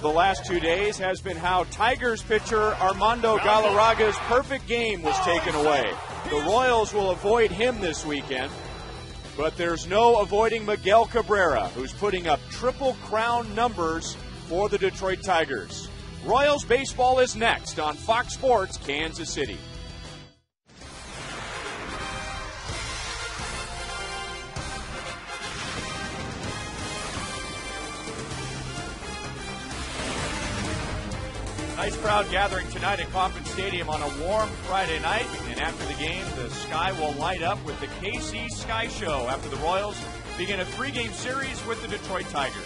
the last 2 days has been how Tigers pitcher Armando Galarraga's perfect game was taken away. The Royals will avoid him this weekend, but there's no avoiding Miguel Cabrera, who's putting up Triple Crown numbers for the Detroit Tigers. Royals baseball is next on Fox Sports Kansas City. Nice crowd gathering tonight at Kauffman Stadium on a warm Friday night. And after the game, the sky will light up with the KC Sky Show after the Royals begin a 3-game series with the Detroit Tigers.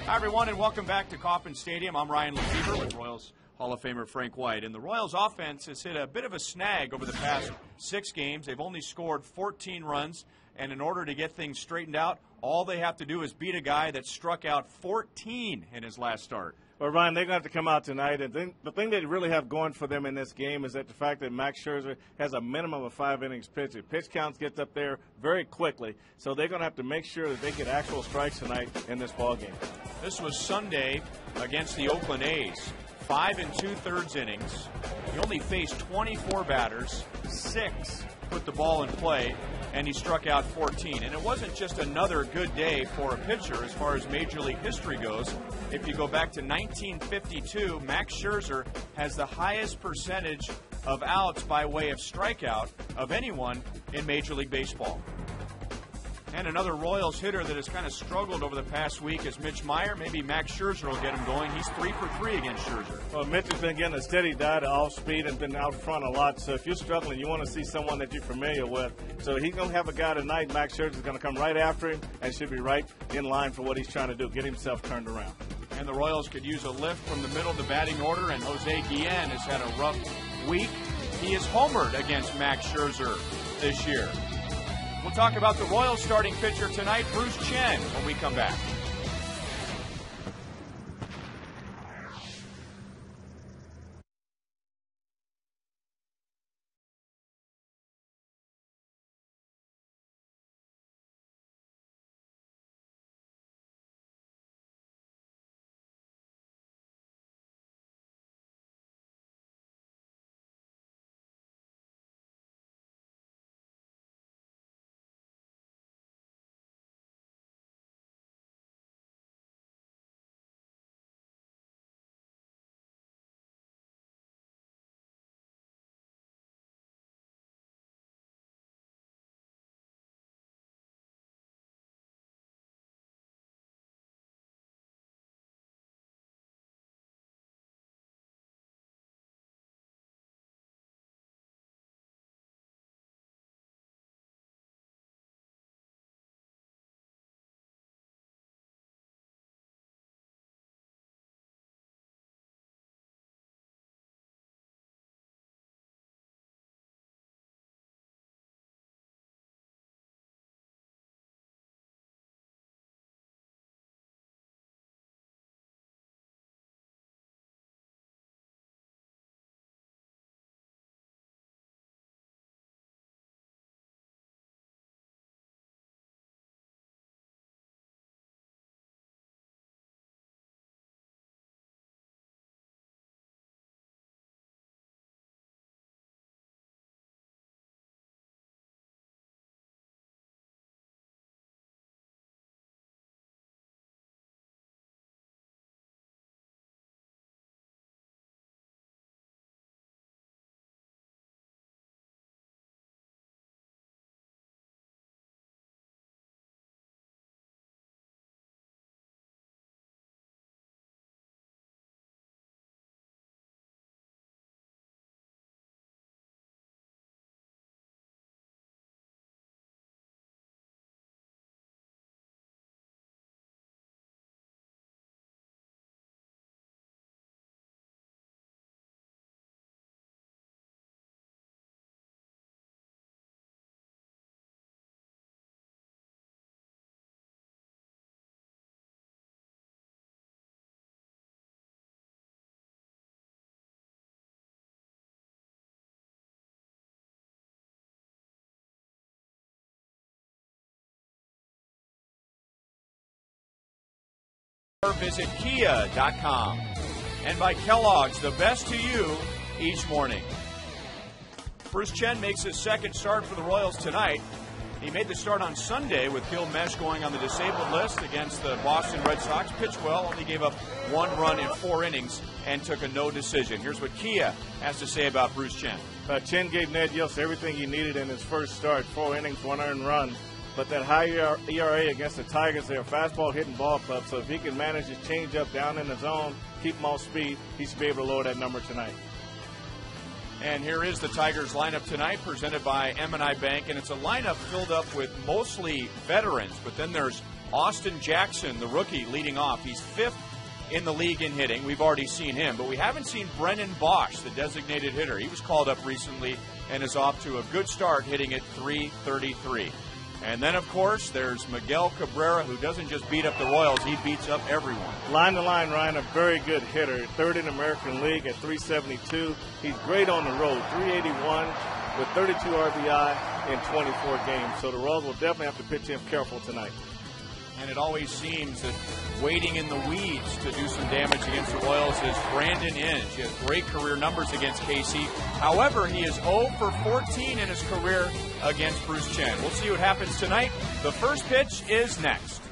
Hi, everyone, and welcome back to Kauffman Stadium. I'm Ryan Lefevre with Royals Hall of Famer Frank White. And the Royals offense has hit a bit of a snag over the past 6 games. They've only scored 14 runs. And in order to get things straightened out, all they have to do is beat a guy that struck out 14 in his last start. Well, Ryan, they're going to have to come out tonight. And the thing they really have going for them in this game is that the fact that Max Scherzer has a minimum of 5 innings pitched. Pitch counts gets up there very quickly. So they're going to have to make sure that they get actual strikes tonight in this ball game. This was Sunday against the Oakland A's. 5 2/3 innings. He only faced 24 batters. 6 put the ball in play, and he struck out 14. And it wasn't just another good day for a pitcher as far as Major League history goes. If you go back to 1952, Max Scherzer has the highest percentage of outs by way of strikeout of anyone in Major League Baseball. And another Royals hitter that has kind of struggled over the past week is Mitch Meyer. Maybe Max Scherzer will get him going. He's 3 for 3 against Scherzer. Well, Mitch has been getting a steady diet of off speed and been out front a lot. So if you're struggling, you want to see someone that you're familiar with. So he's going to have a guy tonight. Max Scherzer is going to come right after him and should be right in line for what he's trying to do, get himself turned around. And the Royals could use a lift from the middle of the batting order, and Jose Guillen has had a rough week. He is homered against Max Scherzer this year. We'll talk about the Royals starting pitcher tonight, Bruce Chen, when we come back. or visit kia.com. And by Kellogg's, the best to you each morning. Bruce Chen makes his second start for the Royals tonight. He made the start on Sunday with Gil Mesh going on the disabled list against the Boston Red Sox. Pitched well, only gave up 1 run in 4 innings and took a no decision. Here's what Kia has to say about Bruce Chen. Chen gave Ned Yost everything he needed in his first start. 4 innings, 1 earned run. But that high ERA against the Tigers, they're a fastball hitting ball club. So if he can manage his changeup down in the zone, keep him off speed, he should be able to lower that number tonight. And here is the Tigers lineup tonight, presented by M&I Bank, and it's a lineup filled up with mostly veterans, but then there's Austin Jackson, the rookie, leading off. He's 5th in the league in hitting. We've already seen him, but we haven't seen Brennan Bosch, the designated hitter. He was called up recently and is off to a good start, hitting at .333. And then, of course, there's Miguel Cabrera, who doesn't just beat up the Royals, he beats up everyone. Line to line, Ryan, a very good hitter. 3rd in the American League at .372. He's great on the road, .381 with 32 RBI in 24 games. So the Royals will definitely have to pitch him careful tonight. And it always seems that waiting in the weeds to do some damage against the Royals is Brandon Inge. He has great career numbers against KC. However, he is 0 for 14 in his career against Bruce Chen. We'll see what happens tonight. The first pitch is next.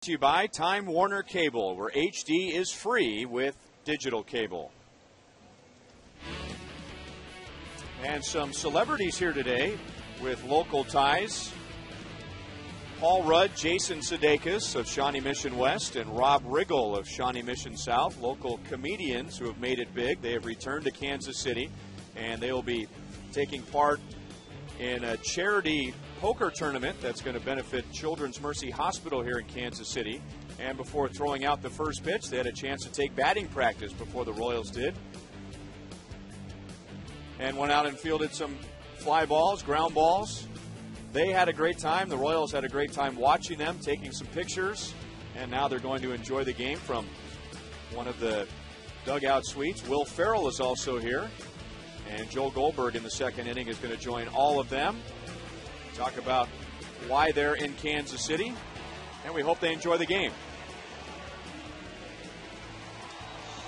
To you by Time Warner Cable, where HD is free with digital cable. And some celebrities here today with local ties. Paul Rudd, Jason Sudeikis of Shawnee Mission West, and Rob Riggle of Shawnee Mission South, local comedians who have made it big. They have returned to Kansas City, and they will be taking part in a charity poker tournament that's going to benefit Children's Mercy Hospital here in Kansas City. And before throwing out the first pitch, they had a chance to take batting practice before the Royals did. And went out and fielded some fly balls, ground balls. They had a great time. The Royals had a great time watching them, taking some pictures. And now they're going to enjoy the game from one of the dugout suites. Will Ferrell is also here. And Joel Goldberg in the second inning is going to join all of them. talk about why they're in Kansas City, and we hope they enjoy the game.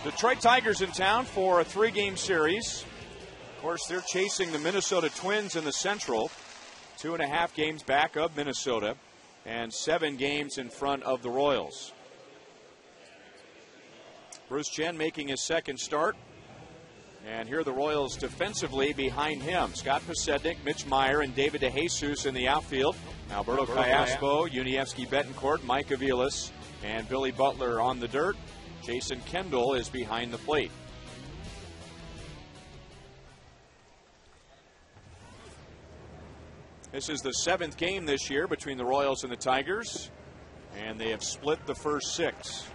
Detroit Tigers in town for a 3-game series. Of course, they're chasing the Minnesota Twins in the Central. 2.5 games back of Minnesota and 7 games in front of the Royals. Bruce Chen making his second start. And here are the Royals defensively behind him. Scott Posednik, Mitch Meyer, and David DeJesus in the outfield. Alberto Callaspo, Yuniesky Betancourt, Mike Aviles, and Billy Butler on the dirt. Jason Kendall is behind the plate. This is the 7th game this year between the Royals and the Tigers, and they have split the first 6.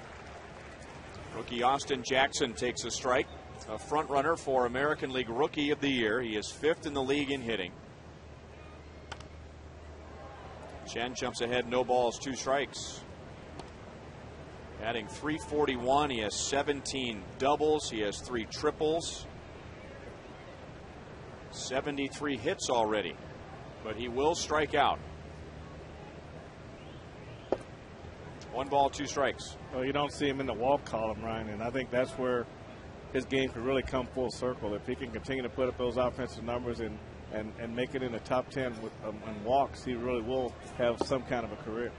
Rookie Austin Jackson takes a strike, a front runner for American League Rookie of the Year. He is 5th in the league in hitting. Chen jumps ahead, no balls, 2 strikes. Batting .341, he has 17 doubles, he has 3 triples, 73 hits already, but he will strike out. 1 ball, 2 strikes. Well, you don't see him in the walk column, Ryan, and I think that's where his game could really come full circle. If he can continue to put up those offensive numbers and make it in the top 10 with in walks, he really will have some kind of a career.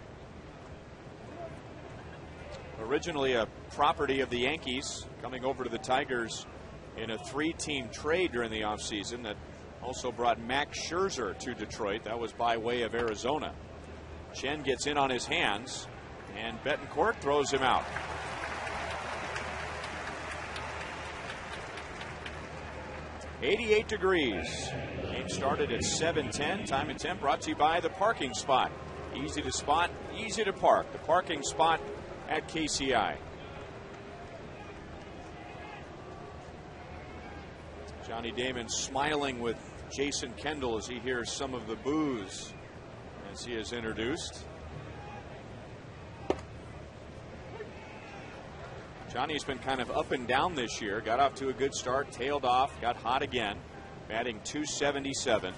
Originally a property of the Yankees, coming over to the Tigers in a 3-team trade during the offseason that also brought Max Scherzer to Detroit. That was by way of Arizona. Chen gets in on his hands, and Betancourt throws him out. .88 degrees. Game started at 7:10. Time and temp brought to you by the parking spot. Easy to spot, easy to park. The parking spot at KCI. Johnny Damon smiling with Jason Kendall as he hears some of the boos as he is introduced. Johnny's been kind of up and down this year. Got off to a good start, tailed off, got hot again, batting .277.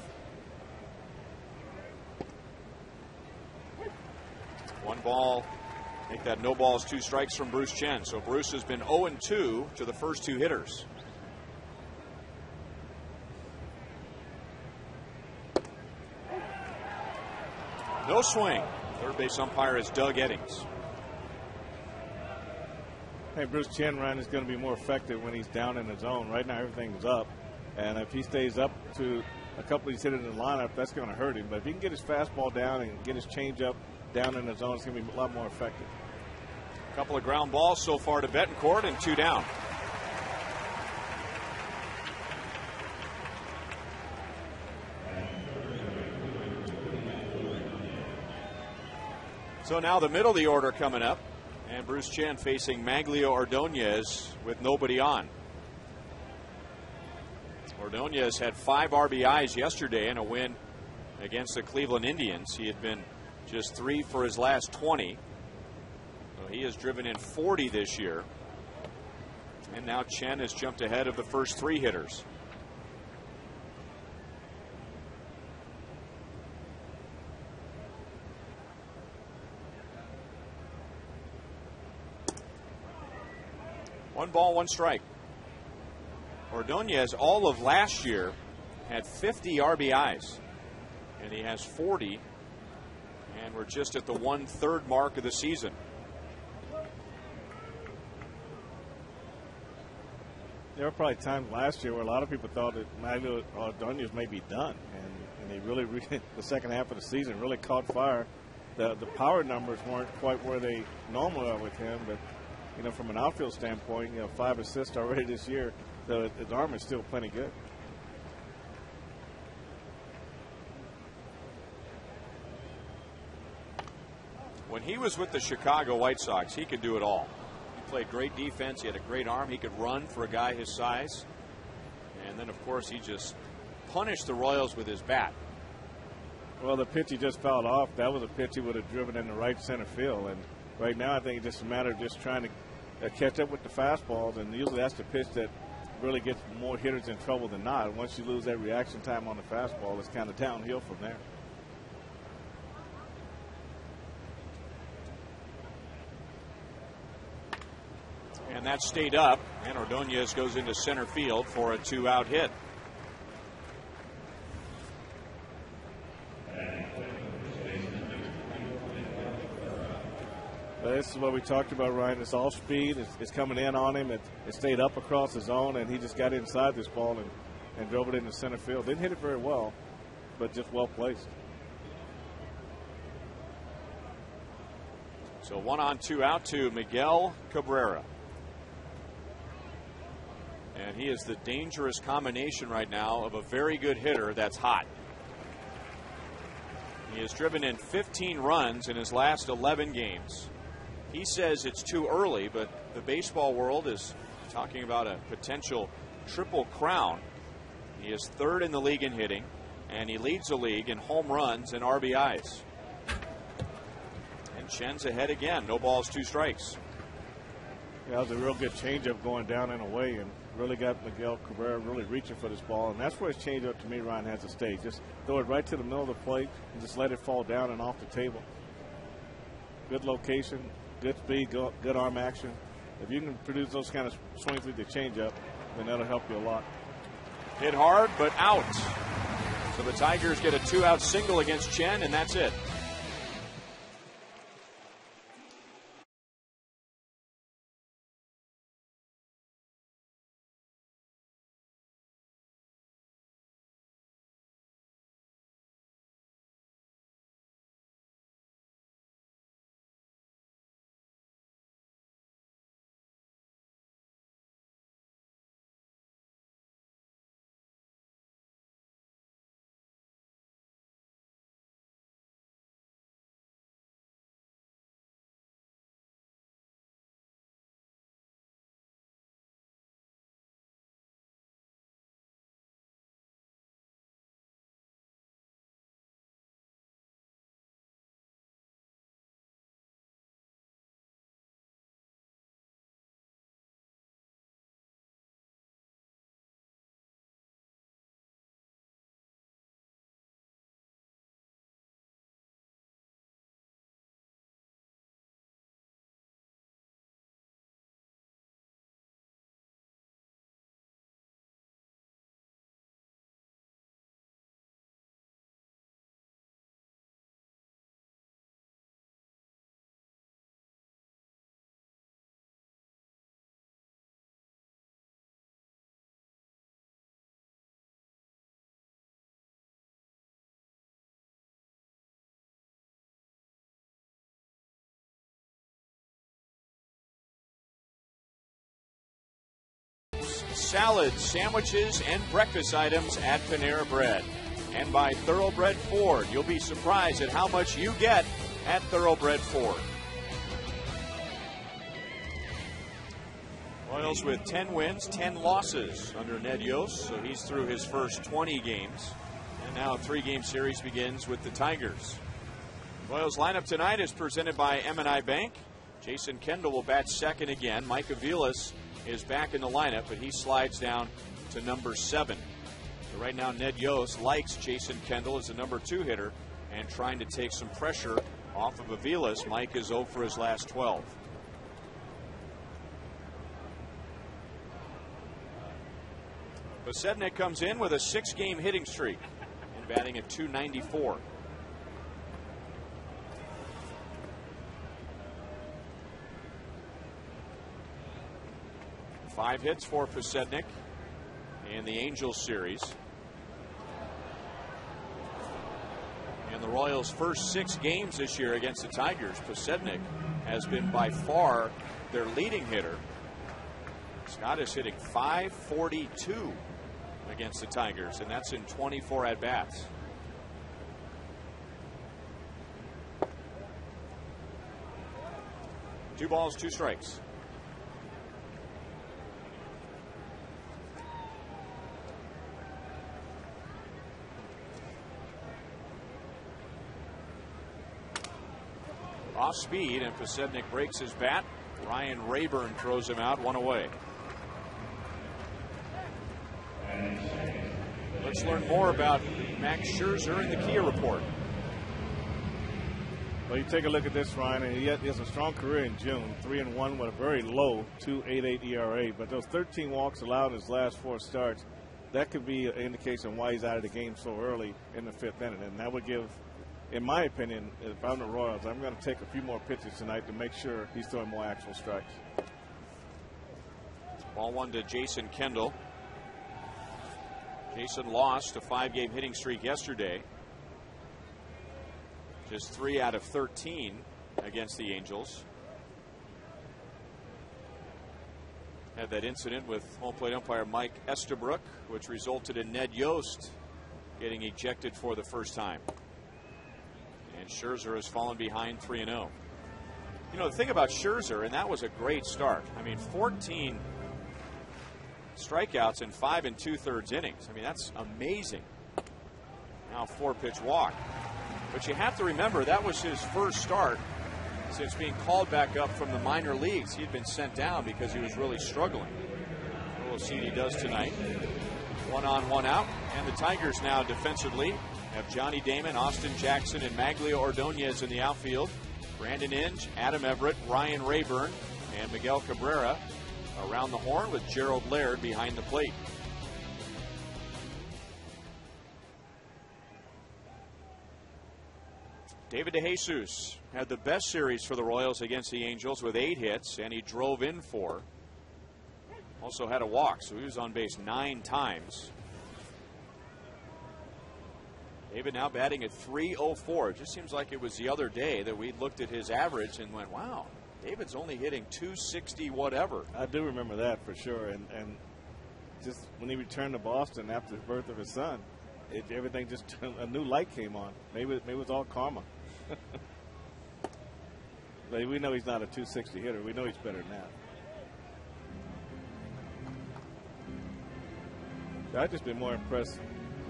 1 ball. Make that no balls, 2 strikes from Bruce Chen. So Bruce has been 0-2 to the first 2 hitters. No swing. Third base umpire is Doug Eddings. Hey, Bruce Chen, Ryan, is going to be more effective when he's down in the zone. Right now, everything's up. And if he stays up to a couple of these hitters in the lineup, that's going to hurt him. But if he can get his fastball down and get his changeup down in the zone, it's going to be a lot more effective. A couple of ground balls so far to Betancourt and 2 down. So now the middle of the order coming up, and Bruce Chen facing Maglio Ordonez with nobody on. Ordonez had 5 RBIs yesterday in a win against the Cleveland Indians. He had been just 3 for his last 20. So he has driven in 40 this year. And now Chen has jumped ahead of the first 3 hitters. One ball, 1 strike. Ordonez all of last year had 50 RBIs, and he has 40, and we're just at the 1/3 mark of the season. There were probably times last year where a lot of people thought that Maglio Ordonez may be done, and he really the second half of the season really caught fire. The power numbers weren't quite where they normally are with him, but you know, from an outfield standpoint, 5 assists already this year. So his arm is still plenty good. When he was with the Chicago White Sox, he could do it all. He played great defense. He had a great arm. He could run for a guy his size. And then, of course, he just punished the Royals with his bat. Well, the pitch he just fouled off, that was a pitch he would have driven in the right center field. And right now, I think it's just a matter of just trying to catch up with the fastballs. And usually that's the pitch that really gets more hitters in trouble than not. And once you lose that reaction time on the fastball, it's kind of downhill from there. And that stayed up, and Ordonez goes into center field for a 2-out hit. This is what we talked about, Ryan. It's all speed. It's coming in on him. It stayed up across the zone, and he just got inside this ball and drove it into center field. Didn't hit it very well, but just well placed. So 1 on, 2 out to Miguel Cabrera. And he is the dangerous combination right now of a very good hitter that's hot. He has driven in 15 runs in his last 11 games. He says it's too early, but the baseball world is talking about a potential triple crown. He is 3rd in the league in hitting, and he leads the league in home runs and RBIs. And Chen's ahead again. No balls, 2 strikes. Yeah, that was a real good changeup going down and away, and really got Miguel Cabrera really reaching for this ball. And that's where his changeup, to me, Ryan, has to stay. Just throw it right to the middle of the plate and just let it fall down and off the table. Good location, good speed, good arm action. If you can produce those kind of swings with the changeup, then that'll help you a lot. Hit hard, but out. So the Tigers get a 2-out single against Chen, and that's it. Salads, sandwiches, and breakfast items at Panera Bread. And by Thoroughbred Ford. You'll be surprised at how much you get at Thoroughbred Ford. Royals with 10 wins, 10 losses under Ned Yost, so he's through his first 20 games. And now a 3-game series begins with the Tigers. Royals lineup tonight is presented by M&I Bank. Jason Kendall will bat second again. Mike Aviles is back in the lineup, but he slides down to number 7. So right now Ned Yost likes Jason Kendall as the number 2 hitter and trying to take some pressure off of Aviles. Mike is 0 for his last 12. Posednik comes in with a 6-game hitting streak and batting at .294. Five hits for Posednik in the Angels series. In the Royals' first 6 games this year against the Tigers, Posednik has been by far their leading hitter. Scott is hitting .542 against the Tigers, and that's in 24 at-bats. Two balls, 2 strikes. Off speed, and Posednik breaks his bat. Ryan Rayburn throws him out, 1 away. Let's learn more about Max Scherzer in the Kia report. Well, you take a look at this, Ryan, and he has a strong career in June, 3-1 with a very low 2.88 ERA. But those 13 walks allowed in his last 4 starts, that could be an indication why he's out of the game so early in the 5th inning. And that would give, in my opinion, if I'm the Royals, I'm going to take a few more pitches tonight to make sure he's throwing more actual strikes. Ball 1 to Jason Kendall. Jason lost a 5-game hitting streak yesterday. Just 3 out of 13 against the Angels. Had that incident with home plate umpire Mike Estabrook, which resulted in Ned Yost getting ejected for the first time. And Scherzer has fallen behind 3-0. You know, the thing about Scherzer, and that was a great start. I mean, 14 strikeouts in 5 2/3 innings. I mean, that's amazing. Now 4-pitch walk. But you have to remember that was his first start since being called back up from the minor leagues. He had been sent down because he was really struggling. We'll see what he does tonight. 1 on, 1 out. And the Tigers now defensively have Johnny Damon, Austin Jackson, and Magglio Ordonez in the outfield. Brandon Inge, Adam Everett, Ryan Rayburn, and Miguel Cabrera around the horn with Gerald Laird behind the plate. David DeJesus had the best series for the Royals against the Angels with 8 hits, and he drove in 4. Also had a walk, so he was on base 9 times. David now batting at .304. It just seems like it was the other day that we looked at his average and went, wow, David's only hitting .260 whatever. I do remember that for sure. And just when he returned to Boston after the birth of his son, everything just, a new light came on. Maybe it was all karma. But we know he's not a .260 hitter. We know he's better than that. I've just been more impressed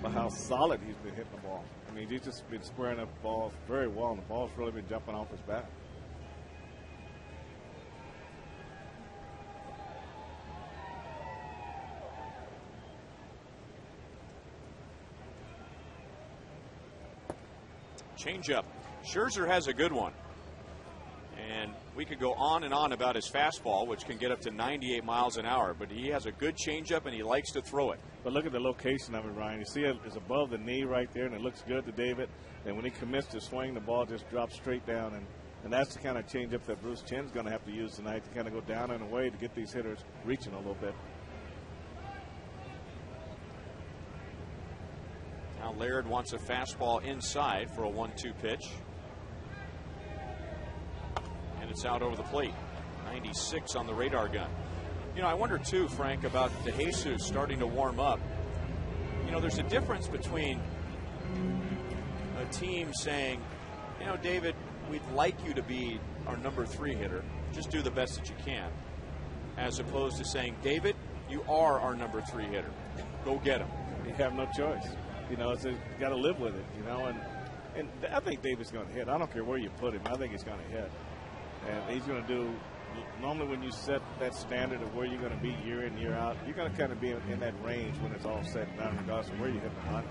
by how solid he's been hitting the ball. I mean, he's just been squaring up balls very well, and the ball's really been jumping off his bat. Changeup. Scherzer has a good one. And we could go on and on about his fastball, which can get up to 98 miles an hour. But he has a good changeup, and he likes to throw it. But look at the location of it, Ryan. You see it's above the knee right there, and it looks good to David. And when he commits to swing, the ball just drops straight down. And that's the kind of changeup that Bruce Chen's going to have to use tonight to kind of go down and away to get these hitters reaching a little bit. Now Laird wants a fastball inside for a 1-2 pitch. And it's out over the plate. 96 on the radar gun. You know, I wonder too, Frank, about DeJesus starting to warm up. You know, there's a difference between a team saying, you know, David, we'd like you to be our number 3 hitter. Just do the best that you can. As opposed to saying, David, you are our number 3 hitter. Go get him. You have no choice. You know, you got to live with it, you know. And I think David's going to hit. I don't care where you put him. I think he's going to hit. And he's going to do, normally when you set that standard of where you're going to be year in, year out, you're going to kind of be in that range when it's all said and done, regardless of where you hit the hunt.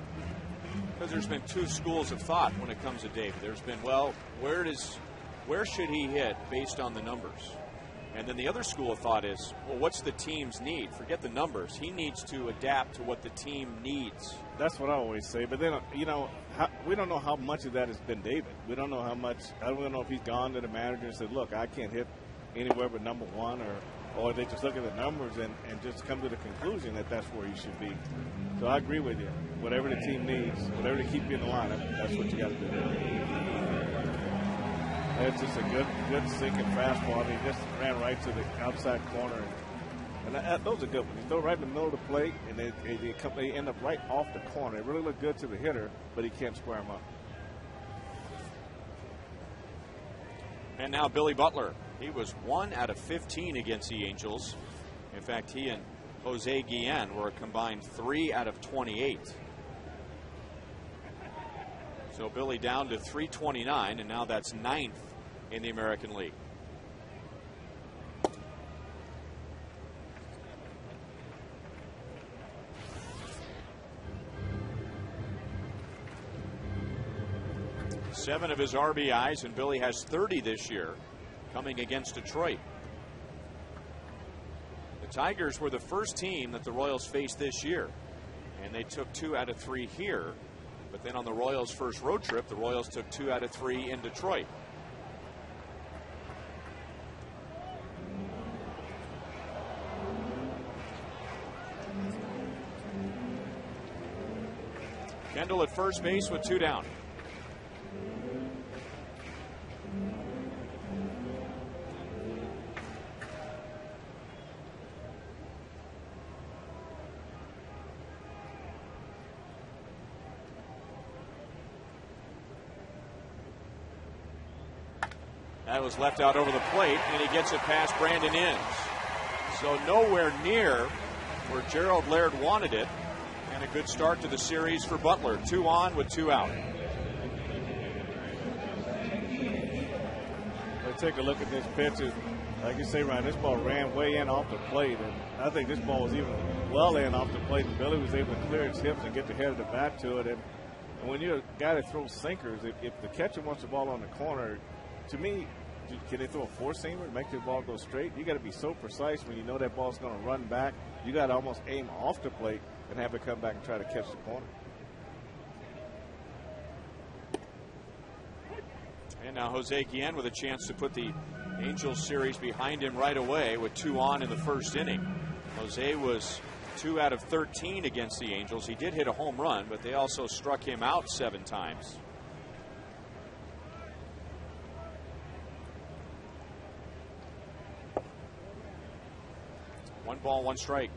Because there's been 2 schools of thought when it comes to David. There's been, well, where should he hit based on the numbers? And then the other school of thought is, well, what's the team's need? Forget the numbers. He needs to adapt to what the team needs. That's what I always say. But then, you know, we don't know how much of that has been David. We don't know how much. I don't know if he's gone to the manager and said, look, I can't hit anywhere but number 1, or they just look at the numbers and just come to the conclusion that that's where you should be. So I agree with you. Whatever the team needs, whatever to keep you in the lineup, that's what you got to do. It's just a good sinking fastball. I mean, just ran right to the outside corner. And those are good ones. You throw right in the middle of the plate, and they end up right off the corner. It really looked good to the hitter, but he can't square them up. And now Billy Butler. He was 1 out of 15 against the Angels. In fact, he and Jose Guillen were a combined 3 out of 28. So Billy down to 329, and now that's 9th in the American League. 7 of his RBIs, and Billy has 30 this year coming against Detroit. The Tigers were the first team that the Royals faced this year, and they took 2 out of 3 here. But then on the Royals' first road trip, the Royals took 2 out of 3 in Detroit. Kendall at first base with 2 down. That was left out over the plate, and he gets it past Brandon Inns. So nowhere near where Gerald Laird wanted it. And a good start to the series for Butler. 2 on with 2 out. Let's take a look at this pitch. Like you say, Ryan, this ball ran way in off the plate. And I think this ball was even well in off the plate. And Billy was able to clear his hips and get the head of the bat to it. And when you're a guy that throws sinkers, if the catcher wants the ball on the corner, to me, can they throw a four-seamer and make the ball go straight? You got to be so precise when you know that ball's going to run back. You got to almost aim off the plate and have it come back and try to catch the corner. And now Jose Guillen with a chance to put the Angels series behind him right away with 2 on in the first inning. Jose was 2 out of 13 against the Angels. He did hit a home run, but they also struck him out 7 times. One ball, 1 strike.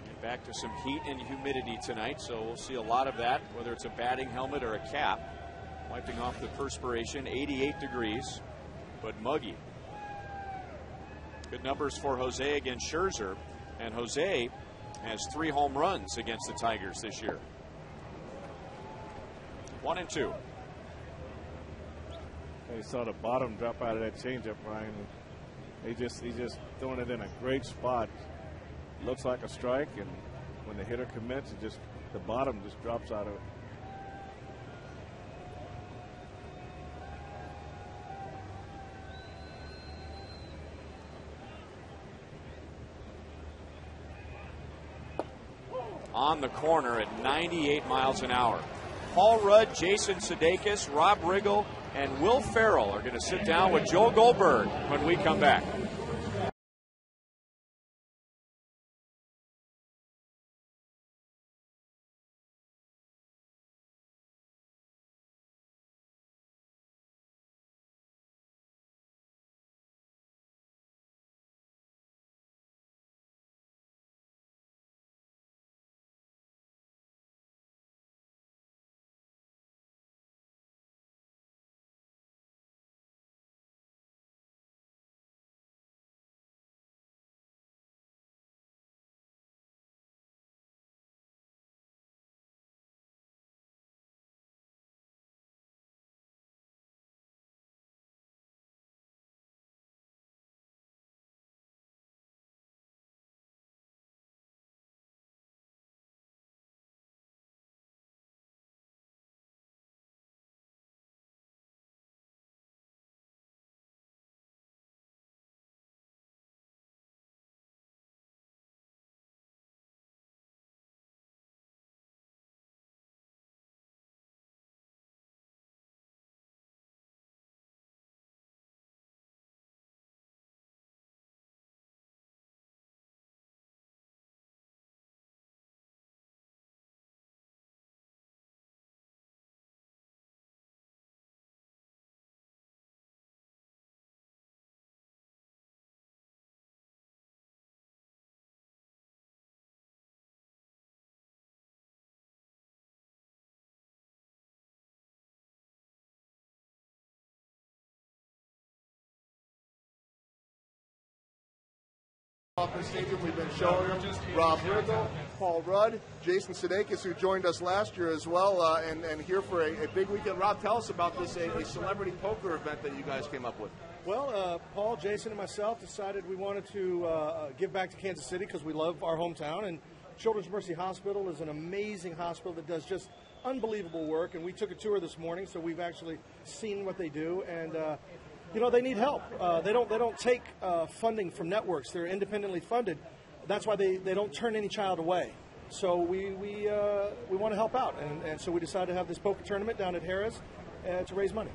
And back to some heat and humidity tonight, so we'll see a lot of that, whether it's a batting helmet or a cap. Wiping off the perspiration, 88 degrees, but muggy. Good numbers for Jose against Scherzer, and Jose has 3 home runs against the Tigers this year. 1-2. You saw the bottom drop out of that changeup, Brian. He's just throwing it in a great spot. Looks like a strike, and when the hitter commits, the bottom just drops out of it. On the corner at 98 miles an hour. Paul Rudd, Jason Sudeikis, Rob Riggle, and Will Ferrell are going to sit down with Joel Goldberg when we come back. Off the stadium, we've been showing them Rob Riggle, Paul Rudd, Jason Sudeikis, who joined us last year as well, and here for a big weekend. Rob, tell us about this, a celebrity poker event that you guys came up with. Well, Paul, Jason, and myself decided we wanted to give back to Kansas City because we love our hometown, and Children's Mercy Hospital is an amazing hospital that does just unbelievable work, and we took a tour this morning, so we've actually seen what they do, and they need help. They don't take funding from networks. They're independently funded. That's why they don't turn any child away. So we want to help out, and so we decided to have this poker tournament down at Harrah's to raise money.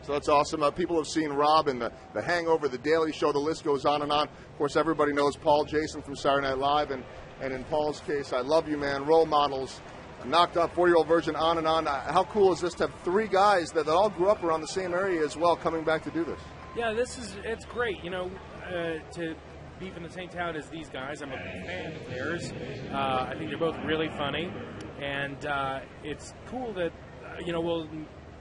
So that's awesome. People have seen Rob in the Hangover, The Daily Show. The list goes on and on. Of course, everybody knows Paul Jason from Saturday Night Live, and in Paul's case, I Love You Man, Role Models, Knocked Up, 4-Year-Old Virgin, on and on. How cool is this to have three guys that all grew up around the same area as well coming back to do this? Yeah, it's great. To be from the same town as these guys. I'm a fan of theirs. I think they're both really funny, and it's cool that we'll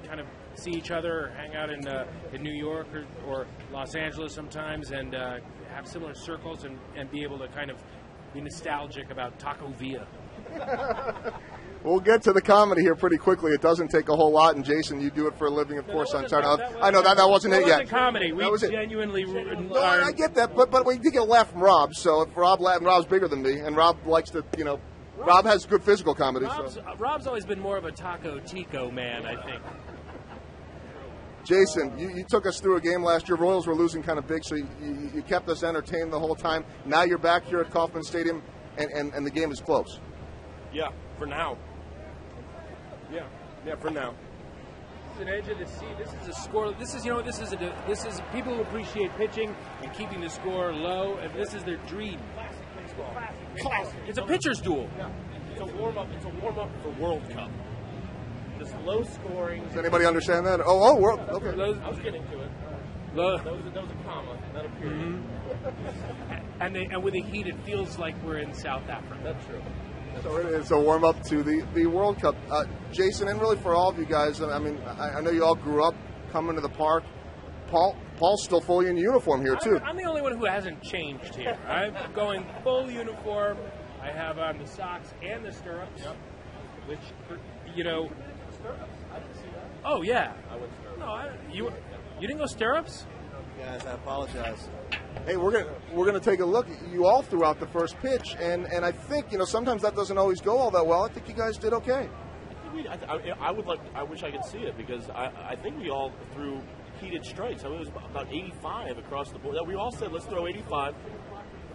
kind of see each other or hang out in New York or Los Angeles sometimes, and have similar circles and be able to kind of be nostalgic about Taco Villa. We'll get to the comedy here pretty quickly. It doesn't take a whole lot, and Jason, you do it for a living, of course, on Saturday. I know that wasn't it yet. That wasn't comedy. We genuinely. No, I get that, but we did get a laugh from Rob. So if Rob's bigger than me, and Rob likes to, Rob has good physical comedy. Rob's always been more of a Taco Tico man, I think. Jason, you took us through a game last year. Royals were losing kind of big, so you kept us entertained the whole time. Now you're back here at Kauffman Stadium, and the game is close. Yeah, for now. Yeah, for now. This is an edge of the seat. This is a score. This is people who appreciate pitching and keeping the score low. And this is their dream. Classic. It's a pitcher's duel. Yeah. It's a warm up. It's a warm up for World Cup. This low scoring. Does anybody understand that? Oh, World. Okay. I was getting to it. That was a comma, not a period. Mm-hmm. And with the heat, it feels like we're in South Africa. That's true. So it is a warm-up to the World Cup. Jason, and really for all of you guys, I mean, I know you all grew up coming to the park. Paul's still fully in uniform here, too. I'm the only one who hasn't changed here. I'm going full uniform. I have on the socks and the stirrups, which, Stirrups? I didn't see that. Oh, yeah. I went stirrups. No, you didn't go stirrups? Guys, I apologize. Hey, we're gonna take a look at you all throughout the first pitch, and I think sometimes that doesn't always go all that well. I think you guys did okay. I wish I could see it because I think we all threw heated strikes. I mean, it was about 85 across the board. We all said let's throw 85.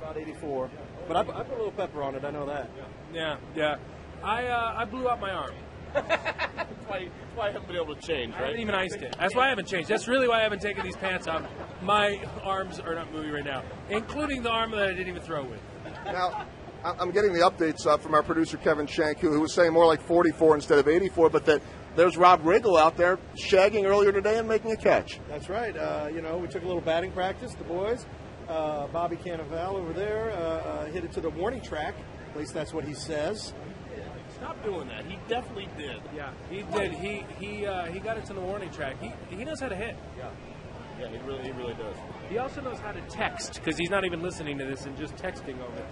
About 84, but I put a little pepper on it. I know that. Yeah. I blew out my arm. That's why I haven't been able to change, right? I haven't even iced it. That's why I haven't changed. That's really why I haven't taken these pants off. My arms are not moving right now, including the arm that I didn't even throw with. Now, I'm getting the updates from our producer, Kevin Shank, who was saying more like 44 instead of 84, but that there's Rob Riggle out there shagging earlier today and making a catch. That's right. We took a little batting practice, the boys. Bobby Cannavale over there hit it to the warning track. At least that's what he says. Stop doing that. He definitely did. Yeah, he did. He got it to the warning track. He knows how to hit. Yeah, he really does. He also knows how to text because he's not even listening to this and just texting over it.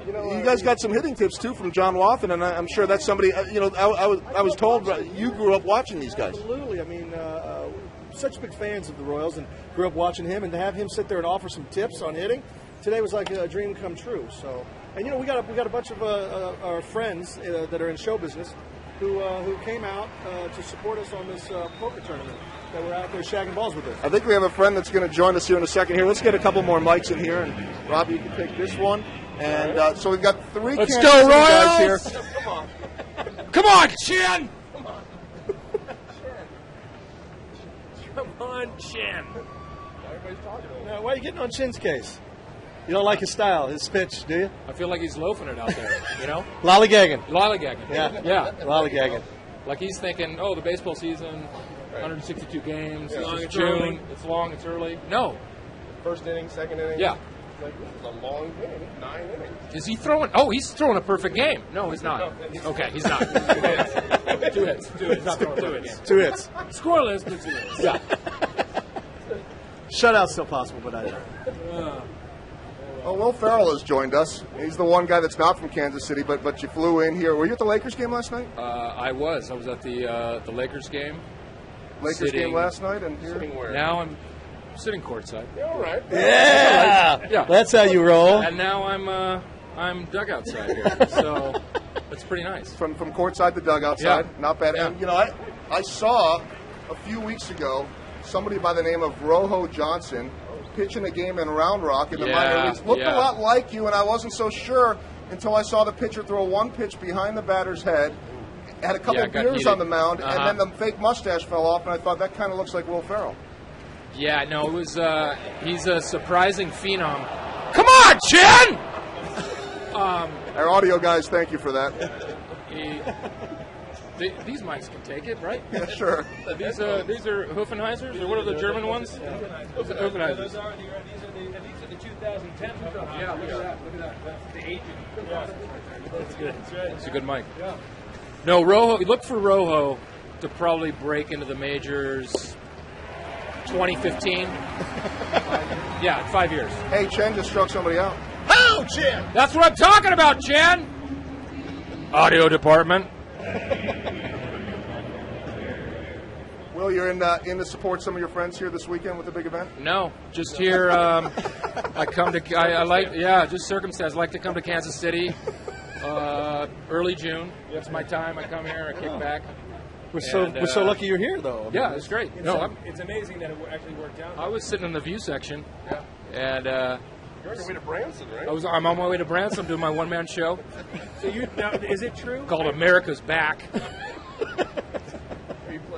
You guys got some hitting tips too from John Wathen, and I'm sure that's somebody. I was told you grew up watching these guys. Absolutely. I mean, such big fans of the Royals, and grew up watching him, and to have him sit there and offer some tips on hitting today was like a dream come true. So, and we got a bunch of our friends that are in show business who came out to support us on this poker tournament that were out there shagging balls with us. I think we have a friend that's going to join us here in a second. Here, let's get a couple more mics in here, and Rob, you can take this one. And so we've got three. Let's go, Royals! Guys here. Come on, Chin! Come on, Chin. Everybody's talking to him. Now, why are you getting on Chin's case? You don't like his style, his pitch, do you? I feel like he's loafing it out there, Lollygagging. Lollygagging. Yeah. Lollygagging. Like he's thinking, the baseball season, 162 games, it's June, early. it's long, it's early. No. First inning, second inning. Yeah. This is a long game. 9 innings. Is he throwing? Oh, he's throwing a perfect game. No, he's not. Okay, he's not. 2 hits. 2 hits. Not throwing 2 hits. 2 hits. Scoreless, but 2 hits. Yeah. Shutout's still possible, but I Oh, Will Ferrell has joined us. He's the one guy that's not from Kansas City, but you flew in here. Were you at the Lakers game last night? I was. I was at the Lakers game. Lakers game last night, and here. Sitting where? Now I'm sitting courtside. Yeah, all right. Yeah. That's how you roll. And now I'm I'm dugout side here, so that's pretty nice. From courtside to dugout side, not bad. Yeah. And you know, I saw a few weeks ago somebody by the name of Rojo Johnson pitching a game in Round Rock in the minor leagues. Looked a lot like you, and I wasn't so sure until I saw the pitcher throw one pitch behind the batter's head. Had a couple of beers on the mound, and then the fake mustache fell off, and I thought that kind of looks like Will Ferrell. Yeah, no, it was. He's a surprising phenom. Come on, Chen! Our audio guys, thank you for that. These mics can take it, right? Yeah, sure. These are Hoffenheisers, or what are the German ones? Hoffenheisers. These are the 2010. Yeah, look at that. That's the aging. That's good. It's a good mic. Yeah. No, Rojo. Look for Rojo to probably break into the majors 2015. Yeah, 5 years. Hey, Chen just struck somebody out. Oh, Chen! That's what I'm talking about, Chen! Audio department. Will, you're in to support some of your friends here this weekend with the big event? No, just here. I come to. I like. Yeah, just circumstance. I like to come to Kansas City. Early June. That's my time. I come here. I kick back. We're so lucky you're here, though. Yeah, it's great. It's amazing that it actually worked out. I was sitting in the view section, and You're on your way to Branson, right? I'm on my way to Branson doing my one-man show So now, is it true? called America's Back.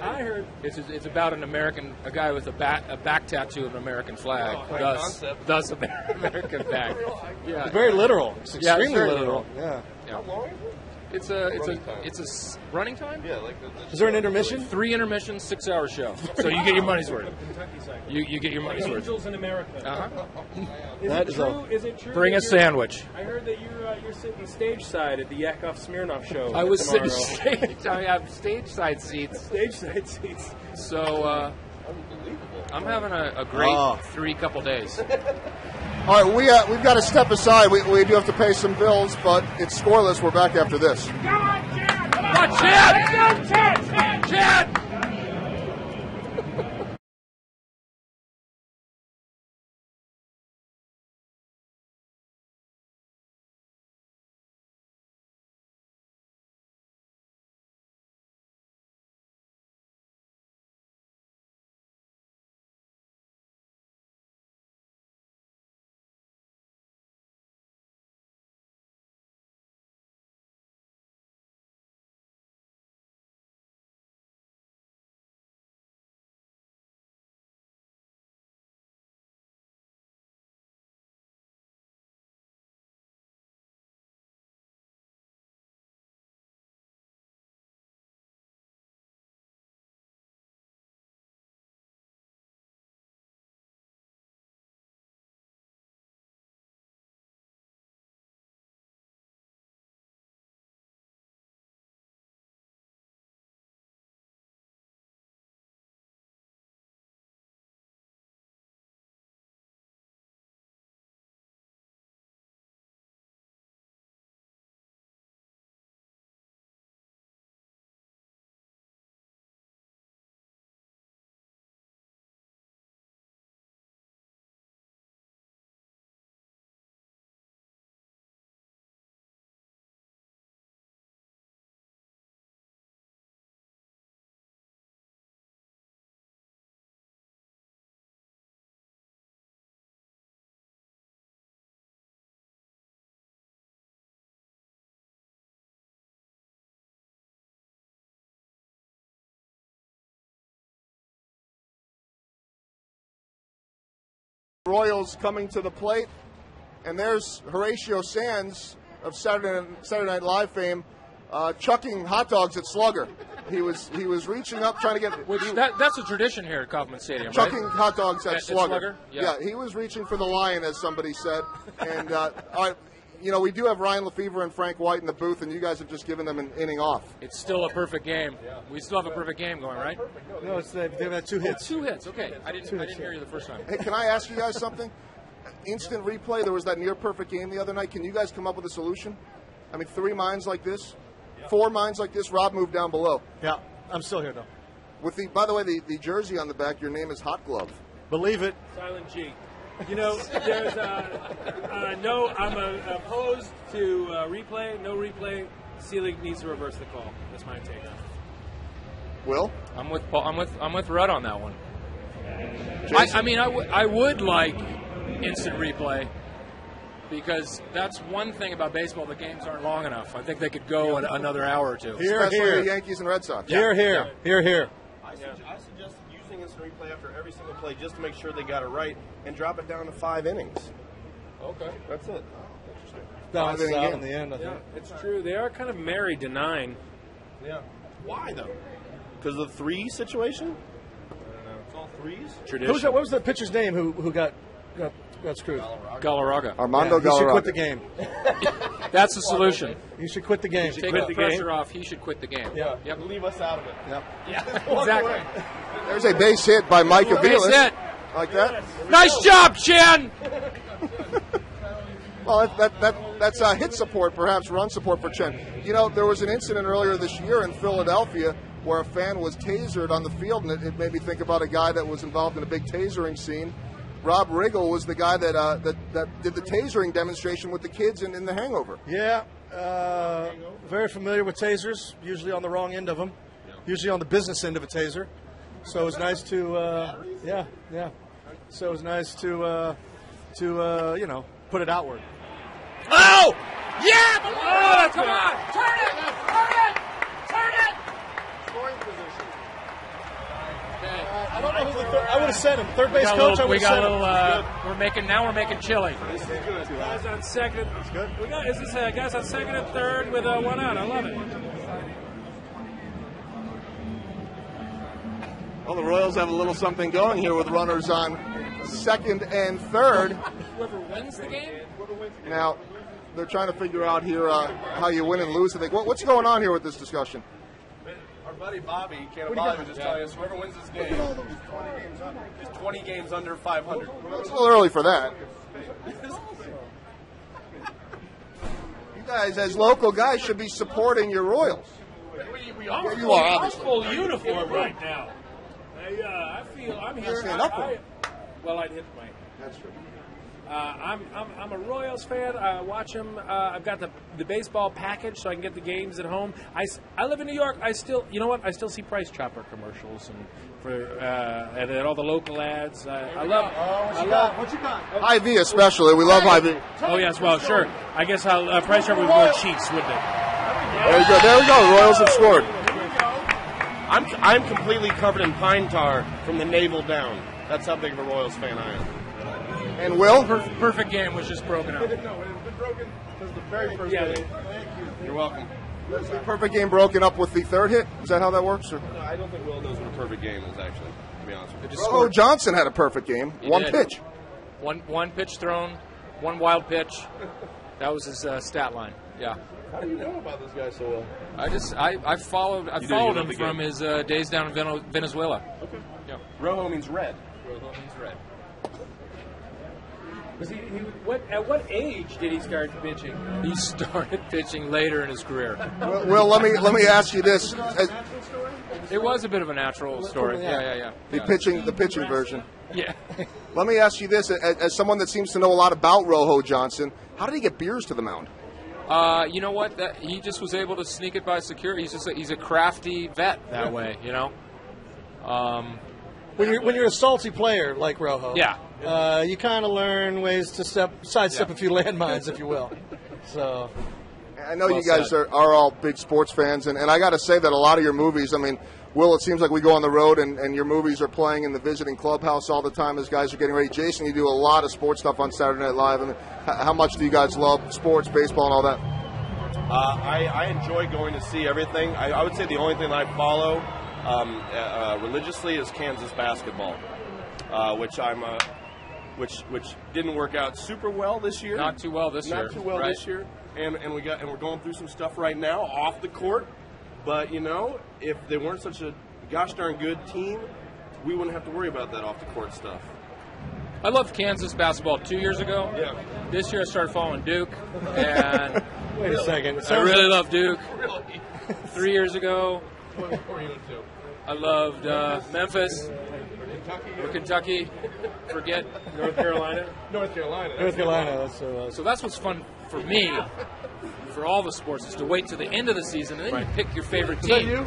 I heard It's about a guy with a back tattoo of an American flag. Thus American back. Yeah, Very literal. It's Yeah, it's extremely very literal. literal. Yeah. How long is it? It's a running time. Yeah, like Is there an intermission? 3 intermissions, 6-hour show. So you get your money's worth. Kentucky side. You get your money's worth. Angels in America. Uh-huh. Is it true? Bring a that you're- sandwich. I heard that you're sitting stage side at the Yakov Smirnoff show. I was sitting tomorrow. stage. I have stage side seats. Stage side seats. So I'm having a great 3 couple days. All right, we've got to step aside. We do have to pay some bills, but it's scoreless. We're back after this. Come on, Chad! Chad! Royals coming to the plate, and there's Horatio Sands of Saturday Night Live fame chucking hot dogs at Slugger. He was reaching up trying to get That's a tradition here at Kauffman Stadium, chucking right? hot dogs at Slugger. Slugger? Yeah, he was reaching for the lion, as somebody said. And all right, we do have Ryan Lefevre and Frank White in the booth, and you guys have just given them an inning off. It's still a perfect game. We still have a perfect game going, right? No, they've had 2 hits. 2 hits. Okay, I didn't hear you the first time. Hey, can I ask you guys something? Instant replay, there was that near-perfect game the other night. Can you guys come up with a solution? I mean, 3 minds like this, 4 minds like this. Rob moved down below. Yeah, I'm still here, though. By the way, the jersey on the back, your name is Hot Glove. Believe it. Silent G. You know, there's no. I'm opposed to replay. No replay. C-League needs to reverse the call. That's my take. Will? I'm with Paul. I'm with Rudd on that one. I would like instant replay because that's one thing about baseball. The games aren't long enough. I think they could go another hour or two. Especially the Yankees and Red Sox. Here. I suggest using instant replay after every single play just to make sure they got it right and drop it down to 5 innings. Okay. That's it. Balance it out in the end, I think. Yeah, it's true. They are kind of married to 9. Yeah. Why, though? Because of the 3 situation? I don't know. It's all 3s? Tradition. What was the pitcher's name who got screwed? Galarraga. Armando He should Galarraga. quit the game. That's the solution. He should quit the game. Take the pressure off. He should quit the game. Yeah. Yep. Leave us out of it. Yep. Yeah. Exactly. There's a base hit by Mike Aviles. Base hit. Like that? Nice job, Chan. Well, that's hit support, perhaps run support for Chen. You know, there was an incident earlier this year in Philadelphia where a fan was tasered on the field, and it made me think about a guy that was involved in a big tasering scene. Rob Riggle was the guy that did the tasering demonstration with the kids in The Hangover. Yeah, very familiar with tasers, usually on the wrong end of them, usually on the business end of a taser. So it was nice to, So it was nice to put it outward. Oh! Yeah! Oh, come on! Turn it! Scoring position. I don't know who the third. I would have said him. Third base coach. I would have said him. We're making chili. This is good. Guys on second. That's good. This is guys on second and third with 1 out. I love it. Well, the Royals have a little something going here with runners on second and third. Whoever wins the game? Now, they're trying to figure out here how you win and lose. I think. What's going on here with this discussion? Our buddy Bobby Cannavale was just telling us whoever wins this game is 20 games under 500. It's a little early for that. You guys, as local guys, should be supporting your Royals. We are. Yeah, you are, obviously. Full uniform right now. I feel I'm here. Stand up for it. Well, I'd hit my. That's true. I'm a Royals fan. I watch them. I've got the baseball package, so I can get the games at home. I live in New York. I still see Price Chopper commercials and at all the local ads. I love. What you got? Hy-Vee especially. We love Hy-Vee. Oh yes, well sure. I guess Price Chopper was more Chiefs, wouldn't it? There you go. There we go. The Royals have scored. I'm completely covered in pine tar from the navel down. That's how big of a Royals fan I am. And Will? Perfect game was just broken up. No, it has been broken since the very first day. Thank you. You're welcome. Was the perfect game broken up with the third hit? Is that how that works? Or? No, I don't think Will knows what a perfect game is, actually, to be honest with you. Rojo Johnson had a perfect game. He One did. pitch. One pitch thrown, one wild pitch. That was his stat line. Yeah. How do you know about this guy so well? I followed him from his days down in Venezuela. Okay. Yeah. Rojo means red. Rojo means red. At what age did he start pitching? He started pitching later in his career. Will, let me ask you this: It was a bit of a natural story. Yeah. the pitching version. Yeah. Let me ask you this: as someone that seems to know a lot about Rojo Johnson, how did he get beers to the mound? You know what? He just was able to sneak it by security. He's a crafty vet that way. You know. When you're a salty player like Rojo, you kind of learn ways to sidestep a few landmines, if you will. So, I know you guys are all big sports fans, and I got to say that a lot of your movies, I mean, Will, it seems like we go on the road and your movies are playing in the visiting clubhouse all the time as guys are getting ready. Jason, you do a lot of sports stuff on Saturday Night Live. I mean, how much do you guys love sports, baseball, and all that? I enjoy going to see everything. I would say the only thing I follow religiously is Kansas basketball, which didn't work out super well this year. Not too well this year. Not too well right. this year, and we're going through some stuff right now off the court. But if they weren't such a gosh darn good team, we wouldn't have to worry about that off the court stuff. I loved Kansas basketball 2 years ago. Yeah. This year I started following Duke, and wait a second. I really love Duke. Really? 3 years ago, What were you into? I loved Memphis. Or Kentucky. Forget North Carolina. North Carolina. North Carolina. So that's what's fun for me, for all the sports, is to wait to the end of the season and then you pick your favorite team.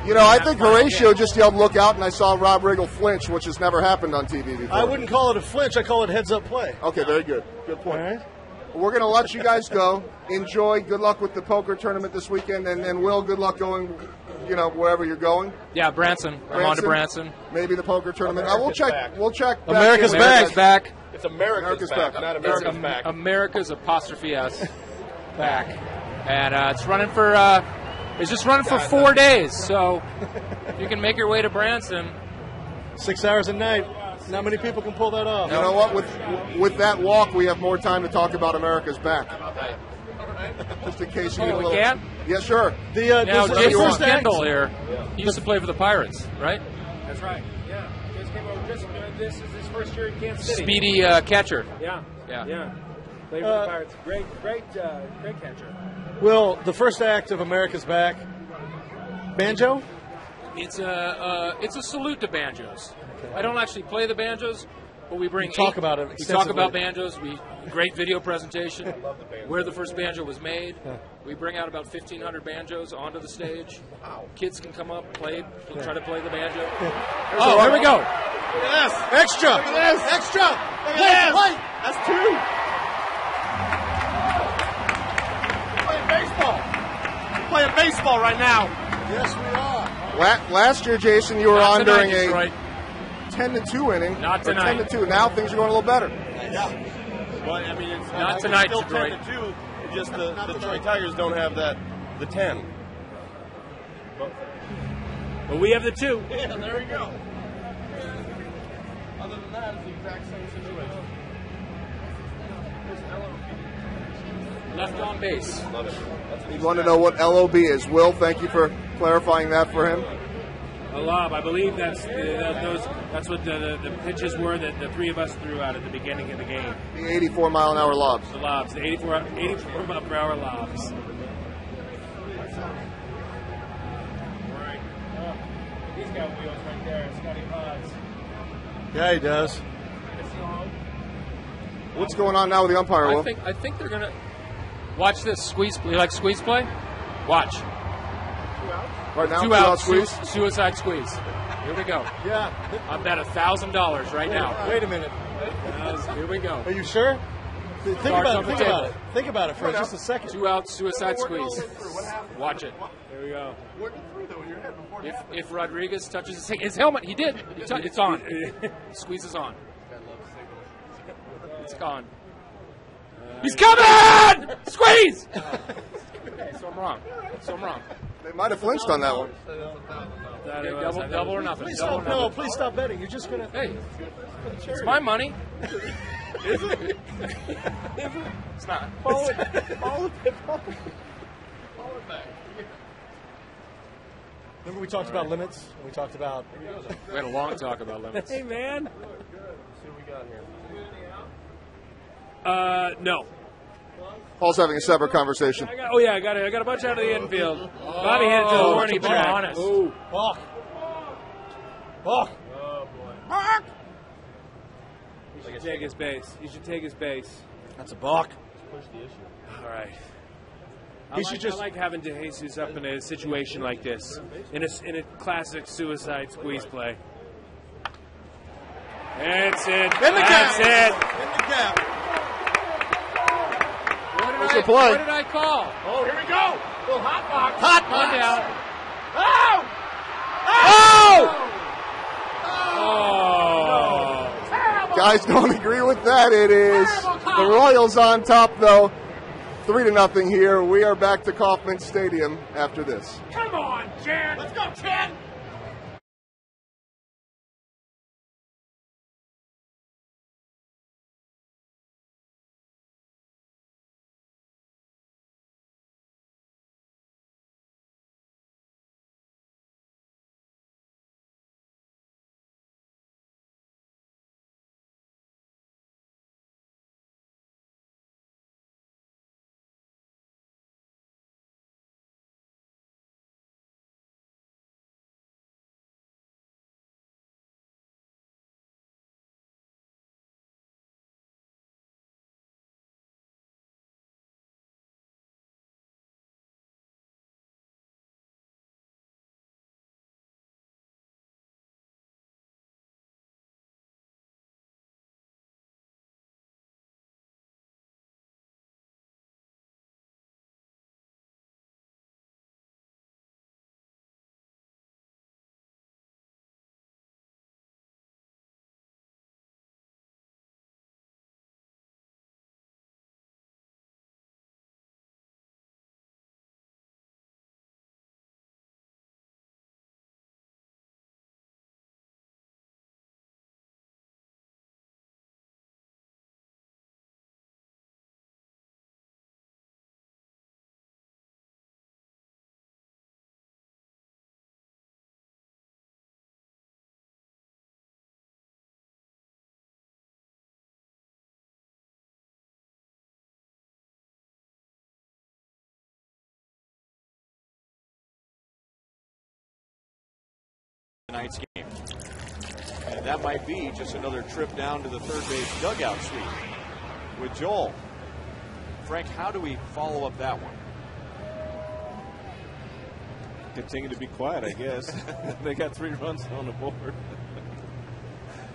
You know, I think Horatio just yelled "look out," and I saw Rob Riggle flinch, which has never happened on TV before. I wouldn't call it a flinch. I call it heads-up play. Okay, very good. Good point. All right. We're going to let you guys go. Enjoy. Good luck with the poker tournament this weekend, and Will, good luck going, wherever you're going. Yeah, Branson. I'm on to Branson. Maybe the poker tournament. We'll check. We'll check. America's back. It's America's back, not America's back. America's apostrophe S back, and it's running for. It's just running for 4 days, so you can make your way to Branson. 6 hours a night. Not many people can pull that off. You know what? With that walk, we have more time to talk about America's back. Just in case you get a little. We can? Yeah, sure. Now, the Jason first act- Kendall here. He used to play for the Pirates, right? That's right. Yeah. Just came over. This is his first year in Kansas City. Speedy catcher. Yeah. Yeah. Played for the Pirates. Great catcher. Will, the first act of America's Back, banjo? It's a salute to banjos. I don't actually play the banjos, but we bring. We talk about it We talk about extensively. banjos. Great video presentation. Where the first banjo was made. We bring out about 1,500 banjos onto the stage. Kids can come up, try to play the banjo. Oh, here we go. Yes. Extra! Look at this. Extra! Yes. Play! That's two. Playing baseball right now. Yes, we are. Last year, Jason, you were Not on tonight, during a Detroit. 10-2 inning. Not or tonight. 10-2. Now things are going a little better. But I mean, it's Not tonight, still Detroit. 10-2. It's just the Detroit Tigers don't have the 10. But we have the 2. Yeah, there we go. Other than that, it's the exact same situation. Left on base. Love it. You want to know what LOB is. Will, thank you for clarifying that for him. A lob. I believe that's what the pitches were that the three of us threw out at the beginning of the game. The 84-mile-an-hour lobs. The lobs, the 84 mile per hour lobs. Right. He's got wheels right there, Scotty Hodge. Yeah, he does. What's going on now with the umpire, Will? I think they're gonna watch this squeeze. You like squeeze play? Watch. Right now, 2 out squeeze. suicide squeeze. Here we go. Yeah. I bet $1,000 right now. Wait a minute. Here we go. Are you sure? Think Cards on about it. the Think about table. it. Think about it for just a second. 2 out suicide squeeze. Watch it. There we go. If Rodriguez touches his helmet, he did. It's on. Squeeze is on. It's gone. He's coming! Squeeze! So I'm wrong. They might have flinched on that one. Okay, double or nothing. Please Double or stop. nothing. No, please stop betting. You're just gonna. Hey, it's my money. Is it? It's not. Follow it back. Remember we talked about limits. We talked about. We had a long talk about limits. Hey, man. See what we got here. No. Paul's having a separate conversation. I got a bunch out of the infield. Bobby hit it to the warning track. honest. Oh, balk. Balk. He should take his base. That's a balk. All right. He should just. I like having DeJesus up in a situation like this, in a classic suicide squeeze play. That's it. In the gap. That's it. In the gap. What's the play? What did I call? Oh, here we go. Little hot box. Hot One box. down. Oh! Guys don't agree with that. It is the Royals on top, though. 3-0 here. We are back to Kauffman Stadium after this. Come on, Jan. Let's go, Jan. tonight's game. And that might be just another trip down to the third base dugout suite with Joel. Frank, how do we follow up that one? Continue to be quiet, I guess. They got 3 runs on the board.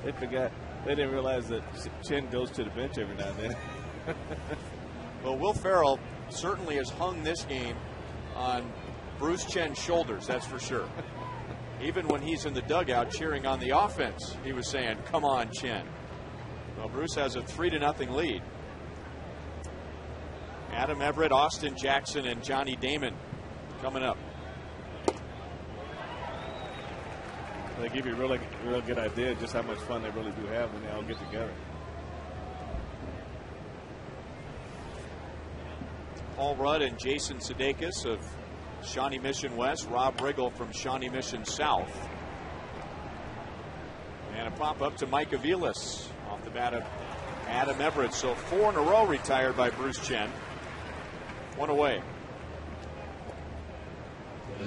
They forgot. They didn't realize that Chen goes to the bench every now and then. Well, Will Ferrell certainly has hung this game on Bruce Chen's shoulders, that's for sure. Even when he's in the dugout cheering on the offense, he was saying, "Come on, Chen." Well, Bruce has a 3-0 lead. Adam Everett, Austin Jackson, and Johnny Damon coming up. They give you a real good idea just how much fun they really do have when they all get together. Paul Rudd and Jason Sudeikis of Shawnee Mission West, Rob Riggle from Shawnee Mission South. And a pop-up to Mike Aviles off the bat of Adam Everett. So 4 in a row retired by Bruce Chen. 1 away.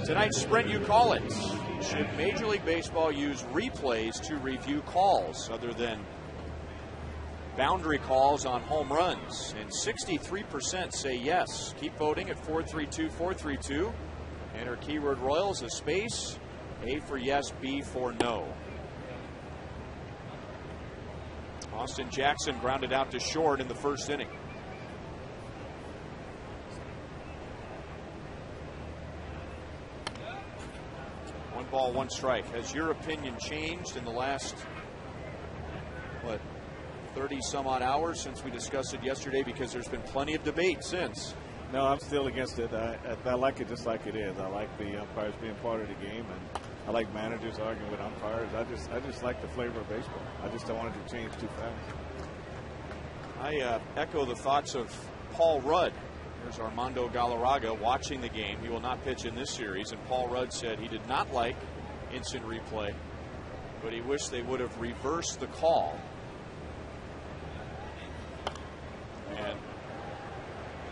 Tonight's Sprint You Call It. Should Major League Baseball use replays to review calls other than boundary calls on home runs? And 63% say yes. Keep voting at 432-432. Enter keyword Royals, a space, A for yes, B for no. Austin Jackson grounded out to short in the first inning. One ball, one strike. Has your opinion changed in the last, 30 some odd hours since we discussed it yesterday? Because there's been plenty of debate since. No, I'm still against it. I like it just like it is. I like the umpires being part of the game, and I like managers arguing with umpires. I just like the flavor of baseball. I just don't want it to change too fast. I echo the thoughts of Paul Rudd. There's Armando Galarraga watching the game. He will not pitch in this series, and Paul Rudd said he did not like instant replay, but he wished they would have reversed the call. And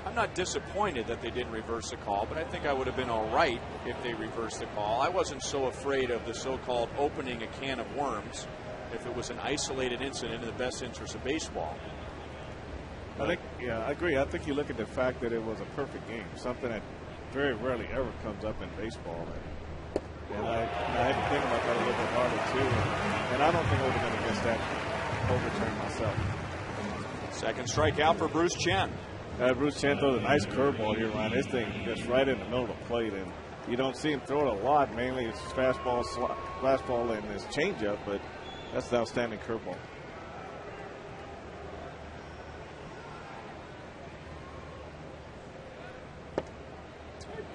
I'm not disappointed that they didn't reverse the call, but I think I would have been all right if they reversed the call. I wasn't so afraid of the so-called opening a can of worms if it was an isolated incident in the best interest of baseball. I agree. I think you look at the fact that it was a perfect game, something that very rarely ever comes up in baseball. And I had to think about that a little bit harder, too. And I don't think I would have been against that overturn myself. Second strikeout for Bruce Chen. Bruce Chen throws a nice curveball here, Ryan. This thing gets right in the middle of the plate, and you don't see him throw it a lot. Mainly it's fastball, and his changeup, but that's an outstanding curveball.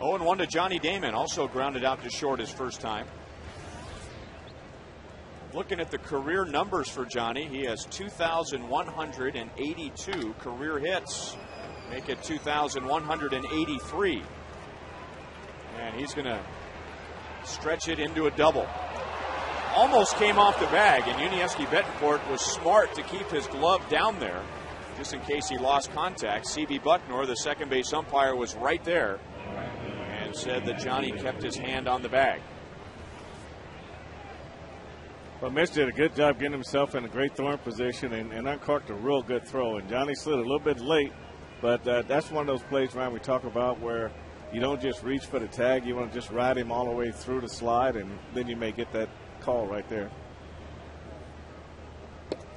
Oh, and 1 to Johnny Damon, also grounded out to short his first time. Looking at the career numbers for Johnny, he has 2,182 career hits. Make it 2,183. And he's going to stretch it into a double. Almost came off the bag, and Yuniesky Betancourt was smart to keep his glove down there, just in case he lost contact. C.B. Bucknor, the second base umpire, was right there and said that Johnny kept his hand on the bag. Well, Mitch did a good job getting himself in a great throwing position and uncorked a real good throw. And Johnny slid a little bit late, but that's one of those plays, Ryan, we talk about where you don't just reach for the tag. You want to just ride him all the way through the slide, and then you may get that call right there.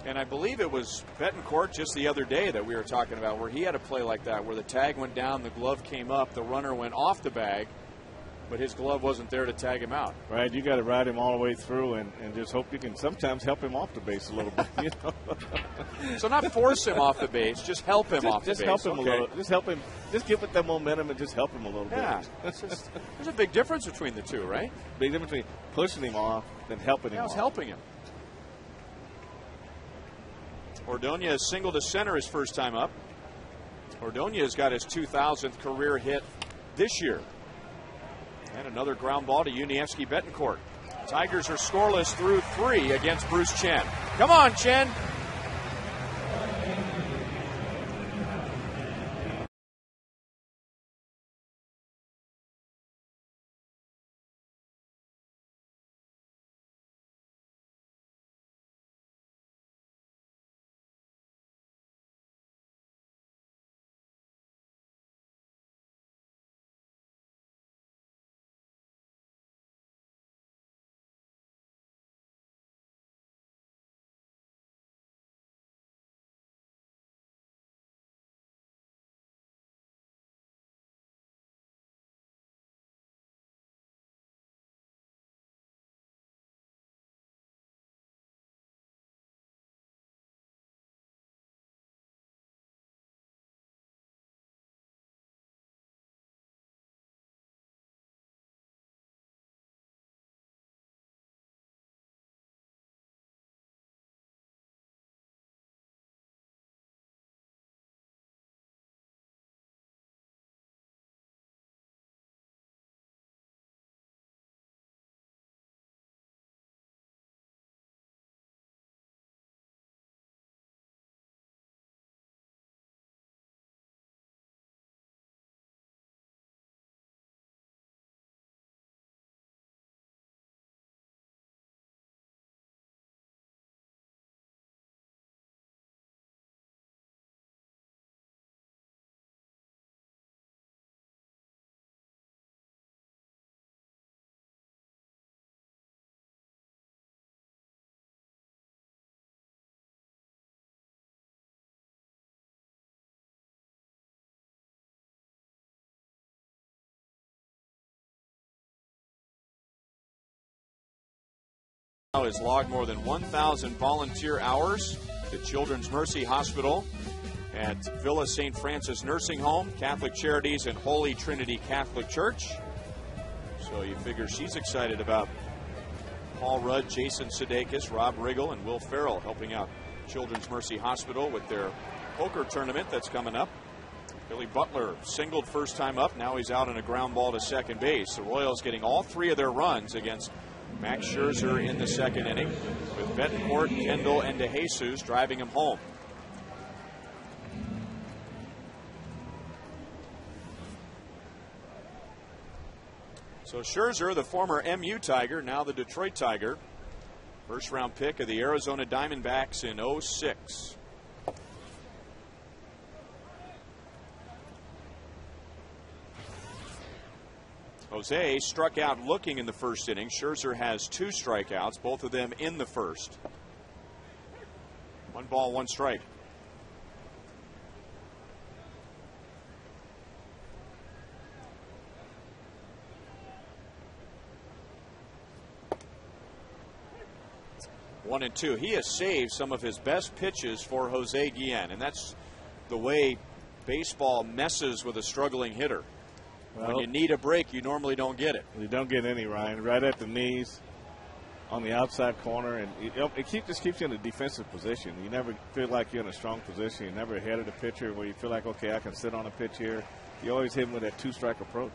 And I believe it was Betancourt just the other day that we were talking about where he had a play like that, where the tag went down, the glove came up, the runner went off the bag, but his glove wasn't there to tag him out. Right, you got to ride him all the way through and just hope you can sometimes help him off the base a little bit. You know? So not force him off the base, just help him off the base. Just help him a little. Just help him. Just give it that momentum and just help him a little bit. Yeah, there's a big difference between the two, right? Big difference between pushing him off and helping him off. I was helping him. Ordonez single to center his first time up. Ordonez got his 2,000th career hit this year. And another ground ball to Yuniesky Betancourt. Tigers are scoreless through 3 against Bruce Chen. Come on, Chen. has logged more than 1,000 volunteer hours. The Children's Mercy Hospital at Villa St. Francis Nursing Home, Catholic Charities, and Holy Trinity Catholic Church. So you figure she's excited about Paul Rudd, Jason Sudeikis, Rob Riggle, and Will Farrell helping out Children's Mercy Hospital with their poker tournament that's coming up. Billy Butler singled first time up. Now he's out on a ground ball to second base. The Royals getting all three of their runs against Max Scherzer in the second inning, with Betancourt, Kendall, and DeJesus driving him home. So Scherzer, the former MU Tiger, now the Detroit Tiger. First round pick of the Arizona Diamondbacks in 06. Jose struck out looking in the first inning. Scherzer has 2 strikeouts, both of them in the first. 1 ball, 1 strike. One and two. He has saved some of his best pitches for Jose Guillen, and that's the way baseball messes with a struggling hitter. Well, when you need a break, you normally don't get it. You don't get any, Ryan. Right at the knees, on the outside corner, and it just keeps you in a defensive position. You never feel like you're in a strong position. You're never ahead of the pitcher where you feel like, okay, I can sit on a pitch here. You always hit him with that 2-strike approach.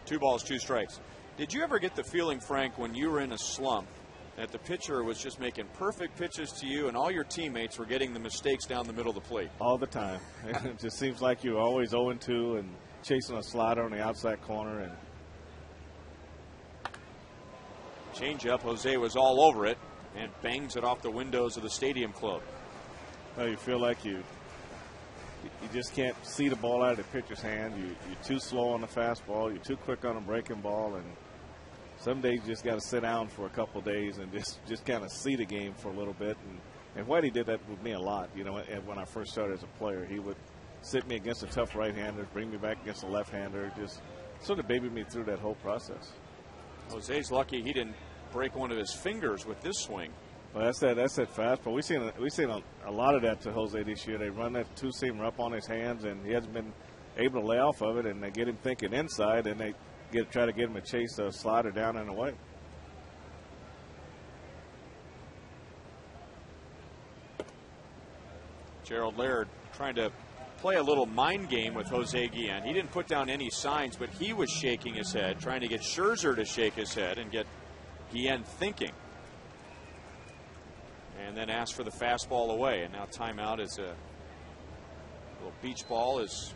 Two balls, 2 strikes. Did you ever get the feeling, Frank, when you were in a slump, that the pitcher was just making perfect pitches to you and all your teammates were getting the mistakes down the middle of the plate? All the time. It just seems like you're always 0-2 and chasing a slider on the outside corner. And changeup, Jose was all over it and bangs it off the windows of the Stadium Club. Well, you feel like you just can't see the ball out of the pitcher's hand. You're too slow on the fastball. You're too quick on a breaking ball. And some days you just got to sit down for a couple of days and just kind of see the game for a little bit. And Whitey did that with me a lot. You know, when I first started as a player, he would sit me against a tough right-hander, bring me back against a left-hander, just sort of baby me through that whole process. Jose's lucky he didn't break one of his fingers with this swing. Well, that's that fastball. We've seen a lot of that to Jose this year. They run that 2-seamer up on his hands, and he hasn't been able to lay off of it, and they get him thinking inside, and they try to get him to chase a slider down and away. Gerald Laird trying to play a little mind game with Jose Guillen. He didn't put down any signs, but he was shaking his head, trying to get Scherzer to shake his head and get Guillen thinking. And then asked for the fastball away. And now timeout is a little beach ball is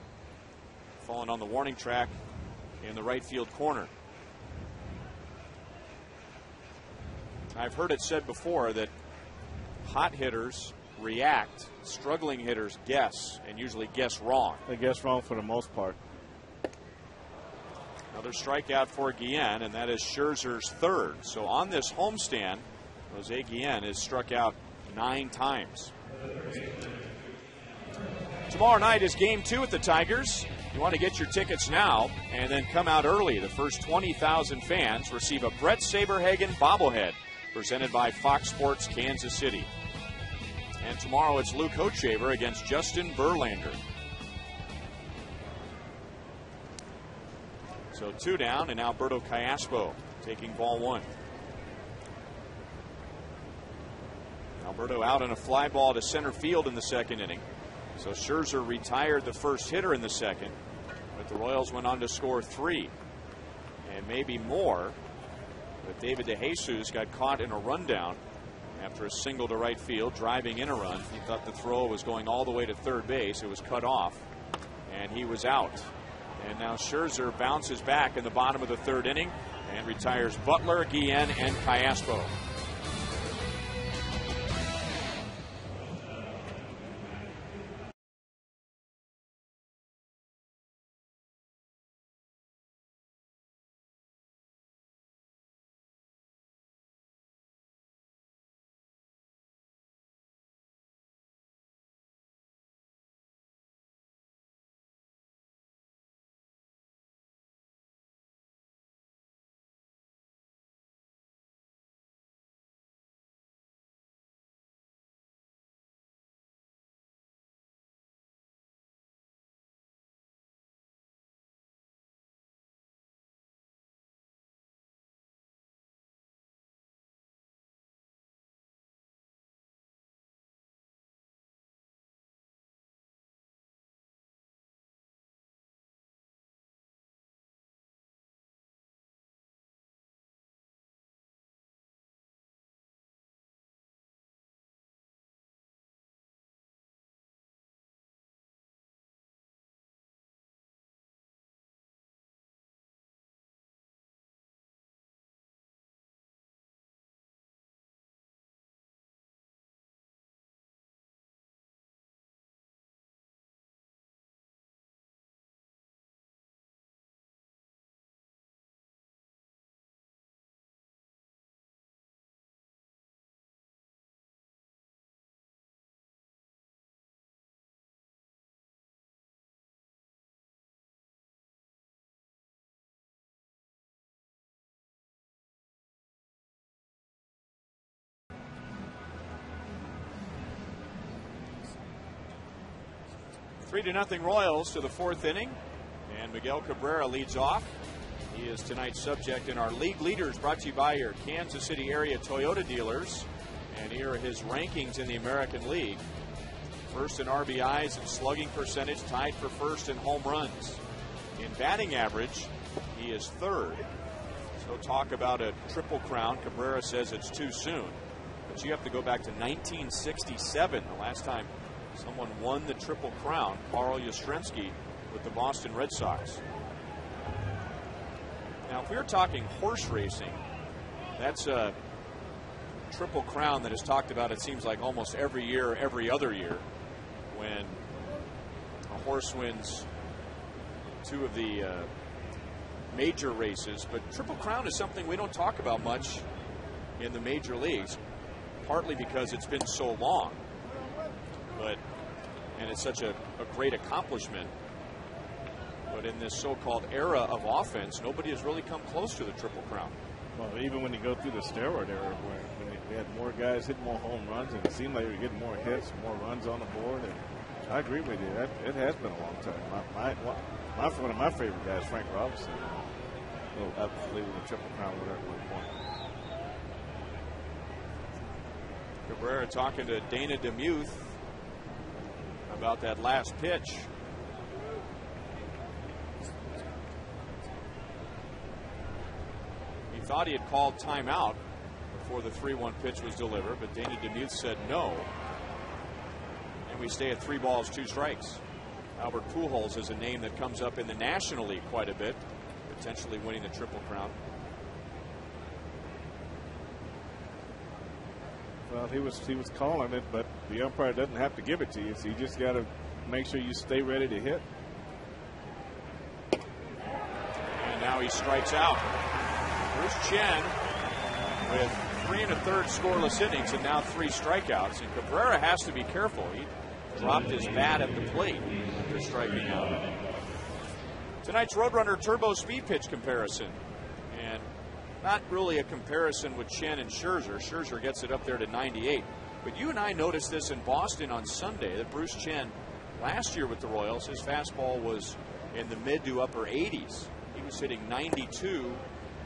falling on the warning track in the right field corner. I've heard it said before that hot hitters react, struggling hitters guess, and usually guess wrong. They guess wrong for the most part. Another strikeout for Guillen, and that is Scherzer's 3rd. So on this homestand, Jose Guillen is struck out 9 times. Tomorrow night is Game 2 at the Tigers. You want to get your tickets now and then come out early. The first 20,000 fans receive a Brett Saberhagen bobblehead presented by Fox Sports Kansas City. And tomorrow it's Luke Hochshaver against Justin Verlander. So 2 down, and Alberto Callaspo taking ball 1. Alberto out on a fly ball to center field in the second inning. So Scherzer retired the first hitter in the second, but the Royals went on to score 3 and maybe more. But David DeJesus got caught in a rundown after a single to right field, driving in a run. He thought the throw was going all the way to third base. It was cut off, and he was out. And now Scherzer bounces back in the bottom of the 3rd inning and retires Butler, Guillen, and Callaspo. 3-0 Royals to the 4th inning, and Miguel Cabrera leads off. He is tonight's subject in our league leaders, brought to you by your Kansas City area Toyota dealers. And here are his rankings in the American League. First in RBIs and slugging percentage, tied for first in home runs. In batting average, he is 3rd. So talk about a triple crown. Cabrera says it's too soon. But you have to go back to 1967, the last time someone won the triple crown, Carl Yastrzemski with the Boston Red Sox. Now, if we were talking horse racing, that's a triple crown that is talked about, it seems like, almost every year, every other year, when a horse wins 2 of the major races. But triple crown is something we don't talk about much in the major leagues, partly because it's been so long, and it's such a great accomplishment. But in this so-called era of offense, nobody has really come close to the triple crown. Well, even when you go through the steroid era, when they had more guys hitting more home runs, and it seemed like they were getting more hits, more runs on the board. And I agree with you. It has been a long time. One of my favorite guys, Frank Robinson, absolutely with a triple crown winner at one point. Cabrera talking to Dana DeMuth about that last pitch. He thought he had called timeout before the 3-1 pitch was delivered, but Dana DeMuth said no. And we stay at 3 balls, 2 strikes. Albert Pujols is a name that comes up in the National League quite a bit, potentially winning the Triple Crown. Well, he was calling it, but the umpire doesn't have to give it to you, so you just got to make sure you stay ready to hit. And now he strikes out. Bruce Chen with 3 1/3 scoreless innings and now 3 strikeouts. And Cabrera has to be careful. He dropped his bat at the plate after striking out. Tonight's Roadrunner Turbo Speed Pitch comparison. And not really a comparison with Chen and Scherzer. Scherzer gets it up there to 98. But you and I noticed this in Boston on Sunday, that Bruce Chen, last year with the Royals, his fastball was in the mid to upper 80s. He was hitting 92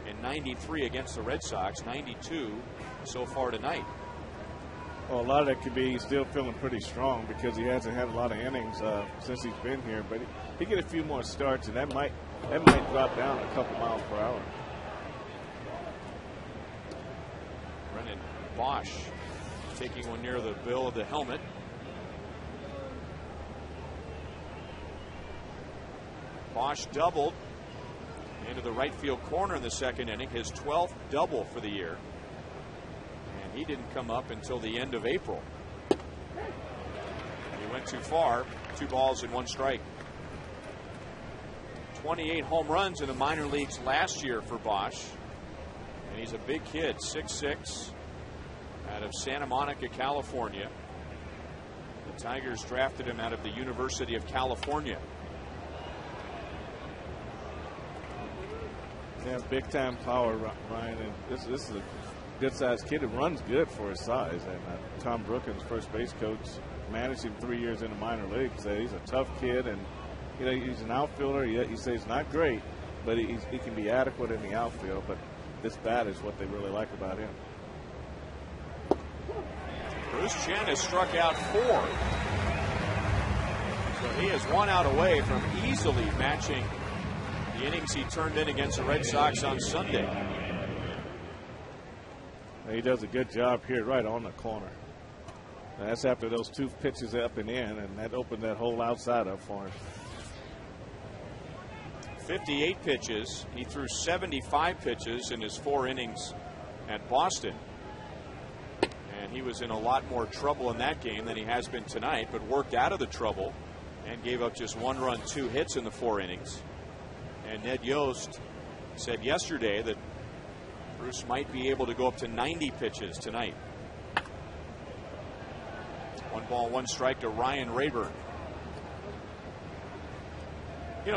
and 93 against the Red Sox, 92 so far tonight. Well, a lot of that could be he's still feeling pretty strong because he hasn't had a lot of innings since he's been here. But he get a few more starts, and that might drop down a couple miles per hour. Brennan Bosch taking one near the bill of the helmet. Bosch doubled into the right field corner in the second inning, his 12th double for the year. And he didn't come up until the end of April. He went too far, 2 balls and 1 strike. 28 home runs in the minor leagues last year for Bosch. And he's a big kid, 6'6", out of Santa Monica, California. The Tigers drafted him out of the University of California. Yeah, big time power, Ryan. And this is a good sized kid who runs good for his size. And Tom Brookins, first base coach, managed him 3 years in the minor league. So he's a tough kid, and he's an outfielder. He says not great, but he can be adequate in the outfield. But this bat is what they really like about him. Bruce Chen has struck out 4. So he is 1 out away from easily matching the innings he turned in against the Red Sox on Sunday. He does a good job here right on the corner. And that's after those 2 pitches up and in, and that opened that whole outside up for him. 58 pitches. He threw 75 pitches in his 4 innings at Boston. And he was in a lot more trouble in that game than he has been tonight, but worked out of the trouble and gave up just 1 run, 2 hits in the 4 innings. And Ned Yost said yesterday that Bruce might be able to go up to 90 pitches tonight. 1 ball, 1 strike to Ryan Rayburn.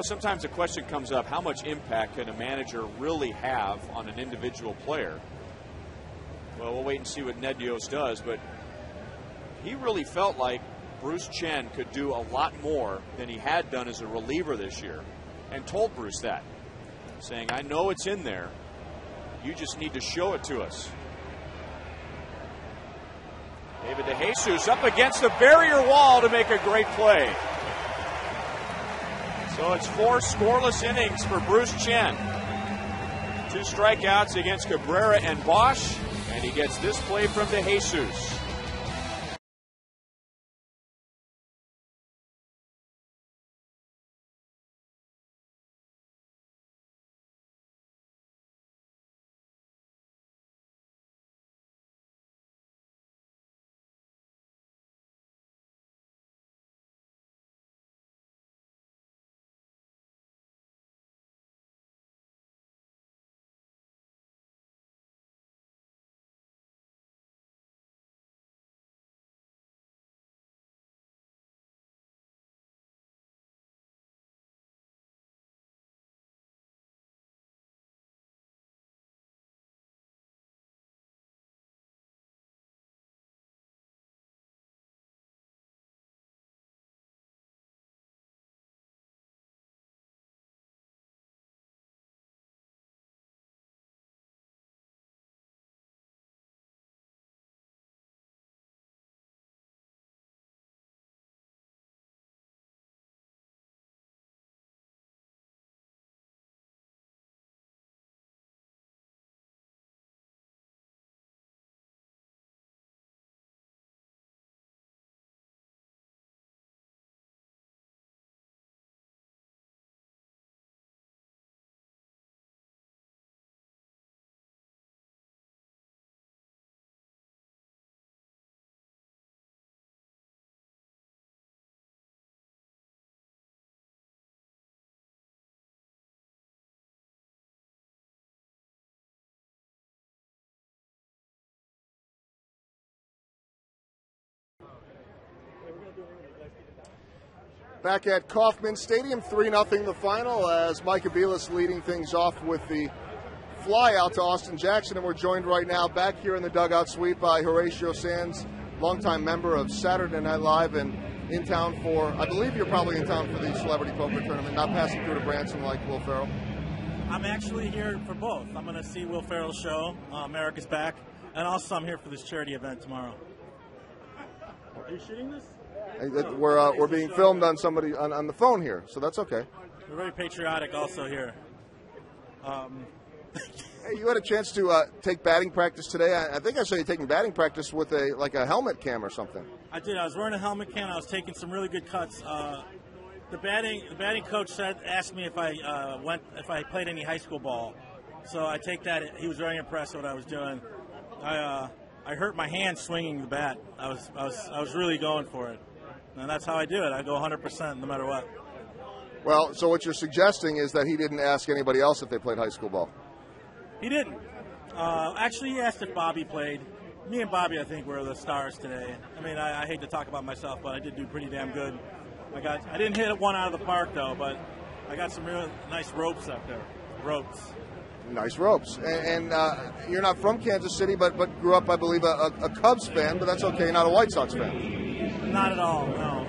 Sometimes the question comes up, how much impact can a manager really have on an individual player? Well, we'll wait and see what Ned Yost does, but he really felt like Bruce Chen could do a lot more than he had done as a reliever this year, and told Bruce that, saying, I know it's in there. You just need to show it to us. David DeJesus up against the barrier wall to make a great play. So it's 4 scoreless innings for Bruce Chen. 2 strikeouts against Cabrera and Bosch, and he gets this play from DeJesus. Back at Kauffman Stadium, 3-0 the final as Mike Abelis leading things off with the fly out to Austin Jackson. And we're joined right now back here in the dugout suite by Horatio Sands, longtime member of Saturday Night Live and in town for, I believe you're probably in town for the Celebrity Poker Tournament, not passing through to Branson like Will Ferrell. I'm actually here for both. I'm going to see Will Ferrell's show, America's Back, and also I'm here for this charity event tomorrow. Are you shooting this? We're being filmed on somebody on the phone here, so that's okay. We're very patriotic also here. Hey, you had a chance to take batting practice today. I think I saw you taking batting practice with a helmet cam or something. I did. I was wearing a helmet cam. I was taking some really good cuts. The batting coach asked me if I played any high school ball. So I take that. He was very impressed with what I was doing. I hurt my hand swinging the bat. I was really going for it, and that's how I do it. I go 100% no matter what. Well, so what you're suggesting is that he didn't ask anybody else if they played high school ball. He didn't. Actually, he asked if Bobby played. Me and Bobby, I think, were the stars today. I mean, I hate to talk about myself, but I did do pretty damn good. I didn't hit one out of the park, though, but I got some real nice ropes up there. Ropes. Nice ropes. And you're not from Kansas City, but grew up, I believe, a Cubs fan, but that's okay, not a White Sox fan. Not at all, no.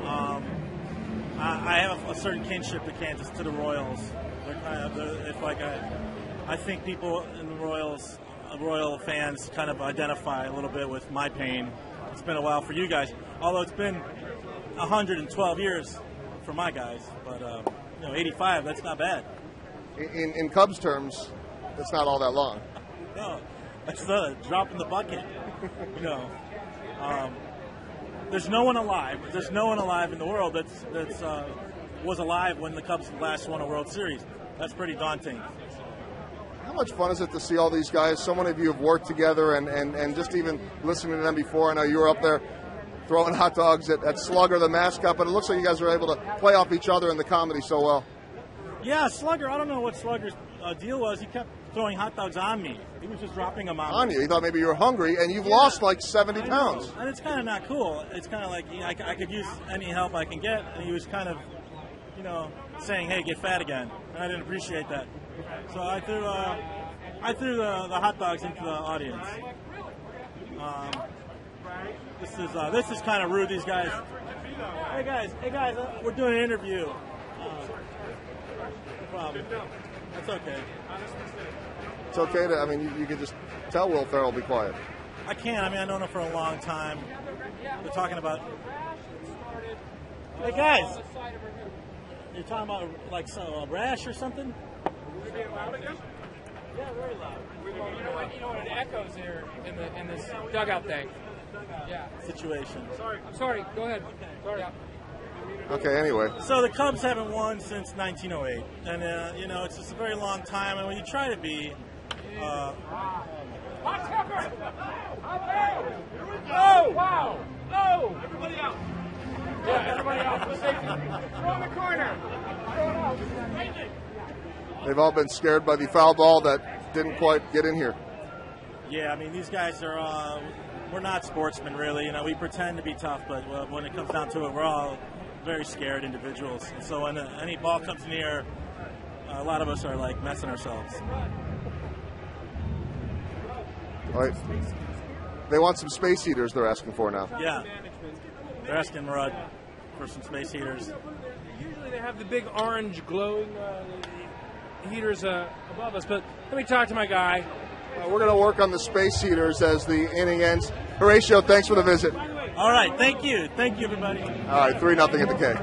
I have a certain kinship to the Royals. They're kind of, I think people in the Royals, Royal fans, kind of identify a little bit with my pain. It's been a while for you guys, although it's been 112 years for my guys. But 85, that's not bad. In Cubs terms, that's not all that long. No, that's not a drop in the bucket. There's no one alive. There's no one alive in the world that was alive when the Cubs last won a World Series. That's pretty daunting. How much fun is it to see all these guys? So many of you have worked together, and just even listening to them before. I know you were up there throwing hot dogs at Slugger, the mascot, but it looks like you guys are able to play off each other in the comedy so well. Yeah, Slugger, I don't know what Slugger's deal was. He kept throwing hot dogs on me. He was just dropping them on me. You. He thought maybe you were hungry, and you've lost like 70 pounds. And it's kind of not cool. It's kind of like I could use any help I can get, and he was kind of, saying, hey, get fat again. And I didn't appreciate that. So I threw the hot dogs into the audience. This is kind of rude. These guys Hey guys, we're doing an interview. No problem. That's okay. It's okay to, I mean, you can just tell Will Ferrell be quiet. I can't. I mean, I've known him for a long time. We're talking about. Hey guys, you're talking about like a rash or something? Yeah, very loud. You know what? It echoes here in this dugout thing. Yeah. Situation. I'm sorry. Go ahead. Sorry. Yeah. Okay, anyway. So the Cubs haven't won since 1908, and you know it's just a very long time. And when you try to be, Oh! Wow! Oh! Everybody out! Yeah, everybody out for safety. Throw in the corner. Throw it out. They've all been scared by the foul ball that didn't quite get in here. yeah, I mean these guys are. We're not sportsmen, really. You know, we pretend to be tough, but when it comes down to it, we're all very scared individuals. And so when any ball comes near, a lot of us are like messing ourselves. All right. They want some space heaters they're asking for now. Yeah, they're asking Rudd for some space heaters. Usually they have the big orange glowing heaters above us, but let me talk to my guy. We're going to work on the space heaters as the inning ends. Horatio, thanks for the visit. All right, thank you. Thank you, everybody. All right, 3-0 at the K.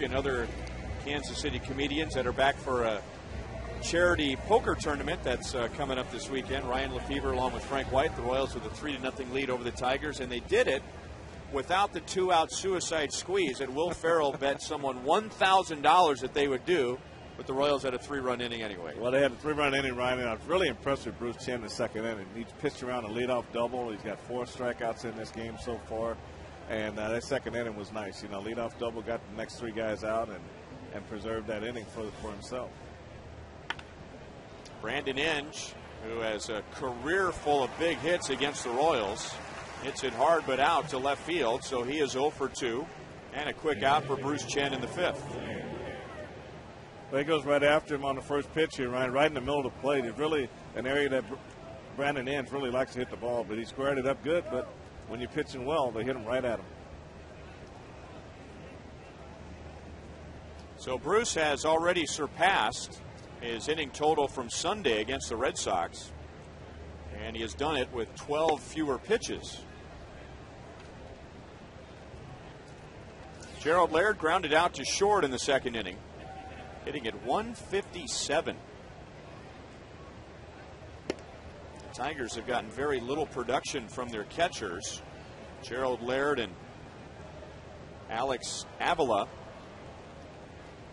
And other Kansas City comedians that are back for a charity poker tournament that's coming up this weekend. Ryan Lefevre along with Frank White, the Royals with a 3-0 lead over the Tigers, and they did it without the 2-out suicide squeeze. And Will Ferrell bet someone $1,000 that they would do, but the Royals had a 3-run inning anyway. Well, they had a 3-run inning, Ryan, and I was really impressed with Bruce Chen in the second inning. He's pitched around a leadoff double. He's got 4 strikeouts in this game so far. And that second inning was nice. You know, leadoff double, got the next 3 guys out and preserved that inning for himself. Brandon Inge, who has a career full of big hits against the Royals, hits it hard but out to left field, so he is 0 for 2. And a quick out for Bruce Chen in the 5th. Well, he goes right after him on the first pitch here, Ryan, right in the middle of the plate. It's really an area that Brandon Inge really likes to hit the ball, but he squared it up good, but when you're pitching well, they hit him right at him. So Bruce has already surpassed his inning total from Sunday against the Red Sox, and he has done it with 12 fewer pitches. Gerald Laird grounded out to short in the second inning, hitting at 157. Tigers have gotten very little production from their catchers. Gerald Laird and Alex Avila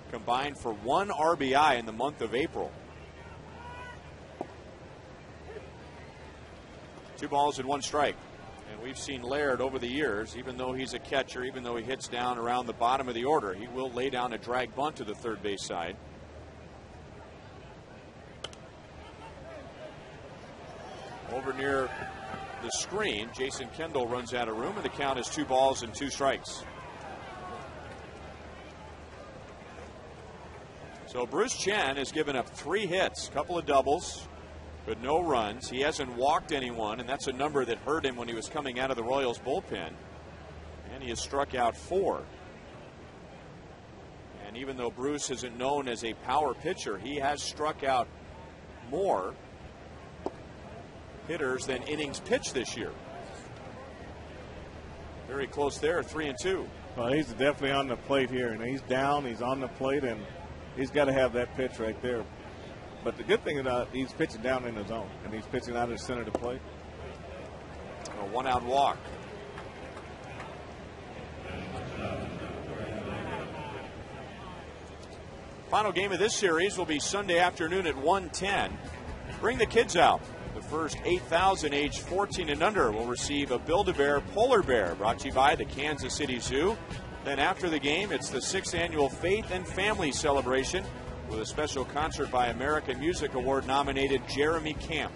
combined for 1 RBI in the month of April. 2 balls and 1 strike. And we've seen Laird over the years, even though he's a catcher, even though he hits down around the bottom of the order, he will lay down a drag bunt to the third base side. Over near the screen, Jason Kendall runs out of room, and the count is 2 balls and 2 strikes. So Bruce Chen has given up 3 hits, a couple of doubles, but no runs. He hasn't walked anyone, and that's a number that hurt him when he was coming out of the Royals bullpen. And he has struck out 4. And even though Bruce isn't known as a power pitcher, he has struck out more hitters than innings pitched this year. Very close there, 3-2. Well, he's definitely on the plate here, and he's down, he's on the plate, and he's got to have that pitch right there. But the good thing is he's pitching down in the zone, and he's pitching out of the center of the plate. A 1-out walk. Final game of this series will be Sunday afternoon at 1:10. Bring the kids out. The first 8,000 aged 14 and under will receive a Build-A-Bear Polar Bear, brought to you by the Kansas City Zoo. Then after the game, it's the 6th annual Faith and Family Celebration with a special concert by American Music Award nominated Jeremy Camp.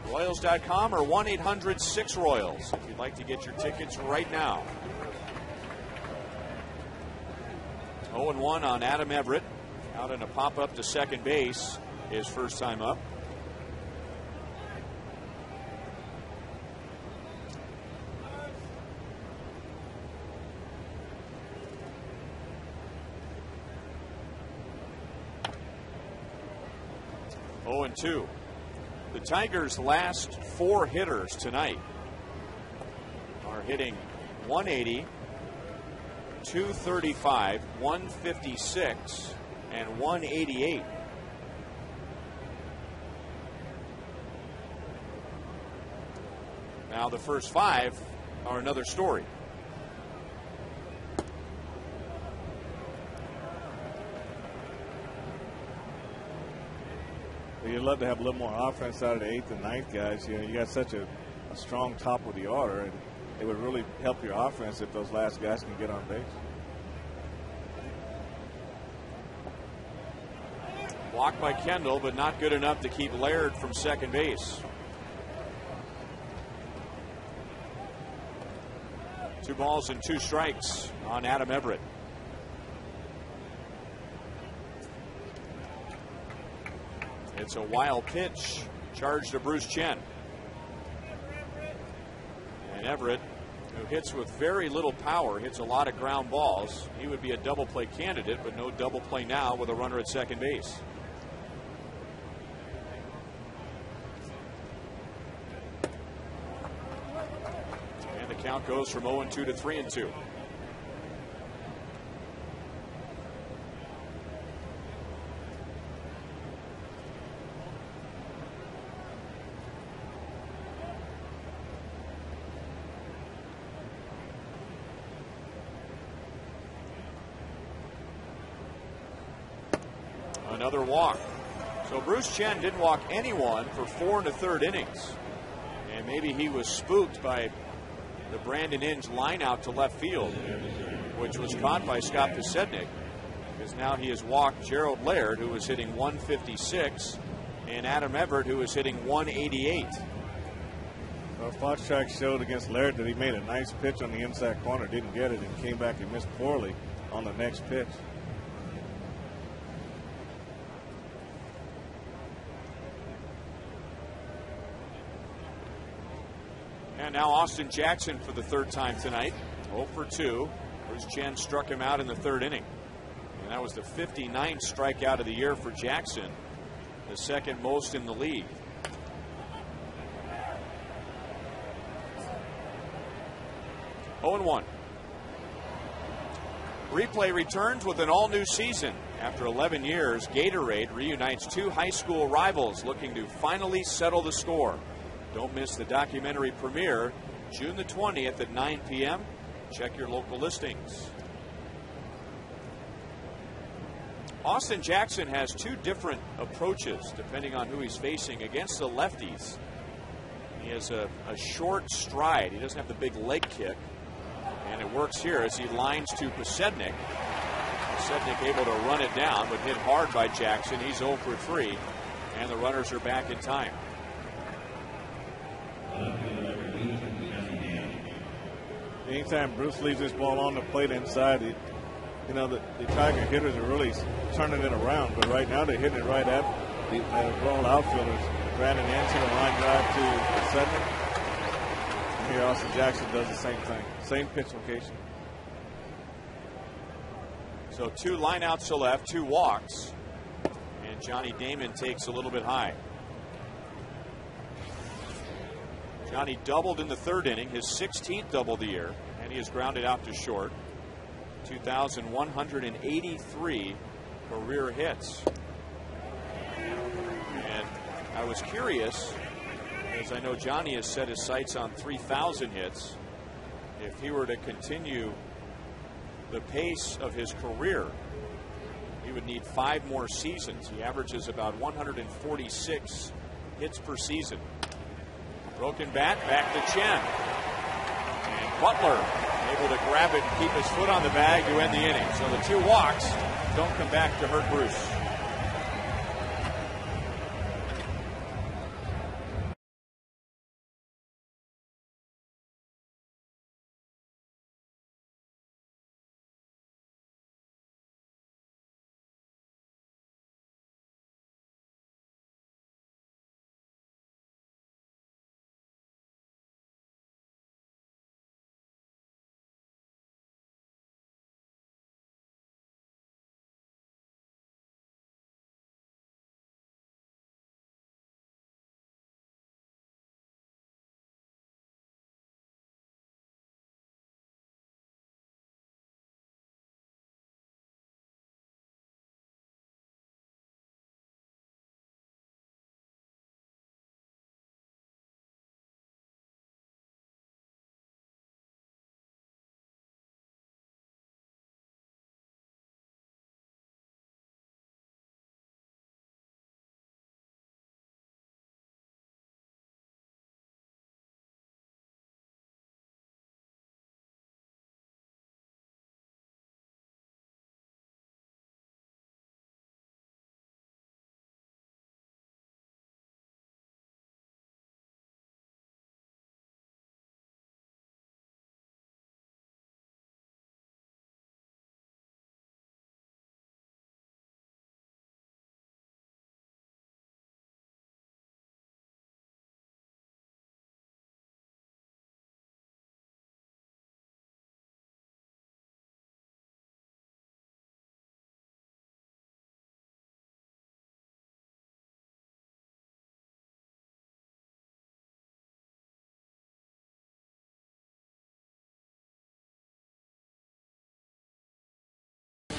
Royals.com or 1-800-6-ROYALS if you'd like to get your tickets right now. 0-1 on Adam Everett, out in a pop-up to second base, his first time up. And 2. The Tigers' last 4 hitters tonight are hitting 180, 235, 156, and 188. Now the first 5 are another story. You'd love to have a little more offense out of the 8th and 9th guys. You know, you got such a strong top of the order, and it would really help your offense if those last guys can get on base. Blocked by Kendall, but not good enough to keep Laird from second base. 2 balls and 2 strikes on Adam Everett. It's a wild pitch, charged to Bruce Chen. And Everett, who hits with very little power, hits a lot of ground balls. He would be a double play candidate, but no double play now with a runner at second base. And the count goes from 0-2 to 3-2. Another walk. So Bruce Chen didn't walk anyone for 4 1/3 innings. And maybe he was spooked by the Brandon Inge line out to left field, which was caught by Scott Pisednik, because now he has walked Gerald Laird, who was hitting 156, and Adam Everett, who was hitting 188. Well, Fox Track showed against Laird that he made a nice pitch on the inside corner, didn't get it, and came back and missed poorly on the next pitch. And now Austin Jackson for the 3rd time tonight. 0 for 2. Bruce Chen struck him out in the 3rd inning. And that was the 59th strikeout of the year for Jackson, the 2nd most in the league. Oh and 1. Replay returns with an all-new season. After 11 years, Gatorade reunites 2 high school rivals looking to finally settle the score. Don't miss the documentary premiere, June the 20th at 9 p.m. Check your local listings. Austin Jackson has 2 different approaches depending on who he's facing against the lefties. He has a short stride. He doesn't have the big leg kick. And it works here as he lines to Posednik. Posednik able to run it down, but hit hard by Jackson. He's 0 for 3, and the runners are back in time. Anytime Bruce leaves this ball on the plate inside, the Tiger hitters are really turning it around. But right now they're hitting it right at the Royal outfielders. Brandon Anson, a line drive to Posednik. Here, Austin Jackson does the same thing. Same pitch location. So 2 lineouts to left, 2 walks. And Johnny Damon takes a little bit high. Johnny doubled in the 3rd inning, his 16th double of the year, and he is grounded out to short. 2,183 career hits. And I was curious, as I know Johnny has set his sights on 3,000 hits, if he were to continue the pace of his career, he would need 5 more seasons. He averages about 146 hits per season. Broken bat, back to Chen. And Butler able to grab it and keep his foot on the bag to end the inning. So the 2 walks don't come back to hurt Bruce.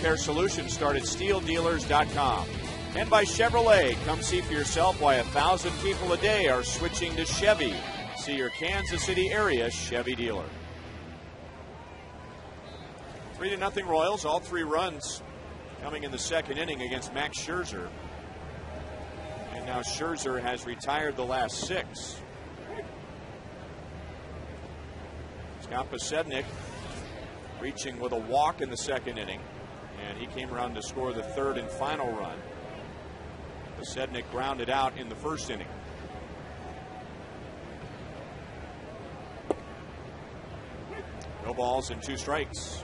Care Solutions start at SteelDealers.com. And by Chevrolet, come see for yourself why 1,000 people a day are switching to Chevy. See your Kansas City area Chevy dealer. 3-0 Royals, all 3 runs coming in the 2nd inning against Max Scherzer. And now Scherzer has retired the last 6. Scott Posednik reaching with a walk in the 2nd inning. And he came around to score the 3rd and final run. Posednik grounded out in the 1st inning. No balls and 2 strikes.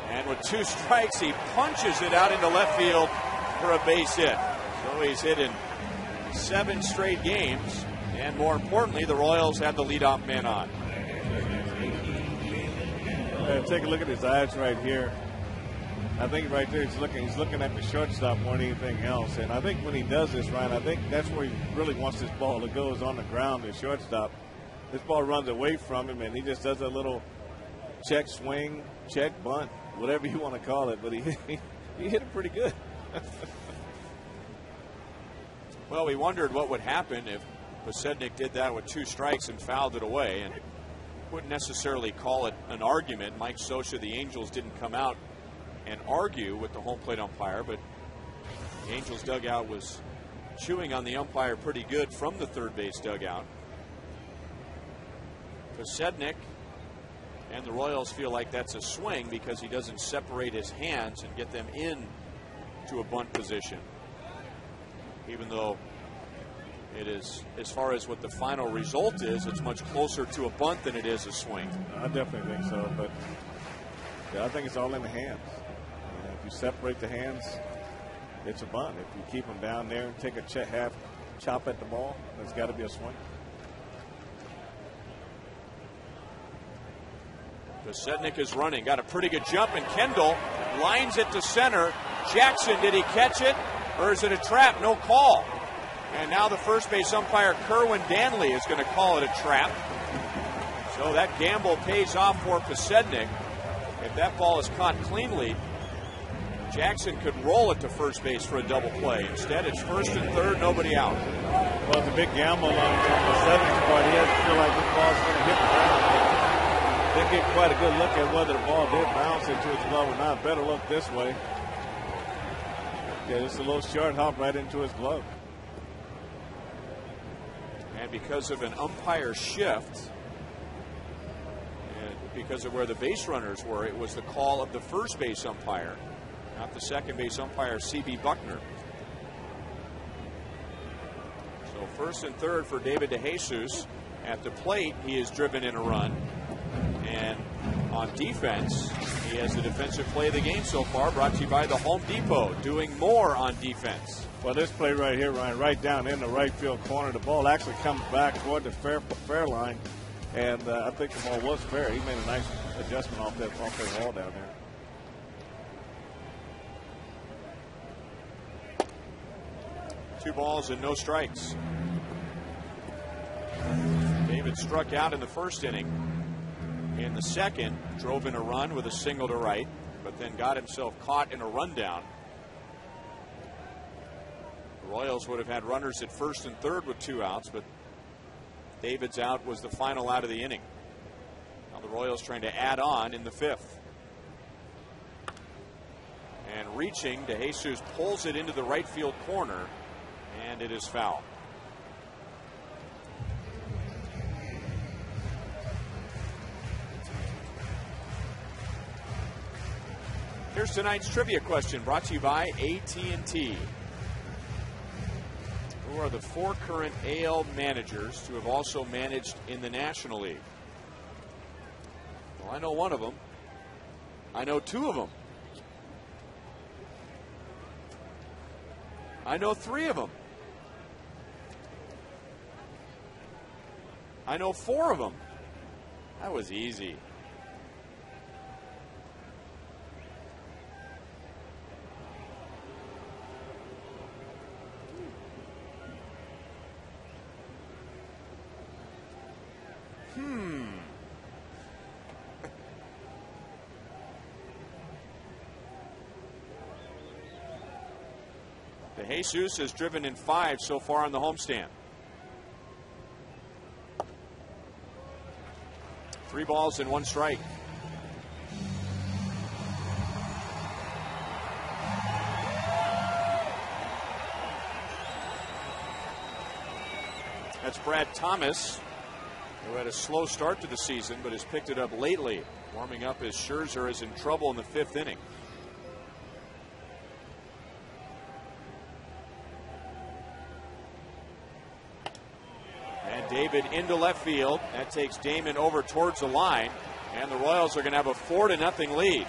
And with 2 strikes, he punches it out into left field for a base hit. So he's hit in 7 straight games, and more importantly, the Royals have the leadoff man on. Take a look at his eyes right here. I think right there he's looking at the shortstop more than anything else. And I think when he does this, Ryan, I think that's where he really wants this ball to go, is on the ground, the shortstop. This ball runs away from him, and he just does a little check swing, check bunt, whatever you want to call it. But he hit it pretty good. Well, we wondered what would happen if Posednik did that with 2 strikes and fouled it away. And wouldn't necessarily call it an argument. Mike Scioscia, the Angels, didn't come out and argue with the home plate umpire, but the Angels dugout was chewing on the umpire pretty good from the third base dugout. Pasednik and the Royals feel like that's a swing because he doesn't separate his hands and get them in to a bunt position. Even though it is, as far as what the final result is, it's much closer to a bunt than it is a swing. I definitely think so, but yeah, I think it's all in the hands. If you separate the hands, it's a bunt. If you keep them down there and take a half chop at the ball, there's got to be a swing. Pasednik is running, got a pretty good jump, and Kendall lines it to center. Jackson, did he catch it, or is it a trap? No call. And now the first base umpire, Kerwin Danley, is going to call it a trap. So that gamble pays off for Pasednik. If that ball is caught cleanly, Jackson could roll it to first base for a double play. Instead, it's first and third, nobody out. Well, it's a big gamble on Pasednik's part. He has to feel like this ball's going to hit the ground. Didn't get quite a good look at whether the ball did bounce into his glove or not. Better look this way. Yeah, just a little short hop right into his glove. And because of an umpire shift, and because of where the base runners were, it was the call of the first base umpire, not the second base umpire, C.B. Buckner. So first and third for David DeJesus. At the plate, he is driven in a run. And on defense, he has the defensive play of the game so far, brought to you by the Home Depot, doing more on defense. Well, this play right here, Ryan, right down in the right field corner. The ball actually comes back toward the fair line, and I think the ball was fair. He made a nice adjustment off that wall down there. Two balls and no strikes. David struck out in the first inning. In the second, drove in a run with a single to right, but then got himself caught in a rundown. The Royals would have had runners at first and third with 2 outs, but David's out was the final out of the inning. Now the Royals trying to add on in the 5th. And reaching, DeJesus pulls it into the right field corner, and it is foul. Here's tonight's trivia question, brought to you by AT&T. Who are the 4 current AL managers who have also managed in the National League? Well, I know one of them. I know 2 of them. I know 3 of them. I know 4 of them. That was easy. DeJesus has driven in 5 so far on the homestand. 3 balls and 1 strike. That's Brad Thomas, who had a slow start to the season but has picked it up lately, warming up as Scherzer is in trouble in the 5th inning. David into left field. That takes Damon over towards the line, and the Royals are going to have a 4-0 lead.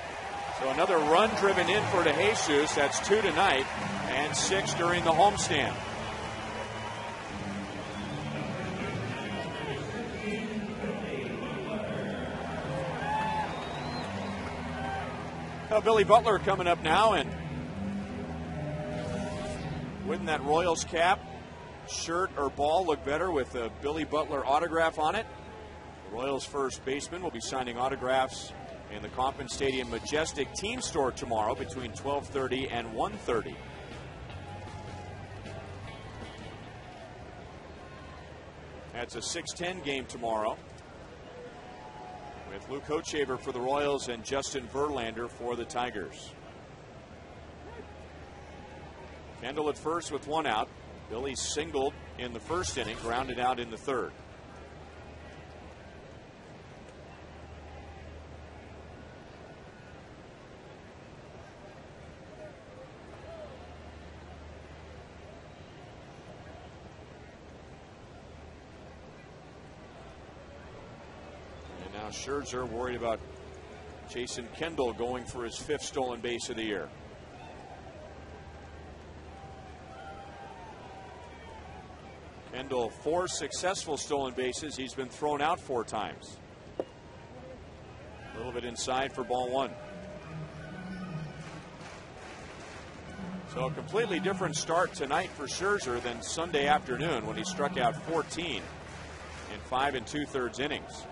So another run driven in for DeJesus. That's 2 tonight and 6 during the homestand. Billy Butler coming up now, and wouldn't that Royals cap, shirt or ball look better with a Billy Butler autograph on it? The Royals first baseman will be signing autographs in the Kauffman Stadium Majestic Team Store tomorrow between 12:30 and 1:30. That's a 6:10 game tomorrow. with Luke Hochhaber for the Royals and Justin Verlander for the Tigers. Kendall at first with one out. Billy singled in the first inning, grounded out in the third. And now Scherzer worried about Jason Kendall going for his 5th stolen base of the year. Kendall 4 successful stolen bases. He's been thrown out 4 times. A little bit inside for ball 1. So a completely different start tonight for Scherzer than Sunday afternoon when he struck out 14 in 5 2/3 innings.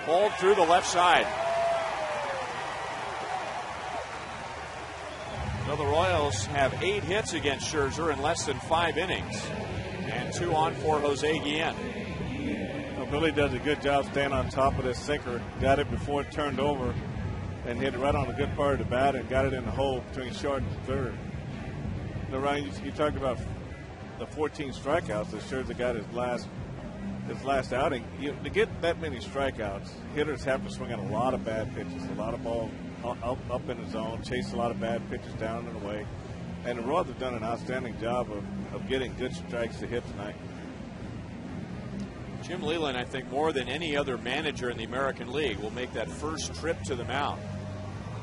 Pulled through the left side. So the Royals have 8 hits against Scherzer in less than 5 innings, and 2 on for Jose Guillen. Well, Billy does a good job staying on top of this sinker. Got it before it turned over and hit it right on the good part of the bat and got it in the hole between short and third. Now, Ryan, you talked about the 14 strikeouts that Scherzer got his last outing. To get that many strikeouts, hitters have to swing at a lot of bad pitches, a lot of balls up in the zone, chase a lot of bad pitches down and away. And the Royals have done an outstanding job of getting good strikes to hit tonight. Jim Leyland, I think, more than any other manager in the American League, will make that first trip to the mound.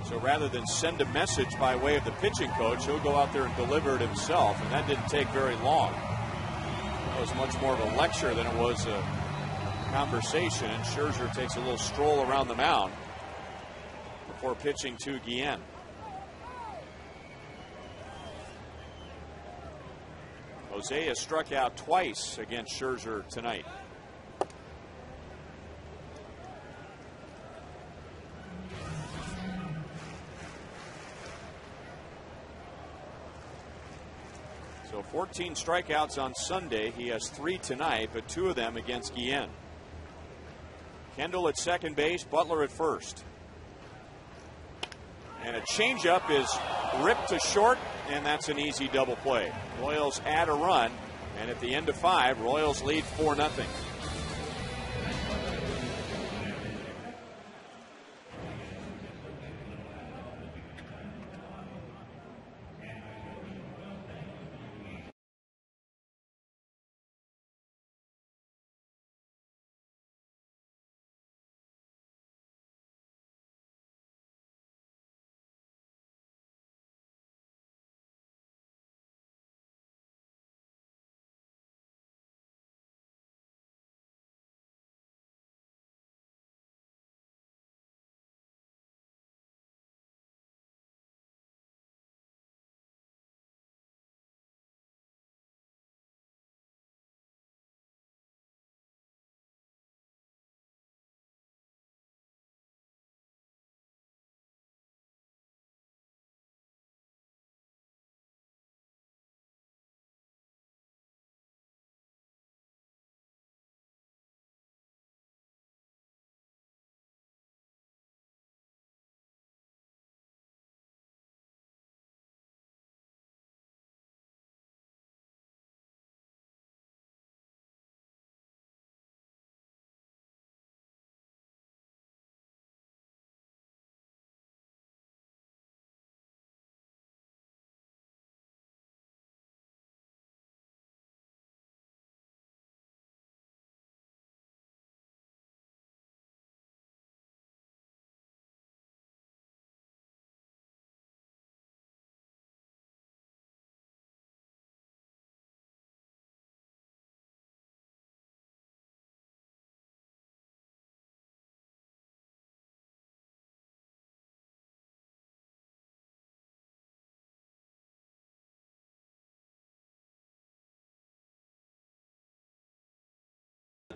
So rather than send a message by way of the pitching coach, he'll go out there and deliver it himself, and that didn't take very long. It was much more of a lecture than it was a conversation, and Scherzer takes a little stroll around the mound before pitching to Guillen. Jose has struck out twice against Scherzer tonight. So 14 strikeouts on Sunday. He has 3 tonight, but 2 of them against Guillen. Kendall at second base, Butler at first. And a changeup is ripped to short, and that's an easy double play. Royals add a run, and at the end of 5, Royals lead 4-0.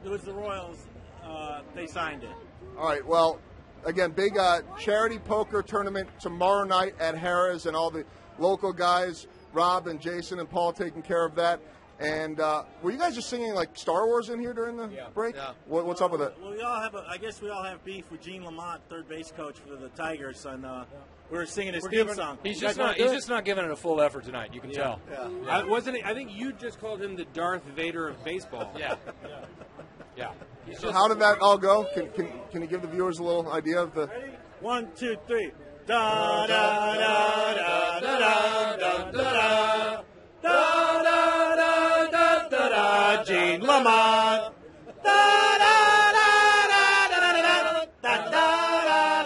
It was the Royals. They signed it. All right, well, again, big charity poker tournament tomorrow night at Harrah's, and all the local guys Rob and Jason and Paul taking care of that. And were you guys just singing like Star Wars in here during the break? Yeah. What's up with it? Well, I guess we all have beef with Gene Lamont, third base coach for the Tigers, and we were singing his theme song. He's just not giving it a full effort tonight. You can tell. Yeah. I think you just called him the Darth Vader of baseball. Yeah. So how did that all go? Can you give the viewers a little idea of the? 1, 2, 3. Da da da da da da da da da da da da da. Gene Lamont. Da da da da da da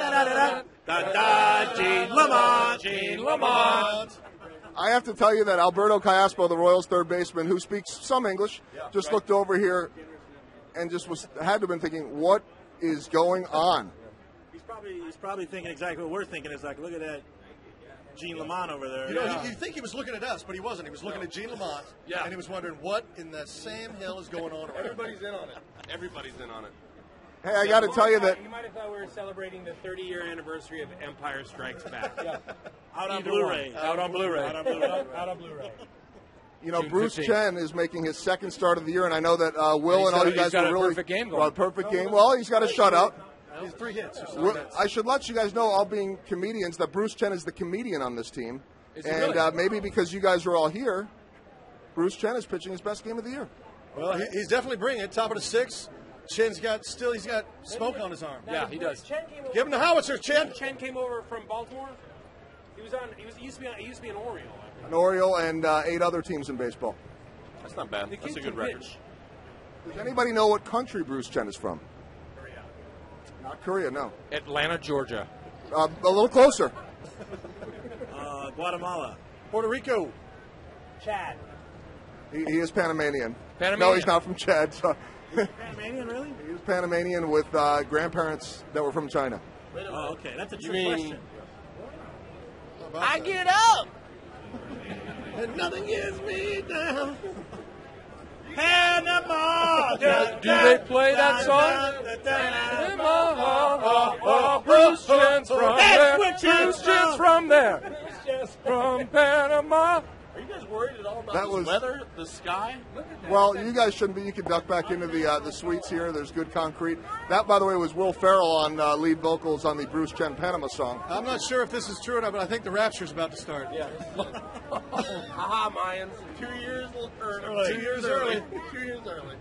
da da da da. Gene Lamont. Gene Lamont. I have to tell you that Alberto Callaspo, the Royals' third baseman, who speaks some English, just looked over here and just had to have been thinking, what is going on? He's probably thinking exactly what we're thinking. Is like, look at that Gene Lamont over there. You know, you'd think he was looking at us, but he wasn't. He was looking at Gene Lamont, and he was wondering what in the Sam Hill is going on. Everybody's in on it. Everybody's in on it. Hey, I got to tell you that You might have thought we were celebrating the 30-year anniversary of Empire Strikes Back. Out on Blu-ray. Out on Blu-ray. Out on Blu-ray. you know, June Bruce 15th. Chen is making his second start of the year, and I know that Will and all you guys got were a really perfect game going. Well, perfect game. Well, he's got a shutout. He's 3 hits. I should let you guys know, all being comedians, that Bruce Chen is the comedian on this team. Is he And really? maybe because you guys are all here, Bruce Chen is pitching his best game of the year. Well, he's definitely bringing it. Top of the 6th. Chen's got smoke on his arm. Yeah, he does. Give him the howitzer, Chen. Chen came over from Baltimore. He used to be an Oriole. An Oriole and 8 other teams in baseball. That's not bad. That's a good record. Does anybody know what country Bruce Chen is from? Korea. Not Korea, no. Atlanta, Georgia. A little closer. Guatemala. Puerto Rico. Chad. He is Panamanian. Panamanian? No, he's not from Chad. So. Panamanian, really? He was Panamanian with grandparents that were from China. Oh, okay. That's a You trick mean- question. I get up. And nothing gets me down. Panama. Do they play that song? Bruce Chen's from there. Bruce Chen's from there. From Panama. Are you guys worried at all about That this was- weather, the sky? Well, you guys shouldn't be. You can duck back into the suites here. There's good concrete. That, by the way, was Will Ferrell on lead vocals on the Bruce Chen Panama song. I'm not sure if this is true or not, but I think the rapture's about to start. Yeah. Aha, Mayans. 2 years early. 2 years early. 2 years early.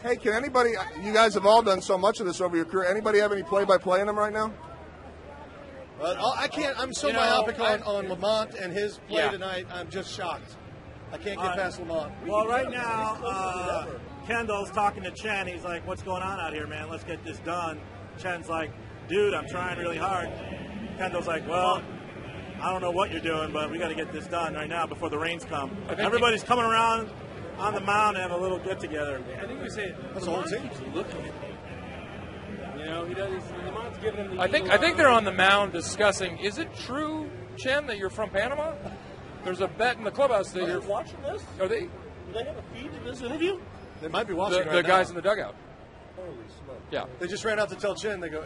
Hey, can anybody? You guys have all done so much of this over your career. Anybody have any play-by-play in them right now? I can't. I'm so You know, myopic on Lamont and his play Yeah. tonight. I'm just shocked. I can't get past Lamont. Well, right now, Kendall's talking to Chen. He's like, what's going on out here, man? Let's get this done. Chen's like, dude, I'm trying really hard. Kendall's like, well, I don't know what you're doing, but we got to get this done right now before the rains come. Everybody's coming around on the mound and have a little get-together. I think we say That's the whole team. keeps looking at him. You know, he does. Lamont's giving him the. I think they're on the mound discussing. Is it true, Chen, that you're from Panama? There's a bet in the clubhouse that you're watching this? Are they Do they have a feed to this interview? They might be watching the right guys now. in the dugout? Holy smoke. Yeah. They just ran out to tell Chen. They go,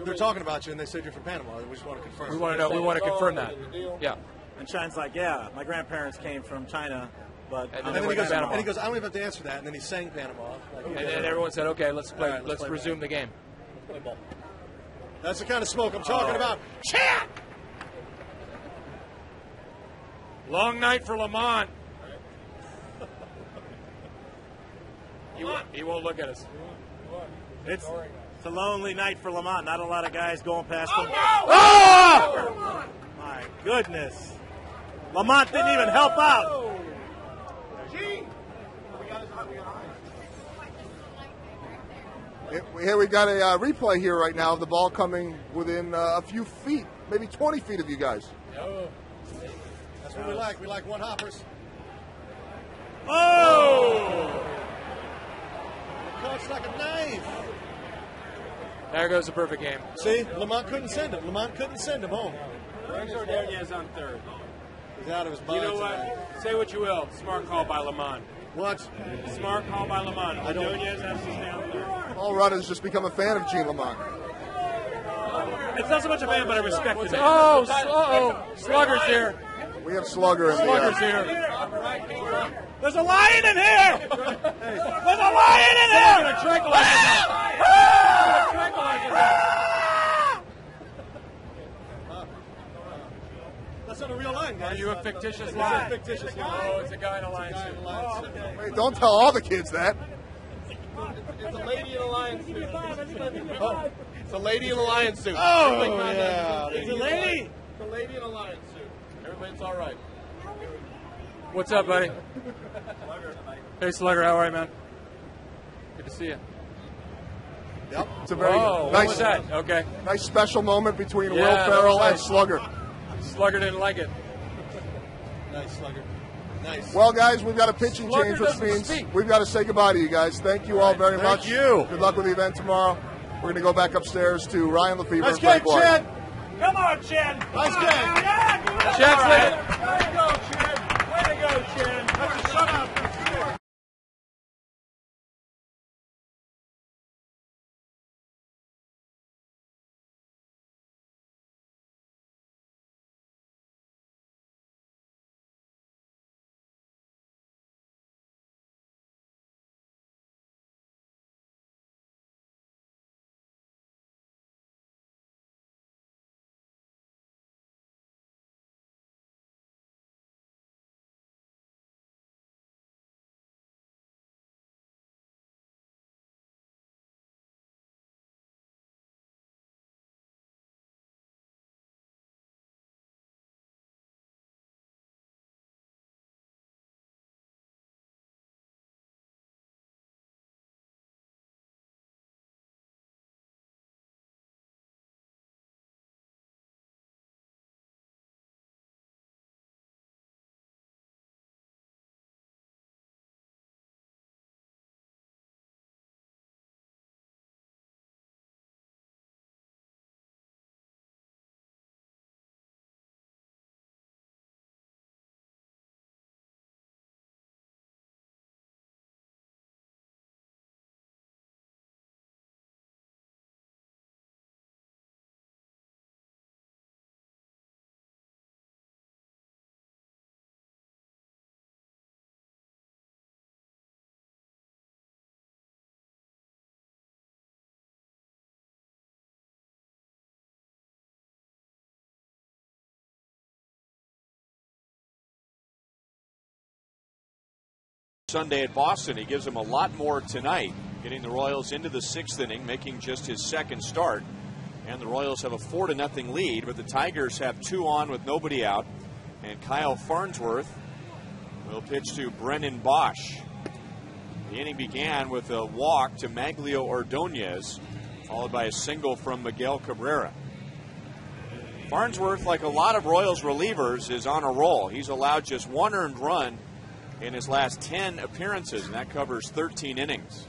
they're talking about you, and they said you're from Panama. We just want to confirm. We want to know. We want to confirm that. Yeah. And Chen's like, yeah, my grandparents came from China, but And And then he went goes, to Panama. I don't even have to answer that. And then he sang Panama. Like, And then everyone said, "Okay, let's play. All right, let's play resume the game." play ball. That's the kind of smoke I'm talking about. Long night for Lamont. He won't look at us. it's a lonely night for Lamont. Not a lot of guys going past him. Oh! My goodness. Lamont didn't even help out. Here we got a replay here right now of the ball coming within a few feet, maybe 20 feet of you guys. That's what we like. We like one hoppers. Oh! It cuts like a knife. There goes the perfect game. See, Lamont couldn't send him. Lamont couldn't send him home. Ordonez on third. He's out of his You mind. know what? Say what you will. Smart call by Lamont. What? Smart call by Lamont. I don't- Ordonez has to stay on third. Paul Rudd has just become a fan of Gene Lamont. It's not so much a fan, but I respect the man. Oh, Slugger's here. We have Slugger in the Slugger's here. There's a lion in here! There's a lion in here! Someone's gonna tranquilize That's not a real lion, guys. Are you a fictitious It's lion? a fictitious lion. Oh, it's a guy in a lion suit. Oh, okay. Hey, don't tell all the kids that. It's a lady in a lion suit. It's a lady in a lion suit. Oh, yeah. It's a lady! It's a lady in a lion suit. Everybody's all right. What's up, buddy? Hey, Slugger, how are you, man? Good to see you. Yep. It's a very What nice, was that? Okay. nice special moment between Yeah, Will that Ferrell was and nice. Slugger. Slugger didn't like it. Nice, Slugger. Nice. Well, guys, we've got a pitching Slugger change, which doesn't means speak. we've got to say goodbye to you guys. Thank you all very much. Thank you. Good luck with the event tomorrow. We're going to go back upstairs to Ryan Lefevre Nice and Frank game, Clark. Chad. Come on, Chin! Nice game. Chad's like, Way to go, Chin! Way to go, Chin! Shut up! Sunday at Boston. He gives them a lot more tonight, getting the Royals into the sixth inning, making just his second start. And the Royals have a 4-0 lead, but the Tigers have 2 on with nobody out. And Kyle Farnsworth will pitch to Brennan Bosch. The inning began with a walk to Maglio Ordonez, followed by a single from Miguel Cabrera. Farnsworth, like a lot of Royals relievers, is on a roll. He's allowed just 1 earned run in his last 10 appearances, and that covers 13 innings.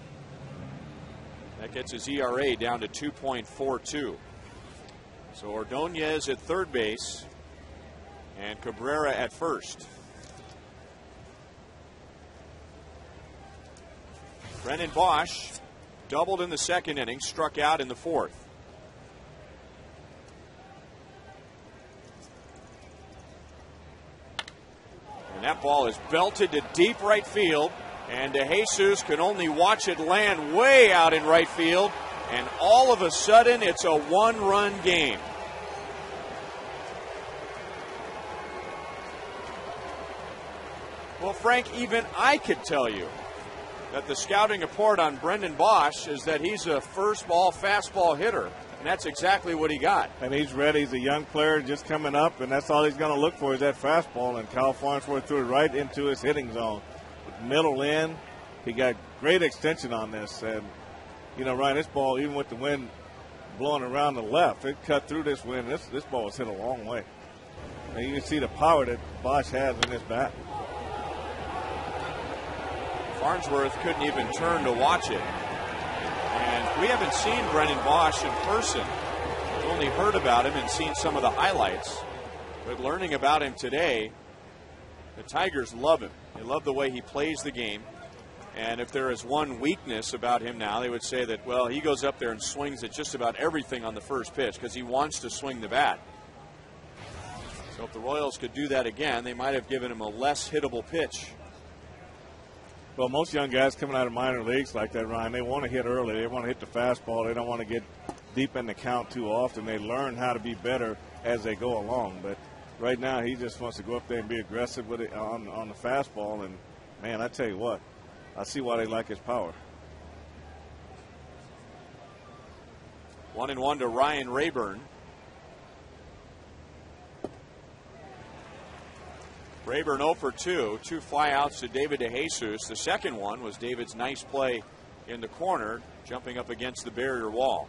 That gets his ERA down to 2.42. So Ordonez at third base and Cabrera at first. Brennan Bosch doubled in the second inning, struck out in the fourth. And that ball is belted to deep right field, and DeJesus can only watch it land way out in right field, and all of a sudden it's a 1-run game. Well, Frank, even I could tell you that the scouting report on Brendan Bosch is that he's a first ball fastball hitter, and that's exactly what he got. And he's ready. He's a young player just coming up, and that's all he's going to look for is that fastball. And Kyle Farnsworth threw it right into his hitting zone. Middle in, he got great extension on this. And, you know, Ryan, this ball, even with the wind blowing around the left, it cut through this wind. This ball was hit a long way. And you can see the power that Bosch has in his bat. Farnsworth couldn't even turn to watch it. And we haven't seen Brendan Bosch in person. We've only heard about him and seen some of the highlights. But learning about him today, the Tigers love him. They love the way he plays the game. And if there is one weakness about him now, they would say that, well, he goes up there and swings at just about everything on the first pitch because he wants to swing the bat. So if the Royals could do that again, they might have given him a less hittable pitch. Well, most young guys coming out of minor leagues like that, Ryan, they want to hit early. They want to hit the fastball. They don't want to get deep in the count too often. They learn how to be better as they go along. But right now, he just wants to go up there and be aggressive with it on the fastball. And, man, I tell you what, I see why they like his power. 1-1 to Ryan Rayburn. Rayburn 0 for 2. 2 flyouts to David DeJesus. The second one was David's nice play in the corner, jumping up against the barrier wall.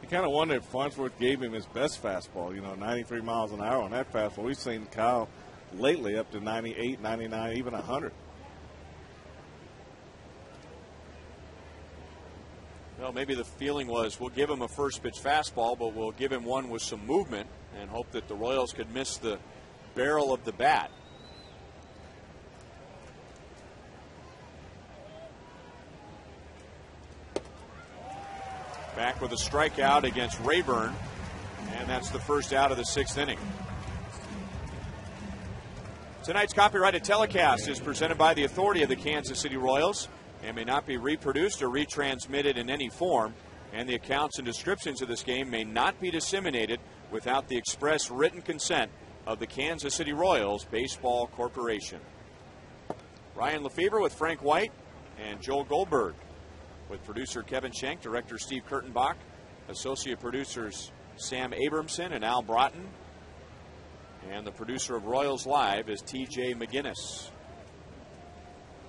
You kind of wonder if Farnsworth gave him his best fastball, 93 miles an hour on that fastball. We've seen Kyle lately up to 98, 99, even 100. Well, maybe the feeling was we'll give him a first pitch fastball, but we'll give him one with some movement and hope that the Royals could miss the barrel of the bat. Back with a strikeout against Rayburn, and that's the first out of the 6th inning. Tonight's copyrighted telecast is presented by the authority of the Kansas City Royals and may not be reproduced or retransmitted in any form, and the accounts and descriptions of this game may not be disseminated without the express written consent of the Kansas City Royals Baseball Corporation. Ryan Lefebvre with Frank White and Joel Goldberg, with producer Kevin Schenk, director Steve Kurtenbach, associate producers Sam Abramson and Al Broughton, and the producer of Royals Live is TJ McGinnis.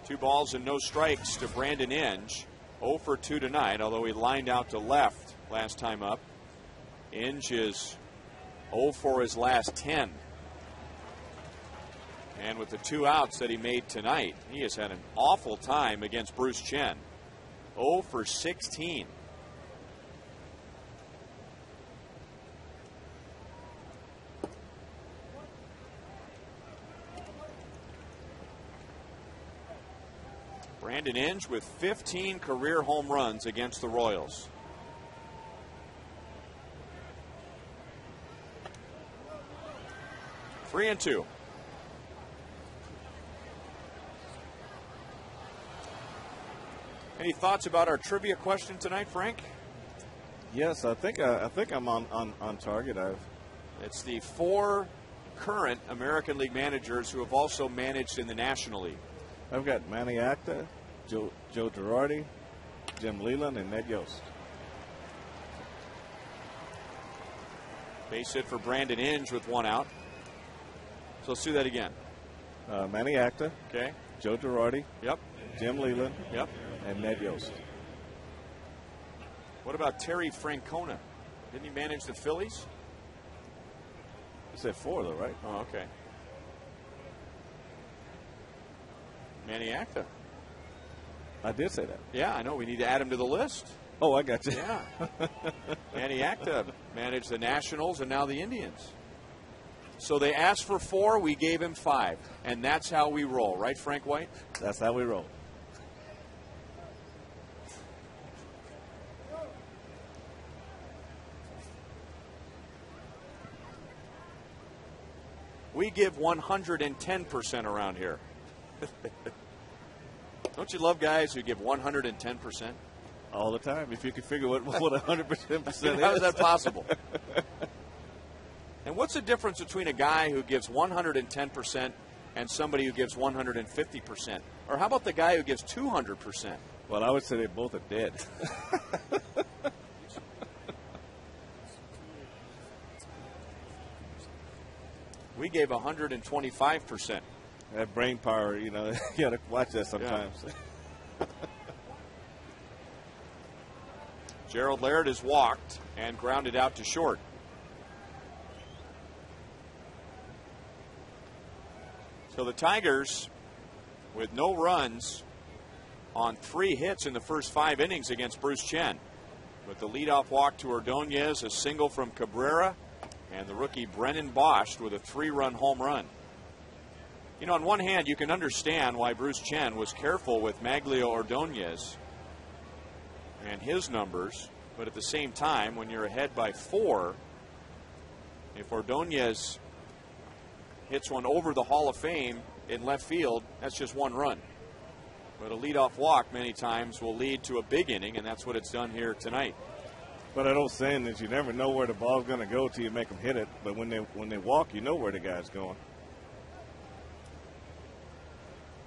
2 balls and no strikes to Brandon Inge. 0 for 2 tonight, although he lined out to left last time up. Inge is 0 for his last 10. And with the 2 outs that he made tonight, he has had an awful time against Bruce Chen. 0 for 16. Brandon Inge with 15 career home runs against the Royals. Three and 2. Any thoughts about our trivia question tonight, Frank? Yes, I think I'm on target. It's the 4 current American League managers who have also managed in the National League. I've got Manny Acta, Joe Girardi, Jim Leland, and Ned Yost. Base hit for Brandon Inge with 1 out. So let's do that again. Manny Acta. Okay. Joe Girardi. Yep. Jim Leland. Yep. And Ned Yost. What about Terry Francona? Didn't he manage the Phillies? You said 4, though, right? Oh, okay. Manny Acta. I did say that. Yeah, I know. We need to add him to the list. Oh, I got you. Yeah. Manny Acta managed the Nationals and now the Indians. So they asked for 4, we gave him 5. And that's how we roll, right, Frank White? That's how we roll. We give 110% around here. Don't you love guys who give 110%? All the time. If you could figure what 100% is. How is that possible? And what's the difference between a guy who gives 110% and somebody who gives 150%? Or how about the guy who gives 200%? Well, I would say they both are dead. We gave 125%. That brain power, you got to watch that sometimes. Yeah. Gerald Laird has walked and grounded out to short. So the Tigers, with no runs on 3 hits in the first 5 innings against Bruce Chen. With the leadoff walk to Ordonez, a single from Cabrera, and the rookie Brennan Bosch with a 3-run home run. On one hand, you can understand why Bruce Chen was careful with Maglio Ordonez and his numbers, but at the same time, when you're ahead by 4, if Ordonez hits one over the Hall of Fame in left field, that's just one run. But a leadoff walk many times will lead to a big inning, and that's what it's done here tonight. But that old saying that you never know where the ball's going to go till you make them hit it. But when they walk, you know where the guy's going.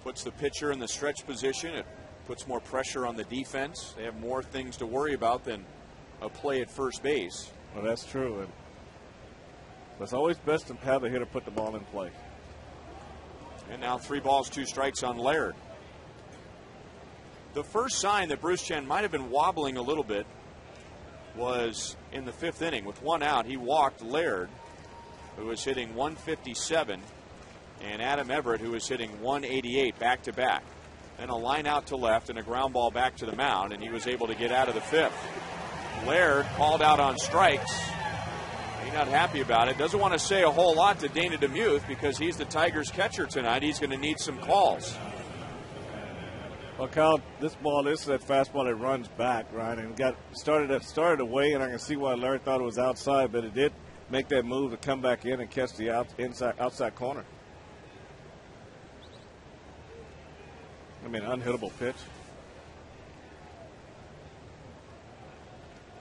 Puts the pitcher in the stretch position. It puts more pressure on the defense. They have more things to worry about than a play at first base. Well, that's true. And it's always best to have the hitter put the ball in play. And now 3 balls, 2 strikes on Laird. The first sign that Bruce Chen might have been wobbling a little bit was in the 5th inning. With 1 out, he walked Laird, who was hitting 157, and Adam Everett, who was hitting 188 back-to-back. Then a line out to left and a ground ball back to the mound, and he was able to get out of the 5th. Laird called out on strikes. He's not happy about it. Doesn't want to say a whole lot to Dana DeMuth because he's the Tigers catcher tonight. He's going to need some calls. Well, Kyle, this is that fastball that runs back, right? And started away, and I can see why Larry thought it was outside, but it did make that move to come back in and catch the outside corner. I mean, unhittable pitch.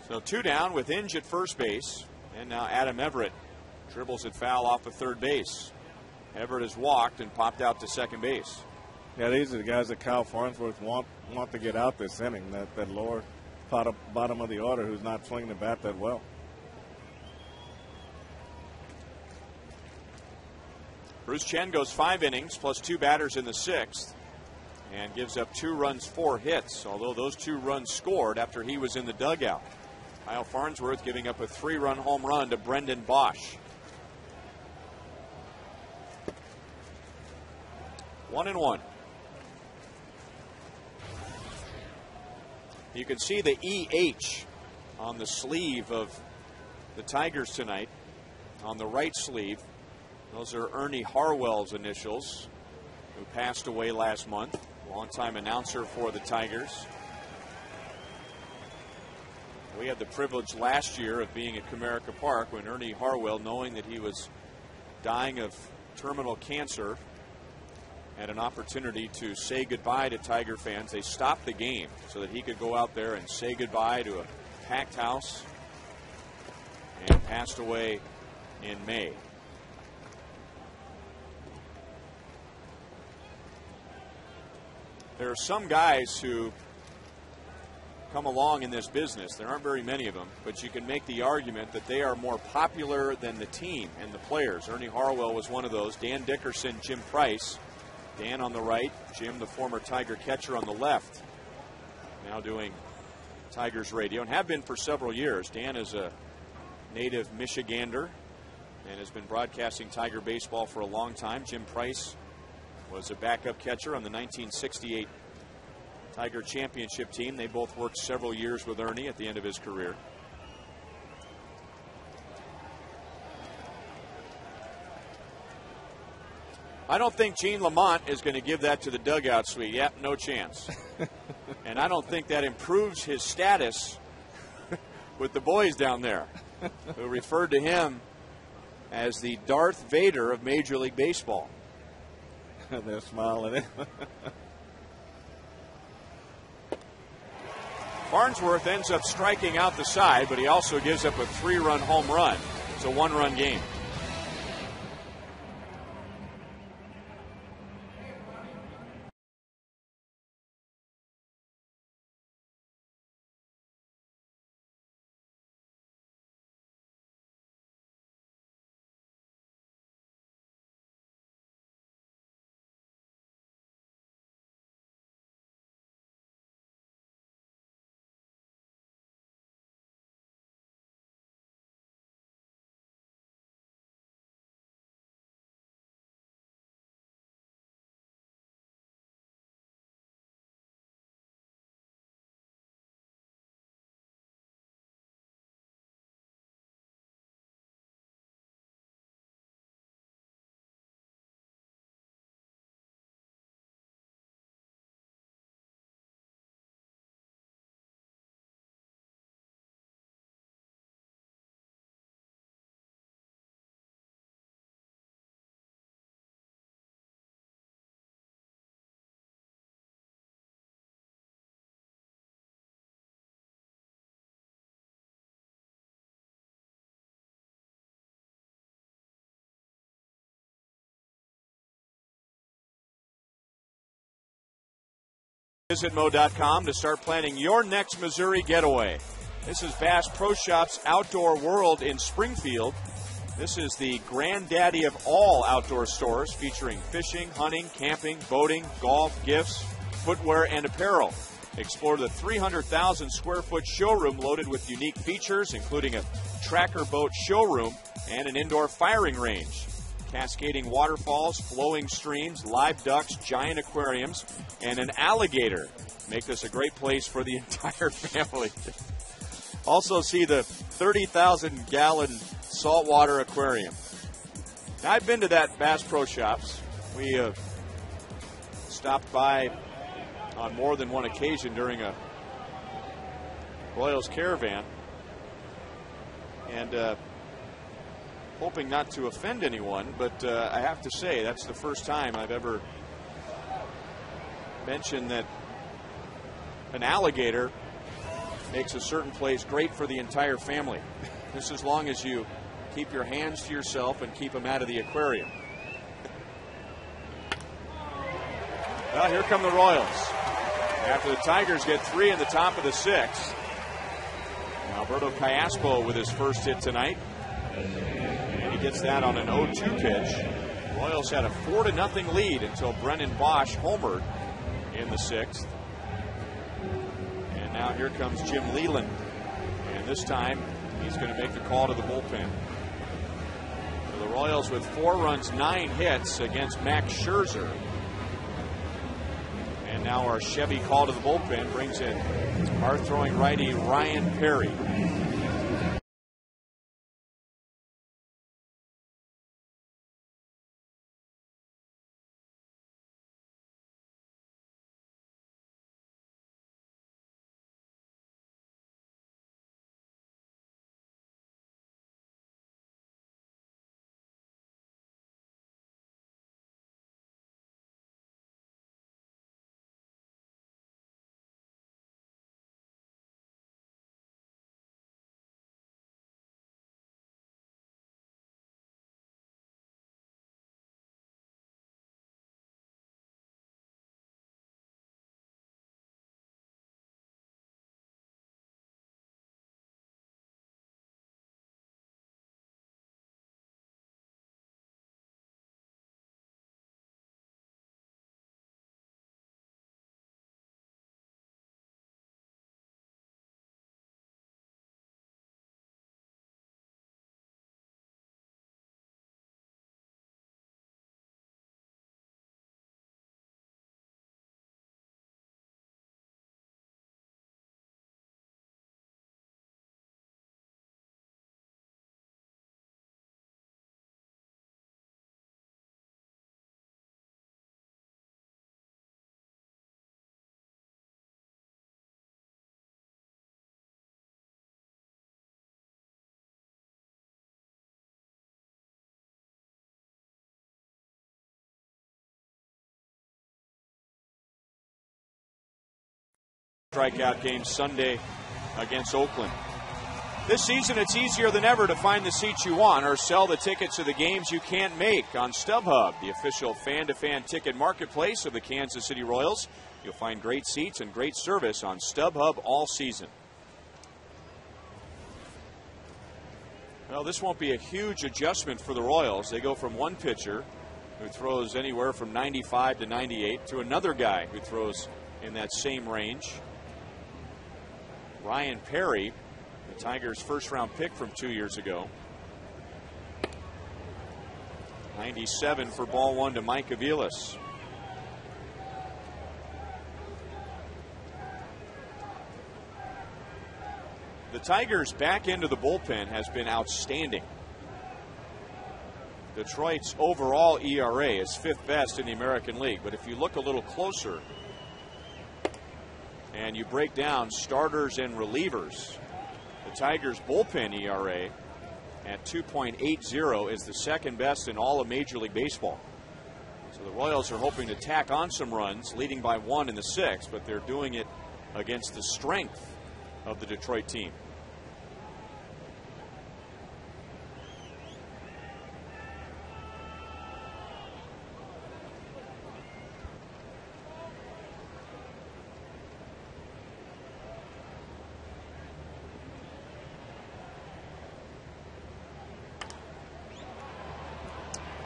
So 2 down with Inge at first base, and now Adam Everett dribbles it foul off of third base. Everett has walked and popped out to second base. Yeah, these are the guys that Kyle Farnsworth want to get out this inning, that lower bottom of the order who's not swinging the bat that well. Bruce Chen goes 5 innings plus 2 batters in the 6th and gives up 2 runs, 4 hits, although those 2 runs scored after he was in the dugout. Kyle Farnsworth giving up a 3-run home run to Brendan Bosch. 1-1. You can see the EH on the sleeve of the Tigers tonight, on the right sleeve. Those are Ernie Harwell's initials, who passed away last month, longtime announcer for the Tigers. We had the privilege last year of being at Comerica Park when Ernie Harwell, knowing that he was dying of terminal cancer, had an opportunity to say goodbye to Tiger fans. They stopped the game so that he could go out there and say goodbye to a packed house, and passed away in May. There are some guys who come along in this business. There aren't very many of them, but you can make the argument that they are more popular than the team and the players. Ernie Harwell was one of those. Dan Dickerson, Jim Price. Dan on the right, Jim, the former Tiger catcher, on the left, now doing Tigers radio, and have been for several years. Dan is a native Michigander and has been broadcasting Tiger baseball for a long time. Jim Price was a backup catcher on the 1968 Tiger championship team. They both worked several years with Ernie at the end of his career. I don't think Gene Lamont is going to give that to the dugout suite. Yep, no chance. And I don't think that improves his status with the boys down there, who referred to him as the Darth Vader of Major League Baseball. They're smiling. Farnsworth ends up striking out the side, but he also gives up a 3-run home run. It's a 1-run game. Visit Mo.com to start planning your next Missouri getaway. This is Bass Pro Shops Outdoor World in Springfield. This is the granddaddy of all outdoor stores, featuring fishing, hunting, camping, boating, golf, gifts, footwear, and apparel. Explore the 300,000 square foot showroom loaded with unique features, including a tracker boat showroom and an indoor firing range. Cascading waterfalls, flowing streams, live ducks, giant aquariums, and an alligator make this a great place for the entire family. Also see the 30,000-gallon saltwater aquarium. Now, I've been to that Bass Pro Shops. We have stopped by on more than one occasion during a Royals caravan. And hoping not to offend anyone, but I have to say that's the first time I've ever mentioned that an alligator makes a certain place great for the entire family. Just as long as you keep your hands to yourself and keep them out of the aquarium. Well, here come the Royals. After the Tigers get 3 in the top of the 6th. Alberto Callaspo with his first hit tonight. And he gets that on an 0-2 pitch. Royals had a 4-0 lead until Brennan Bosch homered in the 6th. And now here comes Jim Leland. And this time he's going to make the call to the bullpen. So the Royals with 4 runs, 9 hits against Max Scherzer. And now our Chevy call to the bullpen brings in hard-throwing righty Ryan Perry. Strikeout game Sunday against Oakland. This season, it's easier than ever to find the seats you want or sell the tickets to the games you can't make on StubHub, the official fan-to-fan ticket marketplace of the Kansas City Royals. You'll find great seats and great service on StubHub all season. Well, this won't be a huge adjustment for the Royals. They go from one pitcher who throws anywhere from 95 to 98 to another guy who throws in that same range. Ryan Perry, the Tigers' first-round pick from 2 years ago. 97 for ball 1 to Mike Aviles. The Tigers' back end of the bullpen has been outstanding. Detroit's overall ERA is 5th best in the American League, but if you look a little closer and you break down starters and relievers, the Tigers' bullpen ERA at 2.80 is the 2nd best in all of Major League Baseball. So the Royals are hoping to tack on some runs, leading by 1 in the 6th, but they're doing it against the strength of the Detroit team.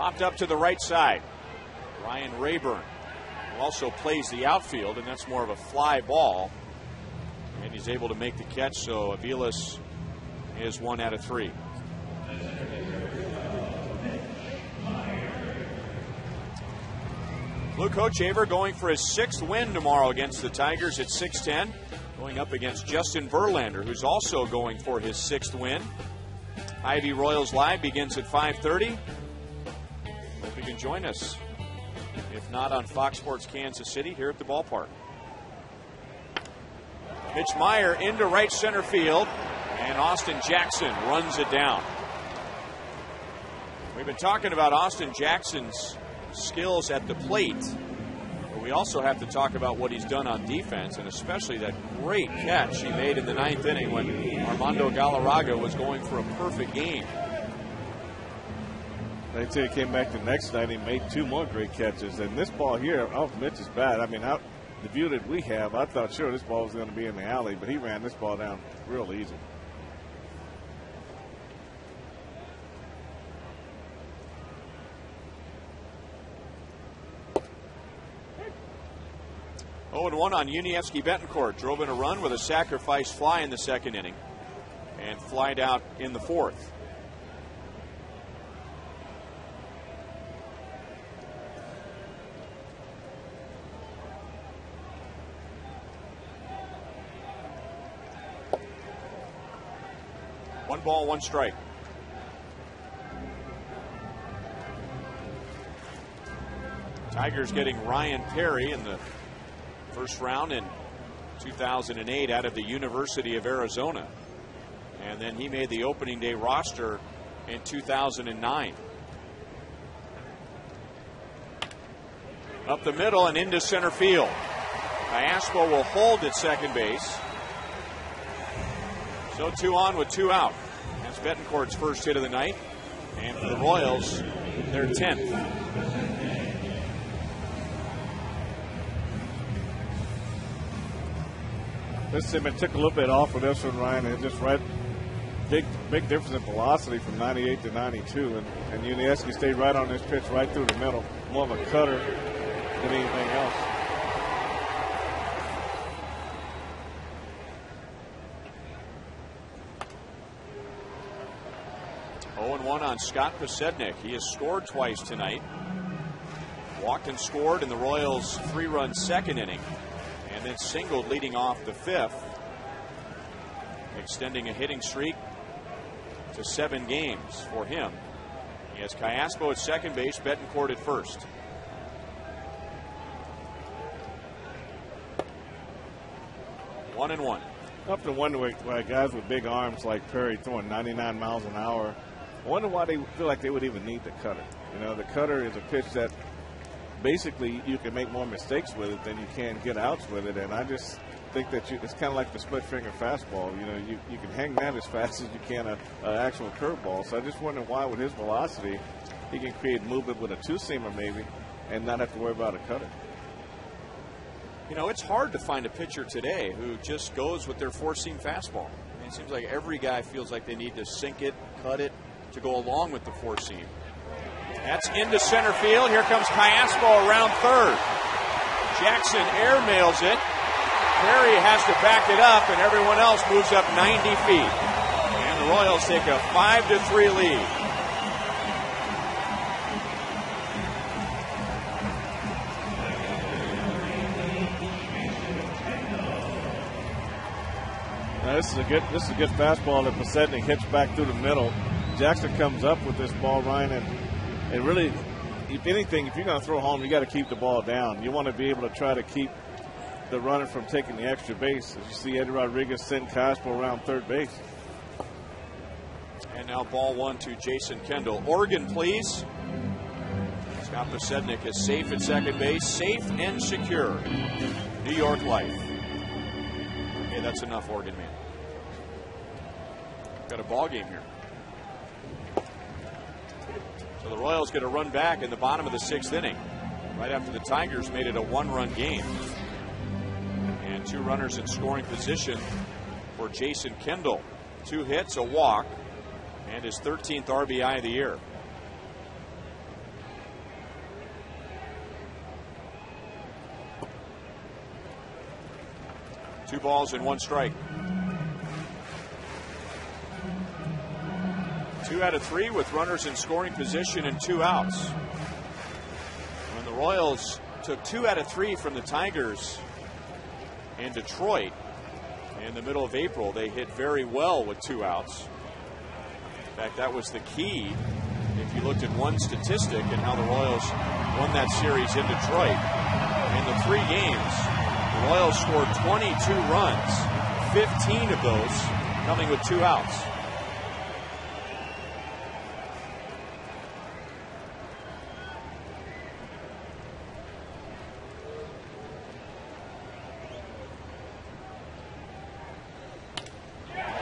Popped up to the right side. Ryan Rayburn, who also plays the outfield, and that's more of a fly ball. And he's able to make the catch, so Aviles is 1 out of 3. Luke Hochaver going for his 6th win tomorrow against the Tigers at 6'10", going up against Justin Verlander, who's also going for his 6th win. Ivy Royals Live begins at 5:30. Hope you can join us. If not on Fox Sports Kansas City, here at the ballpark. Mitch Meyer into right center field, and Austin Jackson runs it down. We've been talking about Austin Jackson's skills at the plate, but we also have to talk about what he's done on defense, and especially that great catch he made in the 9th inning when Armando Galarraga was going for a perfect game. They say he came back the next night. He made 2 more great catches. And this ball here, off Mitch's bat, I mean, out the view that we have, I thought sure this ball was going to be in the alley, but he ran this ball down real easy. Oh, and 1 on Unievsky Betancourt. Drove in a run with a sacrifice fly in the 2nd inning and flied out in the 4th. One ball, 1 strike. Tigers getting Ryan Perry in the 1st round in 2008 out of the University of Arizona. And then he made the opening day roster in 2009. Up the middle and into center field. Iaspo will hold at second base. So 2 on with 2 out. That's Betancourt's first hit of the night. And for the Royals, their 10th. This Simmons took a little bit off with this one, Ryan, and just big difference in velocity from 98 to 92. And Unievsky stayed right on this pitch, right through the middle. More of a cutter than anything else. On Scott Posednik. He has scored twice tonight. Walked and scored in the Royals' 3-run 2nd inning, and then singled leading off the 5th, extending a hitting streak to 7 games for him. He has Iaspo at second base, Betancourt at first. One and one. Often wonder why guys with big arms like Perry throwing 99 miles an hour, I wonder why they feel like they would even need the cutter. You know, the cutter is a pitch that basically you can make more mistakes with it than you can get outs with it. And I just think that it's kind of like the split finger fastball. You know, you can hang that as fast as you can an actual curveball. So I just wonder why with his velocity he can create movement with a 2-seamer maybe and not have to worry about a cutter. You know, it's hard to find a pitcher today who just goes with their 4-seam fastball. I mean, it seems like every guy feels like they need to sink it, cut it, to go along with the 4-seam. That's into center field. Here comes Iaspo around third. Jackson airmails it. Perry has to back it up, and everyone else moves up 90 feet. And the Royals take a 5-3 lead. Now this is a good fastball that Posednik hits back through the middle. Jackson comes up with this ball, Ryan, and really, if anything, if you're going to throw home, you got to keep the ball down. You want to be able to try to keep the runner from taking the extra base. As you see Eddie Rodriguez send Iaspo around third base. And now ball 1 to Jason Kendall. Oregon, please. Scott Posednik is safe at second base, safe and secure. New York Life. Okay, that's enough, Oregon man. Got a ball game here. So the Royals get a run back in the bottom of the 6th inning, right after the Tigers made it a 1-run game. And 2 runners in scoring position for Jason Kendall. 2 hits, a walk, and his 13th RBI of the year. 2 balls and 1 strike. 2 out of 3 with runners in scoring position and 2 outs. When the Royals took 2 out of 3 from the Tigers in Detroit in the middle of April, they hit very well with 2 outs. In fact, that was the key if you looked at one statistic and how the Royals won that series in Detroit. In the 3 games, the Royals scored 22 runs, 15 of those coming with 2 outs.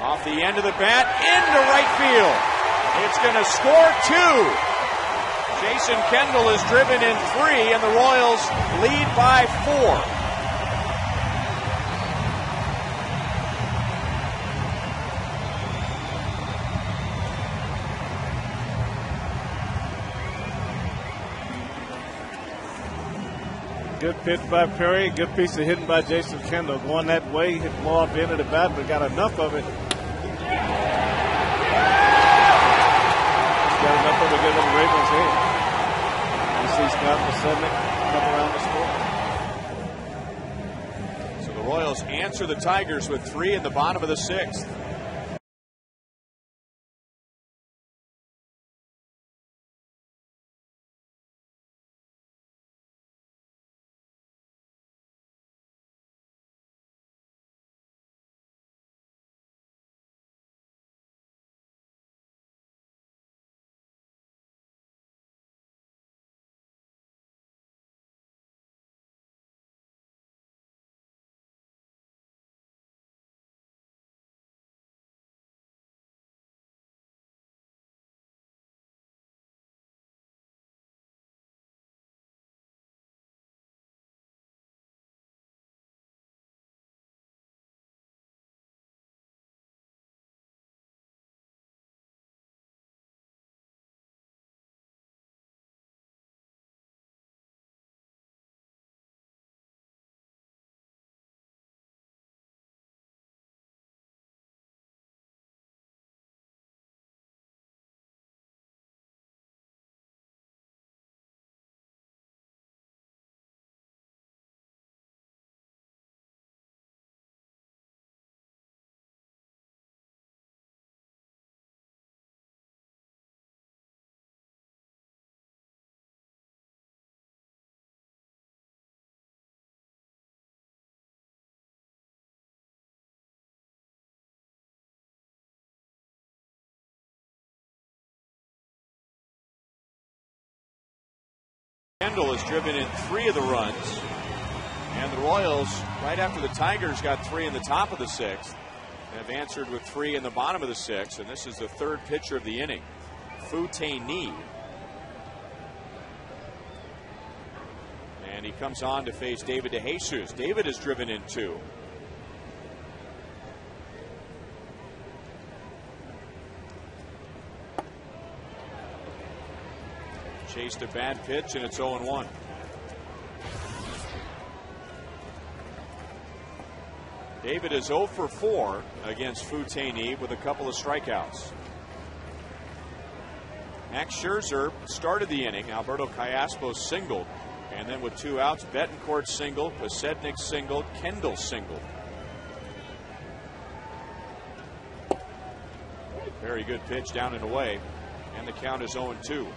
Off the end of the bat, into right field. It's going to score 2. Jason Kendall is driven in 3, and the Royals lead by 4. Good pitch by Perry. Good piece of hitting by Jason Kendall. Going that way, hit the ball off the end of the bat, but got enough of it. Got enough of it to get in Ravens' head. You see Scott Pasednik come around the score. So the Royals answer the Tigers with 3 in the bottom of the 6th. Kendall has driven in 3 of the runs, and the Royals, right after the Tigers got 3 in the top of the 6th, have answered with 3 in the bottom of the 6th, and this is the 3rd pitcher of the inning, Futeni. And he comes on to face David DeJesus. David has driven in 2. Chased a bad pitch, and it's 0-1. David is 0 for 4 against Futeni with a couple of strikeouts. Max Scherzer started the inning. Alberto Callaspo singled. And then with 2 outs, Betancourt singled, Pasednik singled, Kendall singled. Very good pitch down and away. And the count is 0-2.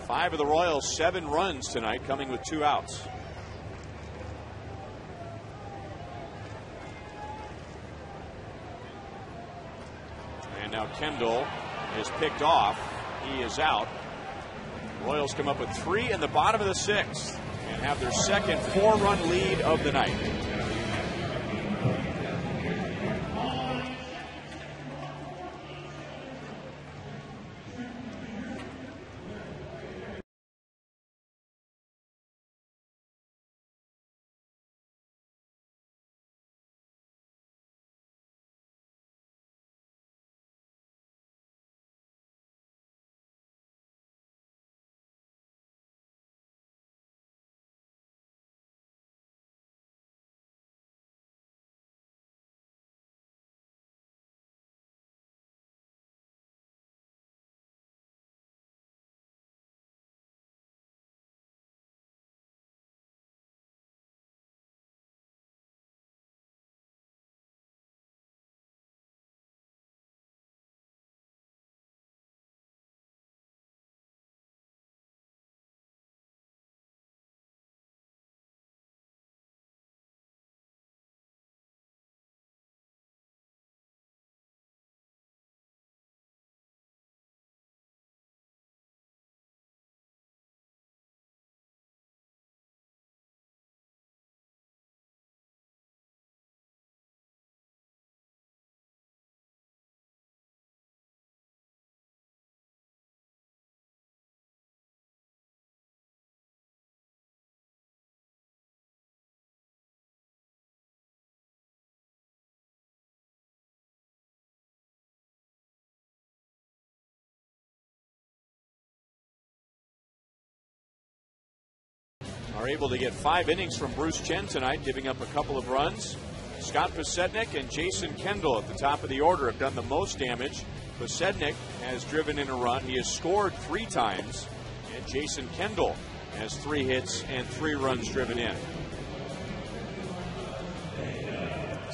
Five of the Royals, 7 runs tonight, coming with 2 outs. And now Kendall is picked off. He is out. Royals come up with 3 in the bottom of the 6th and have their second 4-run lead of the night. are able to get 5 innings from Bruce Chen tonight, giving up a couple of runs. Scott Pasednik and Jason Kendall at the top of the order have done the most damage. Pasednik has driven in a run. He has scored 3 times. And Jason Kendall has 3 hits and 3 runs driven in.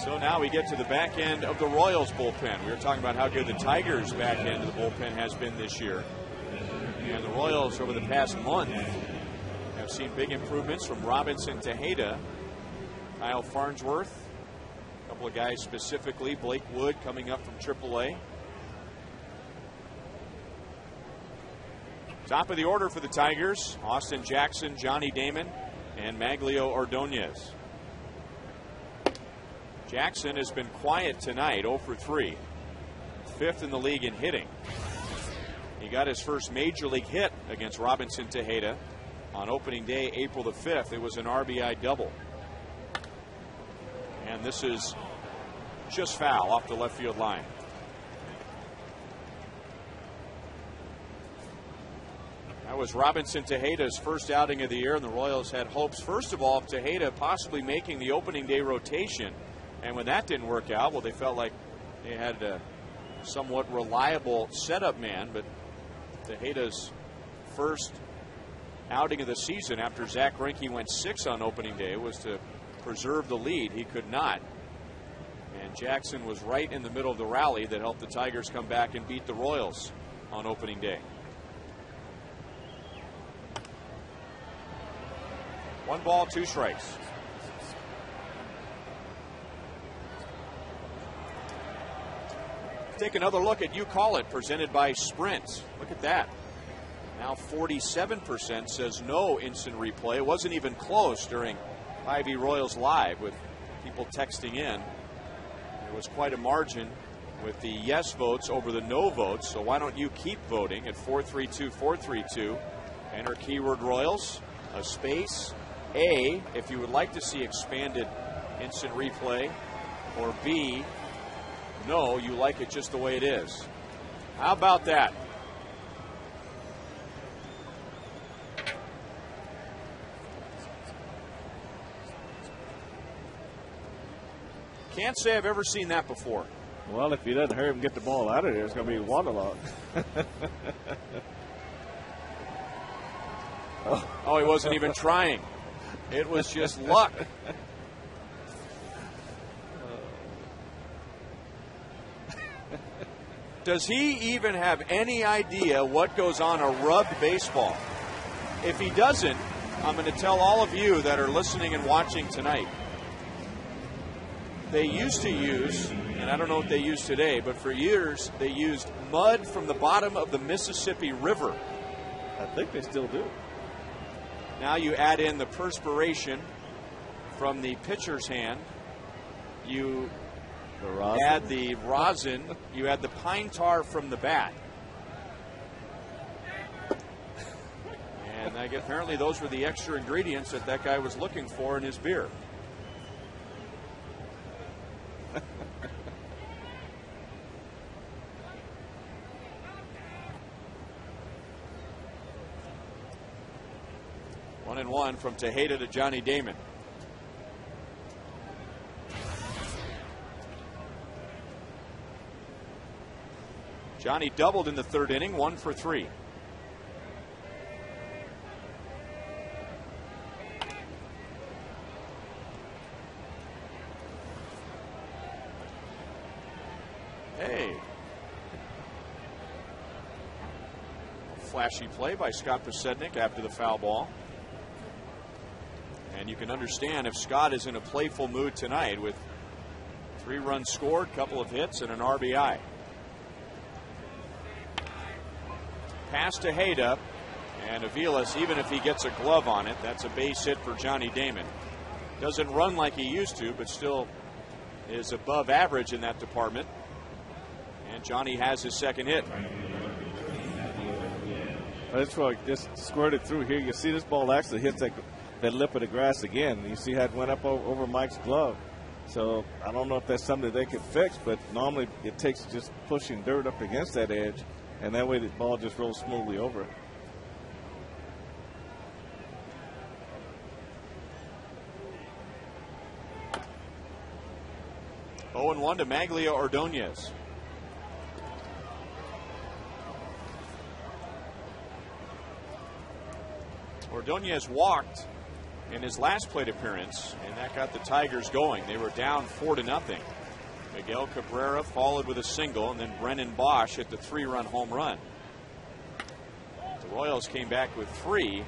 So now we get to the back end of the Royals bullpen. We were talking about how good the Tigers' back end of the bullpen has been this year. And the Royals over the past month have seen big improvements from Robinson Tejeda, Kyle Farnsworth, a couple of guys specifically, Blake Wood coming up from AAA. Top of the order for the Tigers, Austin Jackson, Johnny Damon, and Maglio Ordonez. Jackson has been quiet tonight, 0 for 3. 5th in the league in hitting. He got his first major league hit against Robinson Tejeda on opening day, April the 5th. It was an RBI double. And this is just foul off the left field line. That was Robinson Tejeda's first outing of the year, and the Royals had hopes, first of all, of Tejeda possibly making the opening day rotation. And when that didn't work out, well, they felt like they had a somewhat reliable setup man, but Tejeda's first outing of the season after Zach Greinke went 6 on opening day was to preserve the lead. He could not. And Jackson was right in the middle of the rally that helped the Tigers come back and beat the Royals on opening day. 1 ball, 2 strikes. Take another look at You Call It, presented by Sprint. Look at that. Now 47% says no instant replay. It wasn't even close during 5E Royals Live with people texting in. There was quite a margin with the yes votes over the no votes. So why don't you keep voting at 432-432. Enter keyword Royals, a space, A, if you would like to see expanded instant replay, or B, no, you like it just the way it is. How about that? Can't say I've ever seen that before. Well, if he doesn't hurry and get the ball out of there, it's going to be waterlogged. Oh, he wasn't even trying. It was just luck. Does he even have any idea what goes on a rubbed baseball? If he doesn't, I'm going to tell all of you that are listening and watching tonight. They used to use, and I don't know what they use today, but for years they used mud from the bottom of the Mississippi River. I think they still do. Now you add in the perspiration from the pitcher's hand. You add the rosin, you add the pine tar from the bat. And apparently those were the extra ingredients that guy was looking for in his beer. One and one from Tejeda to Johnny Damon. Johnny doubled in the 3rd inning, 1 for 3. Hey. Flashy play by Scott Pasednik after the foul ball. And you can understand if Scott is in a playful mood tonight with 3 runs scored, couple of hits, and an RBI. Pass to Tejeda, and Aviles, even if he gets a glove on it, that's a base hit for Johnny Damon. Doesn't run like he used to, but still is above average in that department. And Johnny has his 2nd hit. That's why just squirted through here. You see this ball actually hits that lip of the grass again. You see how it went up over Mike's glove. So I don't know if that's something that they could fix, but normally it takes just pushing dirt up against that edge, and that way the ball just rolls smoothly over it. 0-1 to Maglia Ordonez. Ordonez walked in his last plate appearance, and that got the Tigers going. They were down 4-0. Miguel Cabrera followed with a single, and then Brennan Bosch hit the 3-run home run. The Royals came back with 3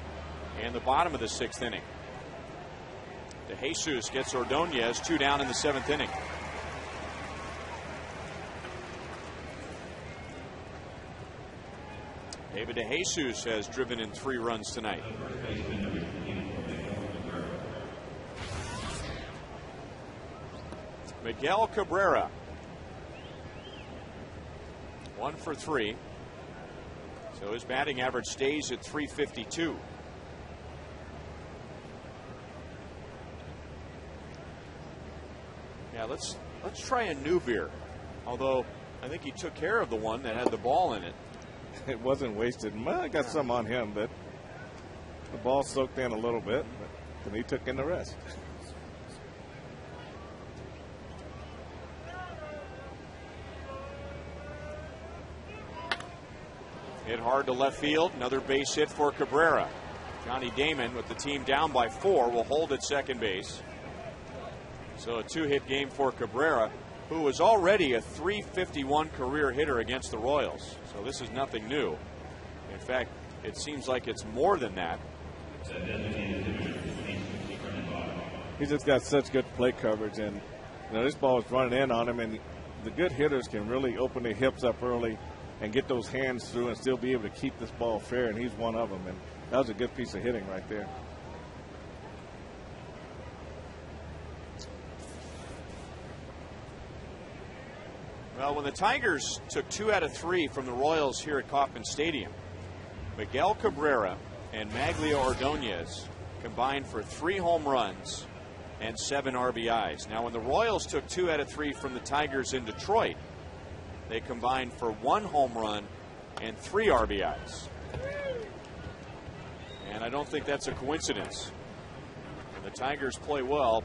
in the bottom of the 6th inning. De Jesus gets Ordonez 2 down in the 7th inning. David De Jesus has driven in 3 runs tonight. Miguel Cabrera, 1 for 3. So his batting average stays at .352. Yeah, let's try a new beer. Although I think he took care of the one that had the ball in it. It wasn't wasted. I got some on him, but the ball soaked in a little bit, and he took in the rest. Hit hard to left field. Another base hit for Cabrera. Johnny Damon, with the team down by 4, will hold at second base. So a 2-hit game for Cabrera, who was already a .351 career hitter against the Royals. So this is nothing new. In fact, it seems like it's more than that. He's just got such good plate coverage, and this ball is running in on him, and the good hitters can really open their hips up early and get those hands through and still be able to keep this ball fair, and he's one of them. And that was a good piece of hitting right there. Well, when the Tigers took 2 out of 3 from the Royals here at Kauffman Stadium, Miguel Cabrera and Maglia Ordonez combined for 3 home runs and 7 RBIs. Now, when the Royals took 2 out of 3 from the Tigers in Detroit, they combined for 1 home run and 3 RBIs. And I don't think that's a coincidence. When the Tigers play well,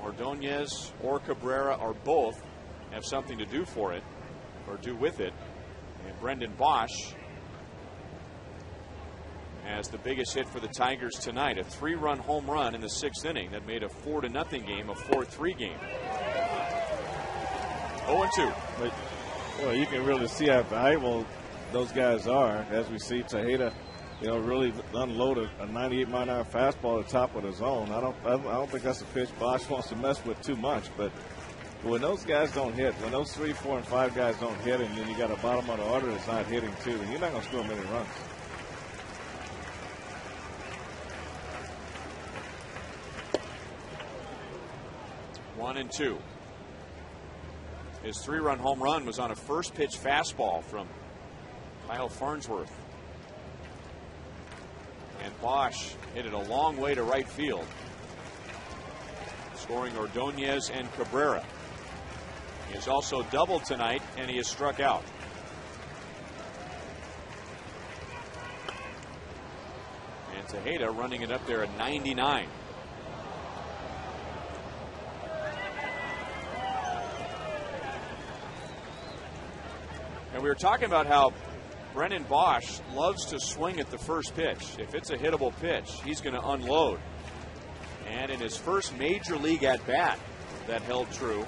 Ordonez or Cabrera or both have something to do for it, or do with it. And Brendan Bosch has the biggest hit for the Tigers tonight, a 3-run home run in the 6th inning that made a 4-0 game a 4-3 game. 0-2. Well, you can really see how valuable those guys are. As we see Tejeda, really unload a 98-mile-an-hour fastball at the top of the zone. I don't think that's a pitch Bosch wants to mess with too much. But when those guys don't hit, when those 3, 4, and 5 guys don't hit, and then you got a bottom of the order that's not hitting too, then you're not going to score many runs. One and 2. His 3-run home run was on a first pitch fastball from Kyle Farnsworth. And Bosch hit it a long way to right field, scoring Ordonez and Cabrera. He has also doubled tonight, and he has struck out. And Tejeda running it up there at 99. And we were talking about how Brennan Bosch loves to swing at the first pitch. If it's a hittable pitch, he's going to unload. And in his first major league at-bat, that held true.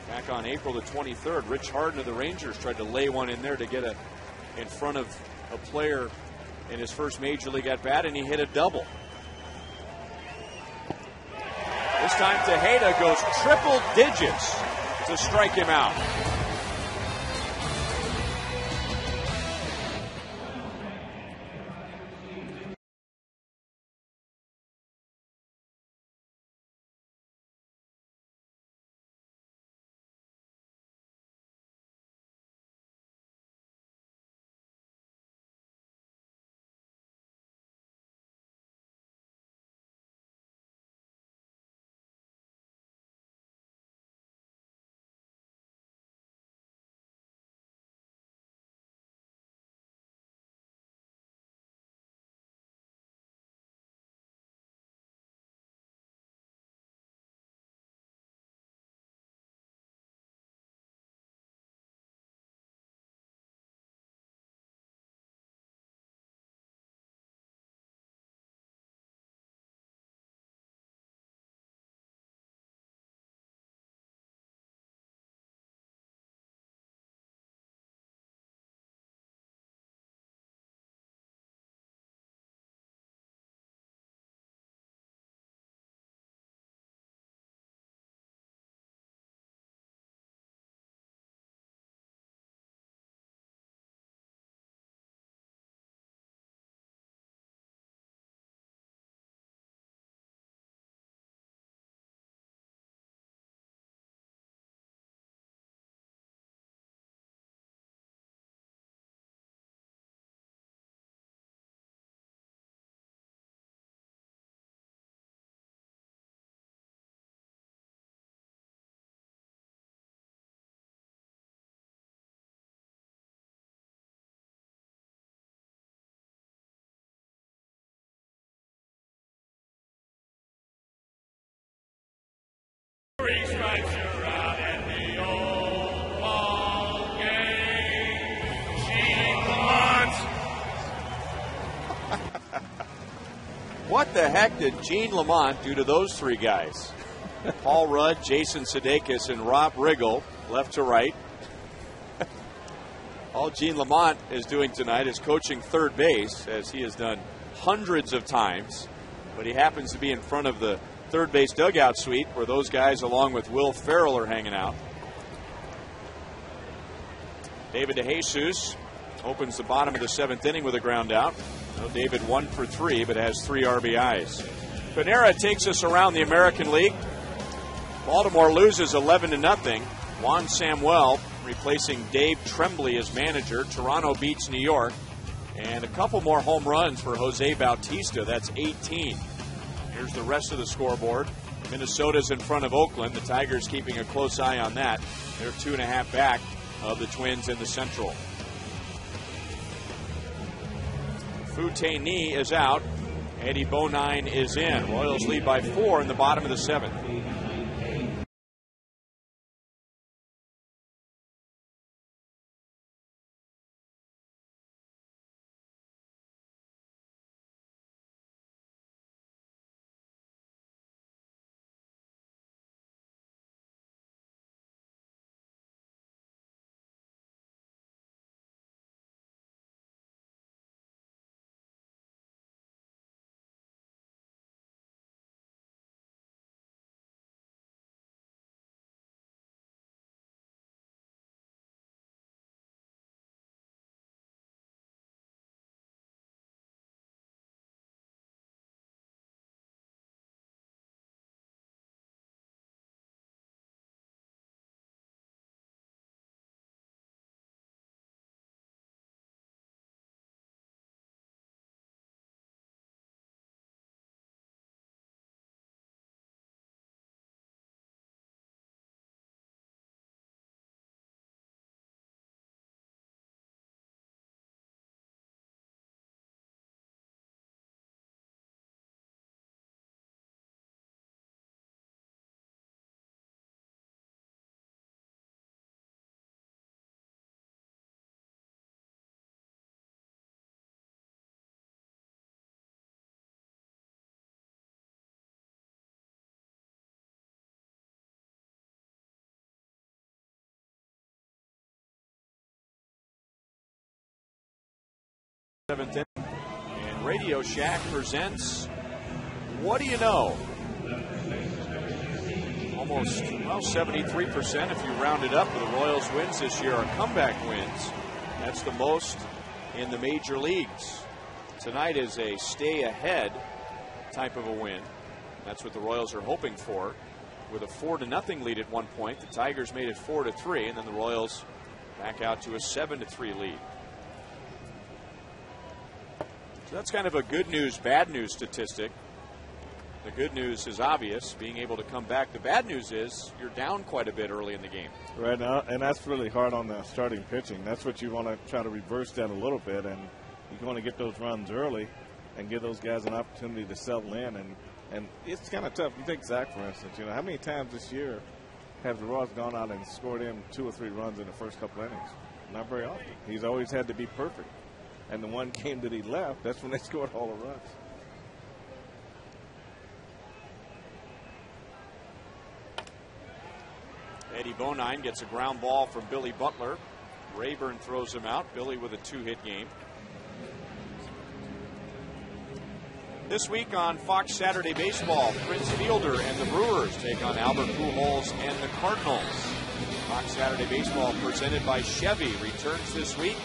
Back on April the 23rd, Rich Harden of the Rangers tried to lay one in there to get in front of a player in his first major league at-bat, and he hit a double. This time Tejeda goes triple digits to strike him out. Three strikes, you're out at the old ball game. Gene Lamont. What the heck did Gene Lamont do to those three guys? Paul Rudd, Jason Sudeikis, and Rob Riggle, left to right. All Gene Lamont is doing tonight is coaching third base, as he has done hundreds of times. But he happens to be in front of the third base dugout suite where those guys, along with Will Ferrell, are hanging out. David DeJesus opens the bottom of the seventh inning with a ground out. David 1 for 3, but has 3 RBIs. Panera takes us around the American League. Baltimore loses 11-0. Juan Samuel replacing Dave Tremblay as manager. Toronto beats New York. And a couple more home runs for Jose Bautista. That's 18. Here's the rest of the scoreboard. Minnesota's in front of Oakland. The Tigers keeping a close eye on that. They're 2.5 back of the Twins in the Central. Futeni is out. Eddie Bonine is in. Royals lead by 4 in the bottom of the seventh. Seventh inning. And Radio Shack presents What Do You Know? Almost, 73% if you round it up. The Royals' wins this year are comeback wins. That's the most in the major leagues. Tonight is a stay ahead type of a win. That's what the Royals are hoping for. With a 4-0 lead at one point, the Tigers made it 4-3, and then the Royals back out to a 7-3 lead. So that's kind of a good news, bad news statistic. The good news is obvious, being able to come back. The bad news is you're down quite a bit early in the game. Right now, and that's really hard on the starting pitching. That's what you want to try to reverse that a little bit, and you want to get those runs early and give those guys an opportunity to settle in. And it's kind of tough. You take Zach, for instance. You know, how many times this year have the Royals gone out and scored him 2 or 3 runs in the first couple innings? Not very often. He's always had to be perfect. And the one game that he left, that's when they scored all the runs. Eddie Bonine gets a ground ball from Billy Butler. Rayburn throws him out. Billy with a 2-hit game. This week on Fox Saturday Baseball, Prince Fielder and the Brewers take on Albert Pujols and the Cardinals. Fox Saturday Baseball presented by Chevy returns this week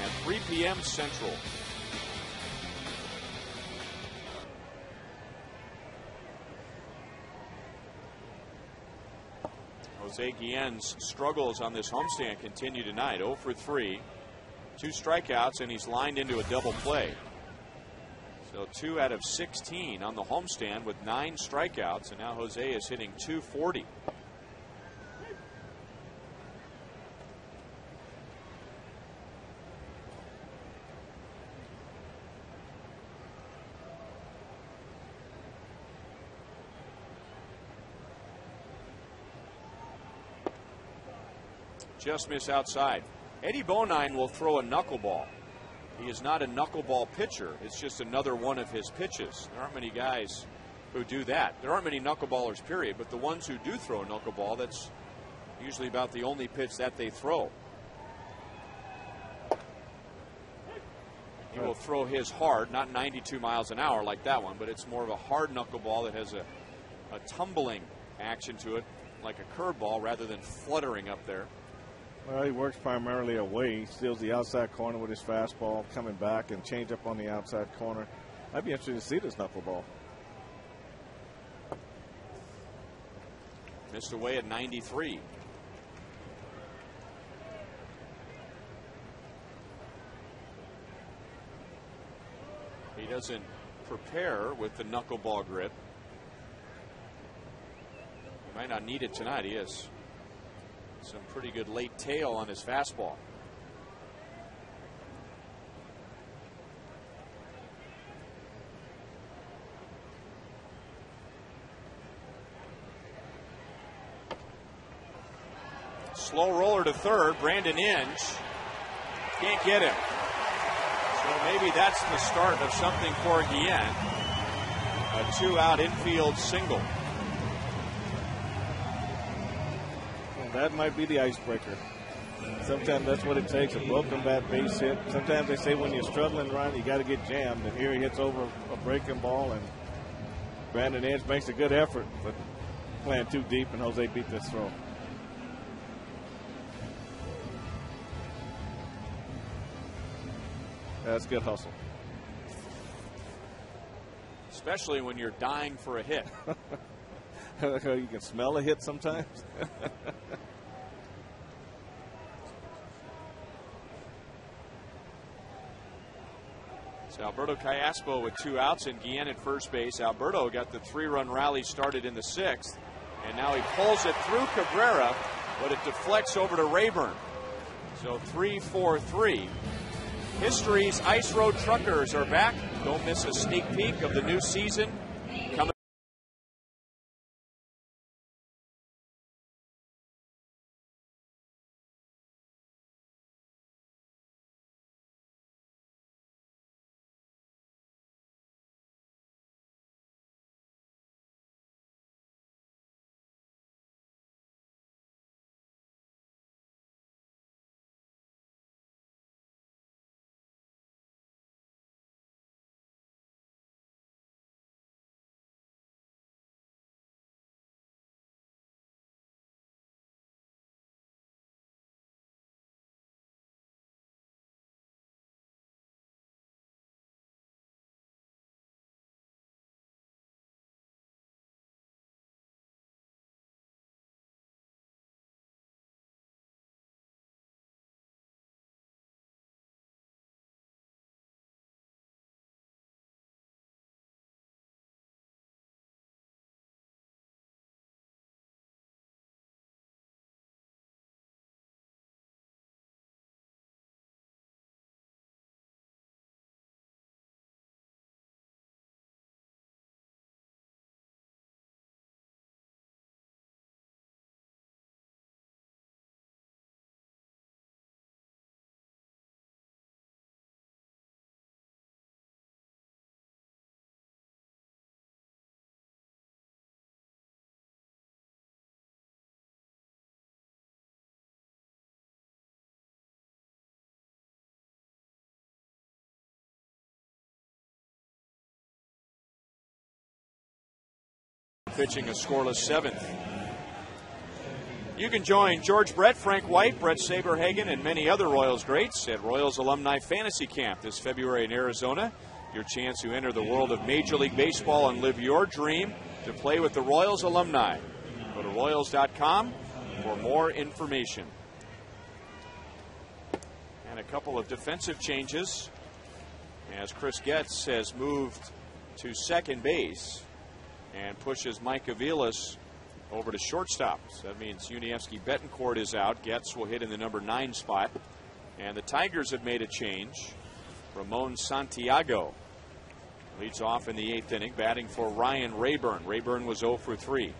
at 3 p.m. Central. Jose Guillen's struggles on this homestand continue tonight. 0 for 3, 2 strikeouts, and he's lined into a double play. So 2 out of 16 on the homestand with 9 strikeouts, and now Jose is hitting .240. just miss outside. Eddie Bonine will throw a knuckleball. He is not a knuckleball pitcher. It's just another one of his pitches. There aren't many guys who do that. There aren't many knuckleballers, period, but the ones who do throw a knuckleball, that's usually about the only pitch that they throw. He will throw his hard, not 92 miles an hour like that one, but it's more of a hard knuckleball that has a tumbling action to it, like a curveball rather than fluttering up there. Well, he works primarily away. He steals the outside corner with his fastball, coming back and change up on the outside corner. I'd be interested to see this knuckleball. Missed away at 93. He doesn't prepare with the knuckleball grip. He might not need it tonight. He has some pretty good late tail on his fastball. Slow roller to third. Brandon Inge can't get him. So maybe that's the start of something for Guillen. A 2-out infield single. Well, that might be the icebreaker. Sometimes that's what it takes, a broken bat, base hit. Sometimes they say when you're struggling, Ryan, you got to get jammed. And here he hits over a breaking ball, and Brandon Inge makes a good effort, but playing too deep, and Jose beat this throw. That's good hustle. Especially when you're dying for a hit. You can smell a hit sometimes. It's Alberto Callaspo with 2 outs and Guillen at first base. Alberto got the 3-run rally started in the 6th, and now he pulls it through Cabrera, but it deflects over to Rayburn. So 3-4-3. History's Ice Road Truckers are back. Don't miss a sneak peek of the new season coming. Pitching a scoreless 7th. You can join George Brett, Frank White, Brett Saberhagen, and many other Royals greats at Royals Alumni Fantasy Camp this February in Arizona. Your chance to enter the world of Major League Baseball and live your dream to play with the Royals alumni. Go to Royals.com for more information. And a couple of defensive changes as Chris Getz has moved to second base and pushes Mike Aviles over to shortstop. So that means Unievsky Betancourt is out. Getz will hit in the number 9 spot. And the Tigers have made a change. Ramon Santiago leads off in the 8th inning, batting for Ryan Rayburn. Rayburn was 0 for 3.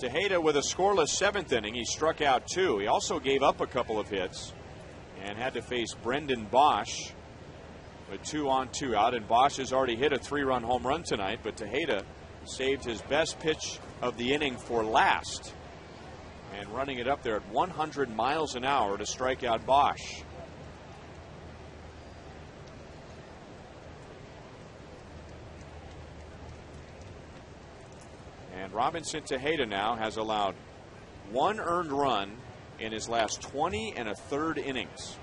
Tejeda with a scoreless 7th inning. He struck out 2. He also gave up a couple of hits and had to face Brendan Bosch with 2 on, 2 out. And Bosch has already hit a 3-run home run tonight, but Tejeda saved his best pitch of the inning for last and running it up there at 100 miles an hour to strike out Bosch. And Robinson Tejeda now has allowed 1 earned run in his last 20 1/3 innings.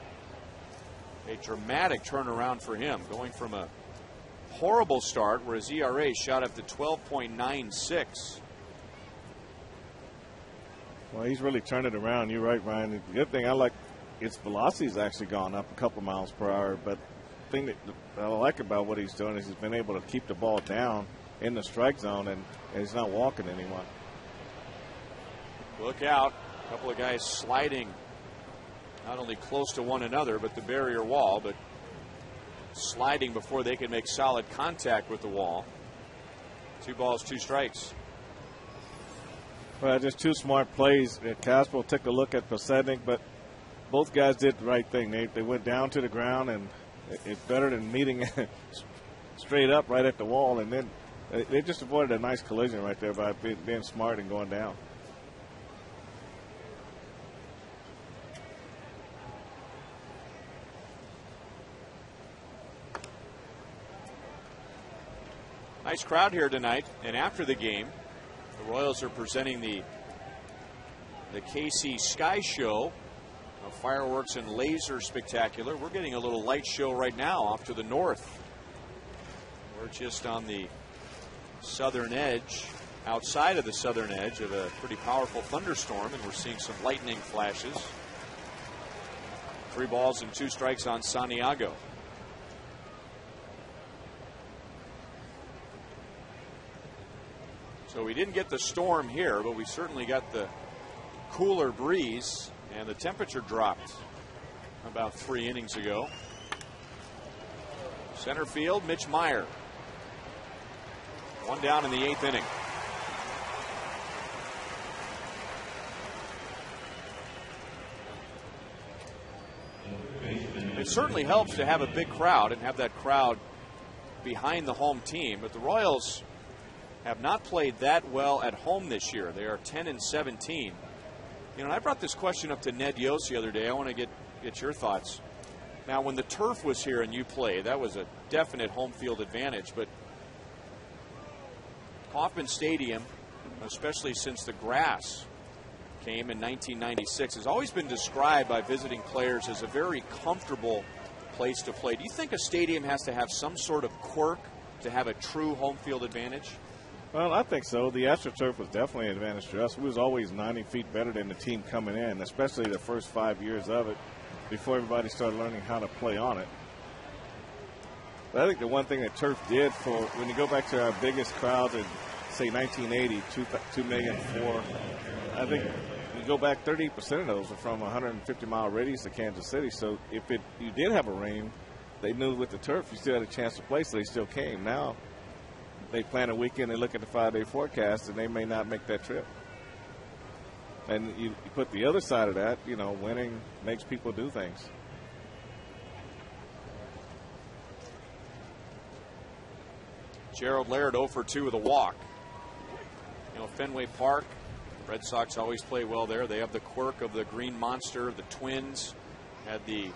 A dramatic turnaround for him, going from a horrible start where his ERA shot up to 12.96. Well, he's really turned it around. You're right, Ryan. The good thing I like, its velocity's actually gone up a couple miles per hour. But the thing that I like about what he's doing is he's been able to keep the ball down in the strike zone, and he's not walking anyone. Look out. A couple of guys sliding not only close to one another, but the barrier wall, but sliding before they can make solid contact with the wall. 2 balls, 2 strikes. Well, just 2 smart plays. Casper took a look at Pasetnik, but both guys did the right thing. They went down to the ground, and it's better than meeting straight up right at the wall. And then they just avoided a nice collision right there by being smart and going down. Nice crowd here tonight, and after the game, the Royals are presenting the KC Sky Show, a fireworks and laser spectacular. We're getting a little light show right now off to the north. We're just on the southern edge, outside of the southern edge of a pretty powerful thunderstorm, and we're seeing some lightning flashes. 3 balls and 2 strikes on Santiago. So we didn't get the storm here, but we certainly got the cooler breeze, and the temperature dropped about 3 innings ago. Center field, Mitch Meyer. 1 down in the 8th inning. It certainly helps to have a big crowd and have that crowd behind the home team, but the Royals have not played that well at home this year. They are 10-17. You know, I brought this question up to Ned Yost the other day. I want to get your thoughts. Now, when the turf was here and you played, that was a definite home field advantage. But Kauffman Stadium, especially since the grass came in 1996, has always been described by visiting players as a very comfortable place to play. Do you think a stadium has to have some sort of quirk to have a true home field advantage? Well, I think so. The AstroTurf was definitely an advantage to us. We was always 90 feet better than the team coming in, especially the first 5 years of it, before everybody started learning how to play on it. But I think the one thing that turf did for, when you go back to our biggest crowd in, say, 1980, 2 million, 4, I think you go back, 30% of those were from a 150-mile radius of Kansas City. So if you did have a rain, they knew with the turf you still had a chance to play, so they still came. Now, they plan a weekend, they look at the 5-day forecast, and they may not make that trip. And you put the other side of that, you know, winning makes people do things. Gerald Laird 0 for 2 with a walk. You know, Fenway Park, Red Sox always play well there. They have the quirk of the Green Monster. The Twins had the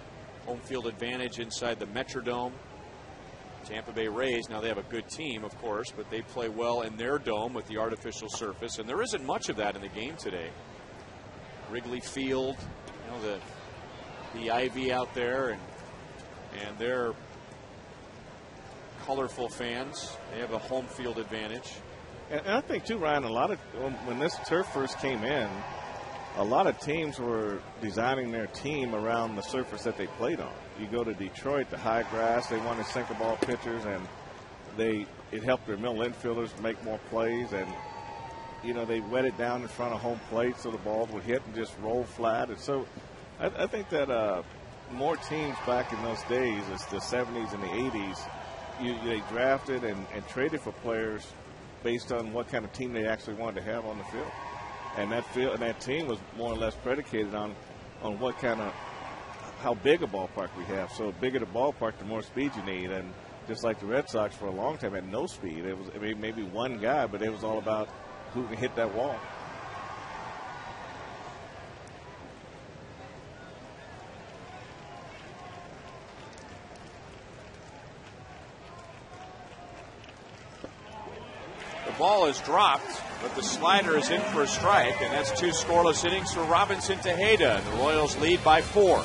home field advantage inside the Metrodome. Tampa Bay Rays, now they have a good team, of course, but they play well in their dome with the artificial surface, and there isn't much of that in the game today. Wrigley Field, you know, the ivy out there, and their colorful fans. They have a home field advantage. And I think, too, Ryan, when this turf first came in, a lot of teams were designing their team around the surface that they played on. You go to Detroit, the high grass, they wanted sinker ball pitchers, and it helped their middle infielders make more plays. And, you know, they wet it down in front of home plate so the balls would hit and just roll flat. And so I think that more teams back in those days, it's the 70s and the 80s, they drafted and traded for players based on what kind of team they actually wanted to have on the field. and that field and that team was more or less predicated on what kind of how big a ballpark we have. So bigger the ballpark, the more speed you need. And just like the Red Sox for a long time had no speed. It was maybe one guy, but it was all about who can hit that wall. The ball is dropped, but the slider is in for a strike, and that's 2 scoreless innings for Robinson Tejeda, and the Royals lead by 4.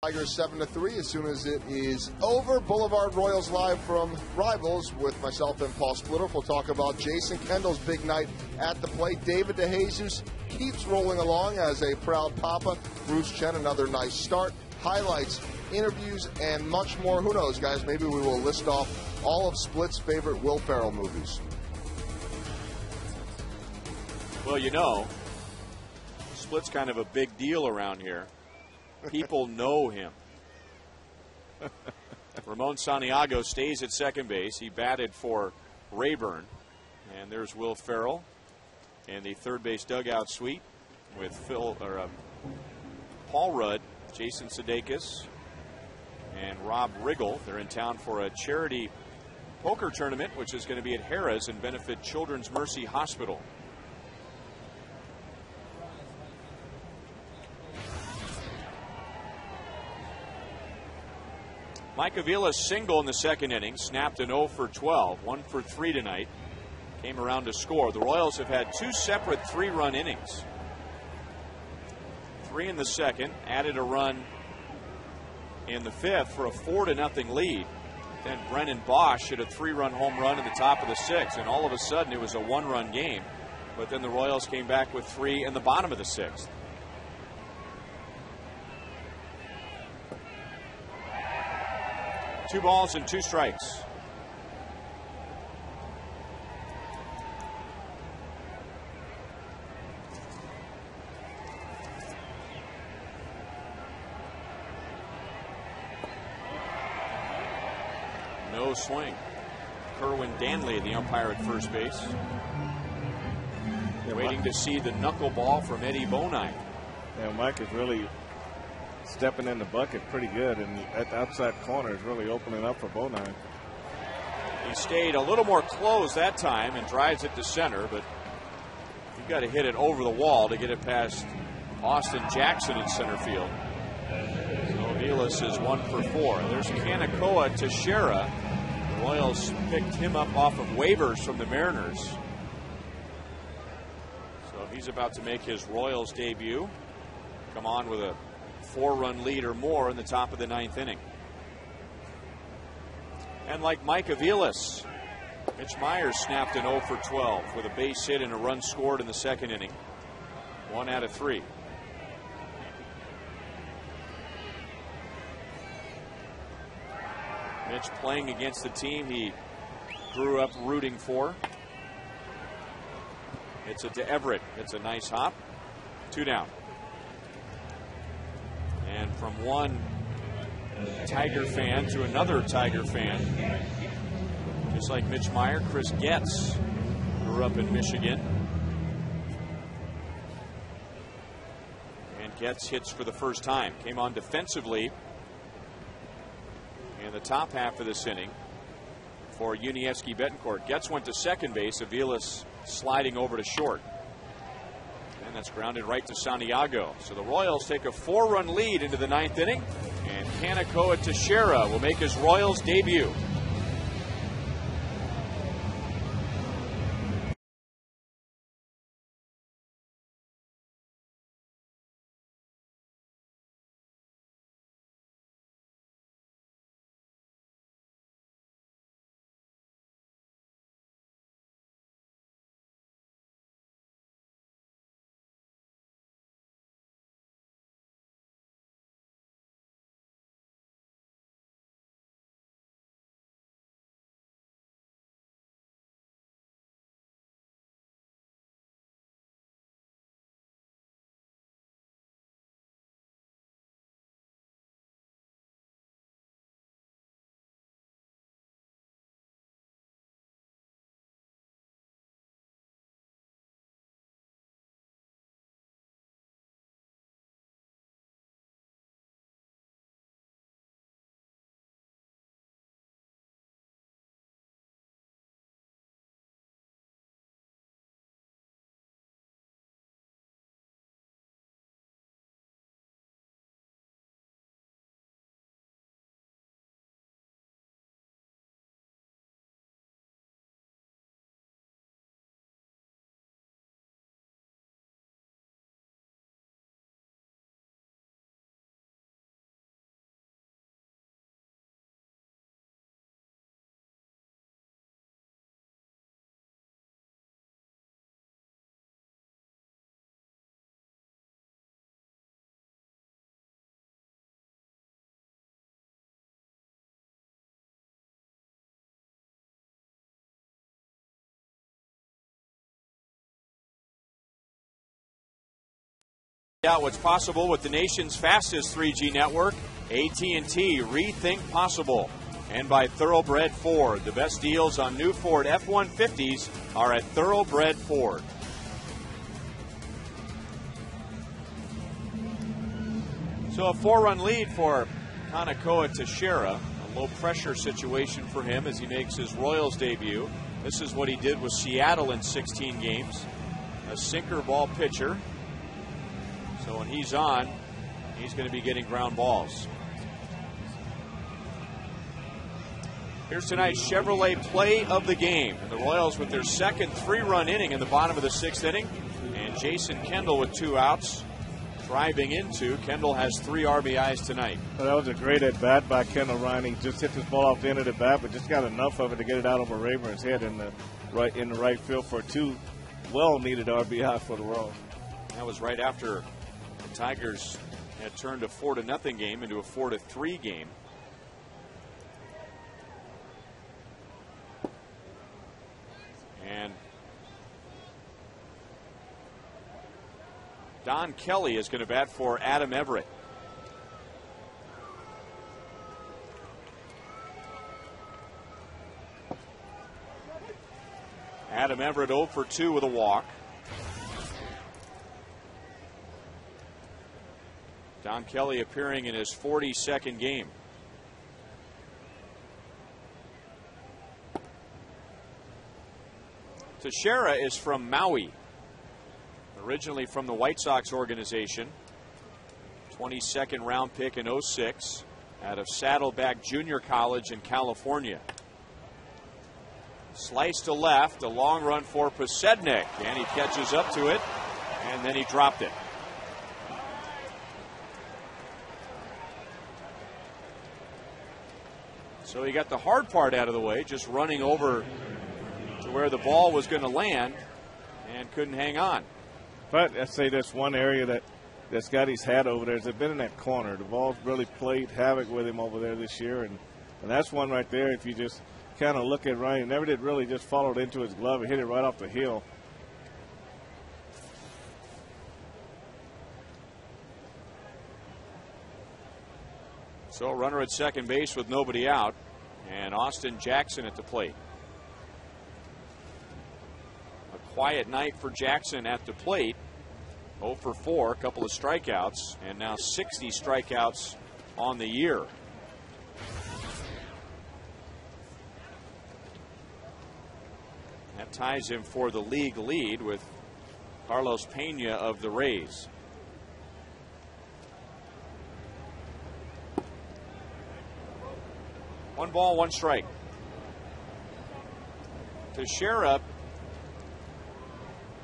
Tigers 7-3 as soon as it is over. Boulevard Royals live from Rivals with myself and Paul Splitter. We'll talk about Jason Kendall's big night at the plate. David DeJesus keeps rolling along as a proud papa. Bruce Chen, another nice start. Highlights, interviews, and much more. Who knows, guys? Maybe we will list off all of Split's favorite Will Ferrell movies. Well, you know, Split's kind of a big deal around here. People know him. Ramon Santiago stays at second base. He batted for Rayburn. And there's Will Ferrell in the third base dugout suite with Paul Rudd, Jason Sudeikis, and Rob Riggle. They're in town for a charity poker tournament, which is going to be at Harrah's and benefit Children's Mercy Hospital. Mike Avila's single in the second inning, snapped an 0 for 12, 1 for 3 tonight. Came around to score. The Royals have had 2 separate 3-run innings. 3 in the second, added a run in the fifth for a 4-0 lead. Then Brennan Bosch hit a 3-run home run in the top of the sixth, and all of a sudden it was a 1-run game. But then the Royals came back with 3 in the bottom of the sixth. Two balls and 2 strikes. No swing. Kerwin Danley, the umpire at first base. Waiting to see the knuckleball from Eddie Bonine. Yeah, Mike is really stepping in the bucket pretty good, and at the outside corner is really opening up for Bonine. He stayed a little more closed that time and drives it to center, but you've got to hit it over the wall to get it past Austin Jackson in center field. So Avilas is 1 for 4. There's Kanakoa Teixeira. The Royals picked him up off of waivers from the Mariners. So he's about to make his Royals debut. Come on with a 4-run lead or more in the top of the 9th inning. And like Mike Avilas, Mitch Myers snapped an 0 for 12 with a base hit and a run scored in the second inning. 1 out of 3. Mitch playing against the team he grew up rooting for. It's a to Everett. It's a nice hop. 2 down. And from one Tiger fan to another Tiger fan, just like Mitch Meyer, Chris Getz grew up in Michigan. And Getz hits for the first time. Came on defensively in the top half of this inning for Unievsky Betancourt. Getz went to second base. Aviles sliding over to short. And that's grounded right to Santiago. So the Royals take a 4-run lead into the 9th inning. And Kanakoa Teixeira will make his Royals debut. Out what's possible with the nation's fastest 3G network, AT&T. Rethink possible. And by Thoroughbred Ford. The best deals on new Ford F-150s are at Thoroughbred Ford. So a 4-run lead for Kanakoa Teixeira. A low-pressure situation for him as he makes his Royals debut. This is what he did with Seattle in 16 games. A sinker ball pitcher. So when he's on, he's going to be getting ground balls. Here's tonight's Chevrolet play of the game. And the Royals with their second 3-run inning in the bottom of the 6th inning. And Jason Kendall with 2 outs. Driving into, Kendall has 3 RBIs tonight. Well, that was a great at-bat by Kendall Ryan. He just hit this ball off the end of the bat, but just got enough of it to get it out over Rayburn's head in the right field for 2 well-needed RBI for the Royals. That was right after the Tigers had turned a 4-0 game into a 4-3 game. And Don Kelly is going to bat for Adam Everett. Adam Everett 0 for 2 with a walk. Don Kelly appearing in his 42nd game. Teixeira is from Maui, originally from the White Sox organization. 22nd round pick in 06 out of Saddleback Junior College in California. Slice to left, a long run for Posednik, and he catches up to it, and then he dropped it. So he got the hard part out of the way, just running over to where the ball was going to land and couldn't hang on. But I'd say that's one area that's got his hat over there. Has been in that corner. The ball's really played havoc with him over there this year, and And that's one right there. If you just kind of look at Ryan, never did really just follow it into his glove and hit it right off the heel. So runner at second base with nobody out, and Austin Jackson at the plate. A quiet night for Jackson at the plate. 0 for 4, a couple of strikeouts, and now 60 strikeouts on the year. That ties him for the league lead with Carlos Pena of the Rays. One ball, one strike. Teixeira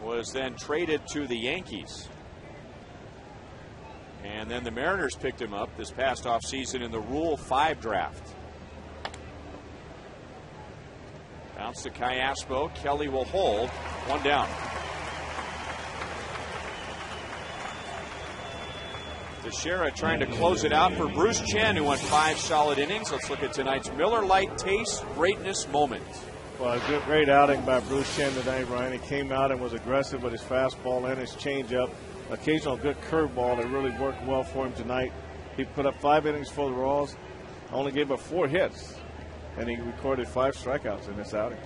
was then traded to the Yankees. And then the Mariners picked him up this past offseason in the Rule 5 draft. Bounce to Callaspo. Kelly will hold. One down. Teixeira trying to close it out for Bruce Chen, who went 5 solid innings. Let's look at tonight's Miller Lite Taste Greatness Moment. Well, a great outing by Bruce Chen tonight, Ryan. He came out and was aggressive with his fastball and his changeup. Occasional good curveball that really worked well for him tonight. He put up 5 innings for the Royals, only gave up 4 hits, and he recorded 5 strikeouts in this outing.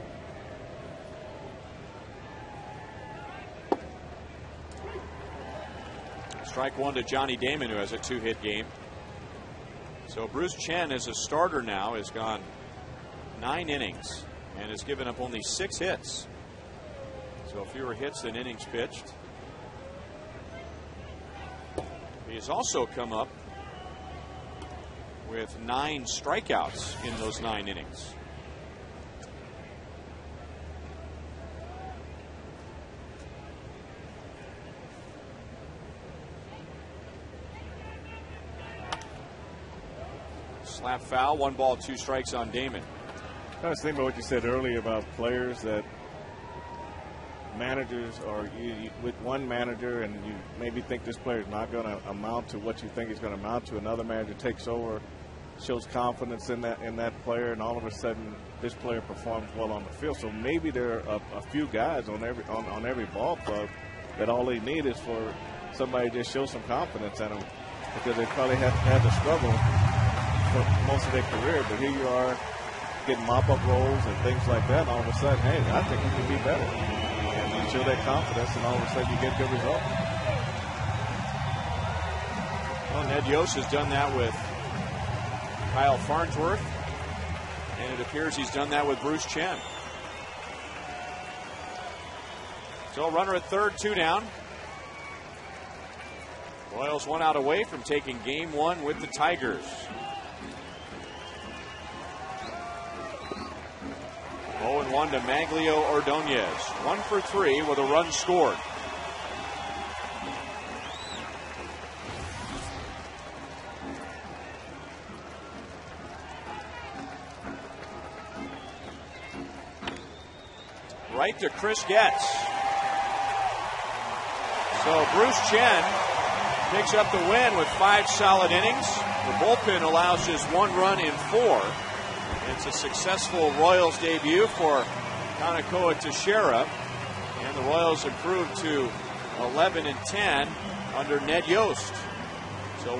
Strike one to Johnny Damon, who has a 2-hit game. So Bruce Chen, as a starter now, has gone 9 innings and has given up only 6 hits. So fewer hits than innings pitched. He has also come up with 9 strikeouts in those 9 innings. Slap foul, 1 ball, 2 strikes on Damon. I was thinking about what you said earlier about players that managers or you with one manager and you maybe think this player is not going to amount to what you think he's going to amount to. Another manager takes over, shows confidence in that player, and all of a sudden this player performs well on the field. So maybe there are a few guys on every ball club that all they need is for somebody to just show some confidence in them, because they probably had to struggle for most of their career. But here you are getting mop-up roles and things like that, and all of a sudden, hey, I think you can be better. And you show that confidence, and all of a sudden you get good results. Well, Ned Yost has done that with Kyle Farnsworth, and it appears he's done that with Bruce Chen. So runner at third, 2 down. Royals 1 out away from taking game 1 with the Tigers. 0-1 to Maglio Ordonez. 1 for 3 with a run scored. Right to Chris Getz. So Bruce Chen picks up the win with 5 solid innings. The bullpen allows just 1 run in 4. It's a successful Royals debut for Kanekoa Teixeira, and the Royals improved to 11-10 under Ned Yost. So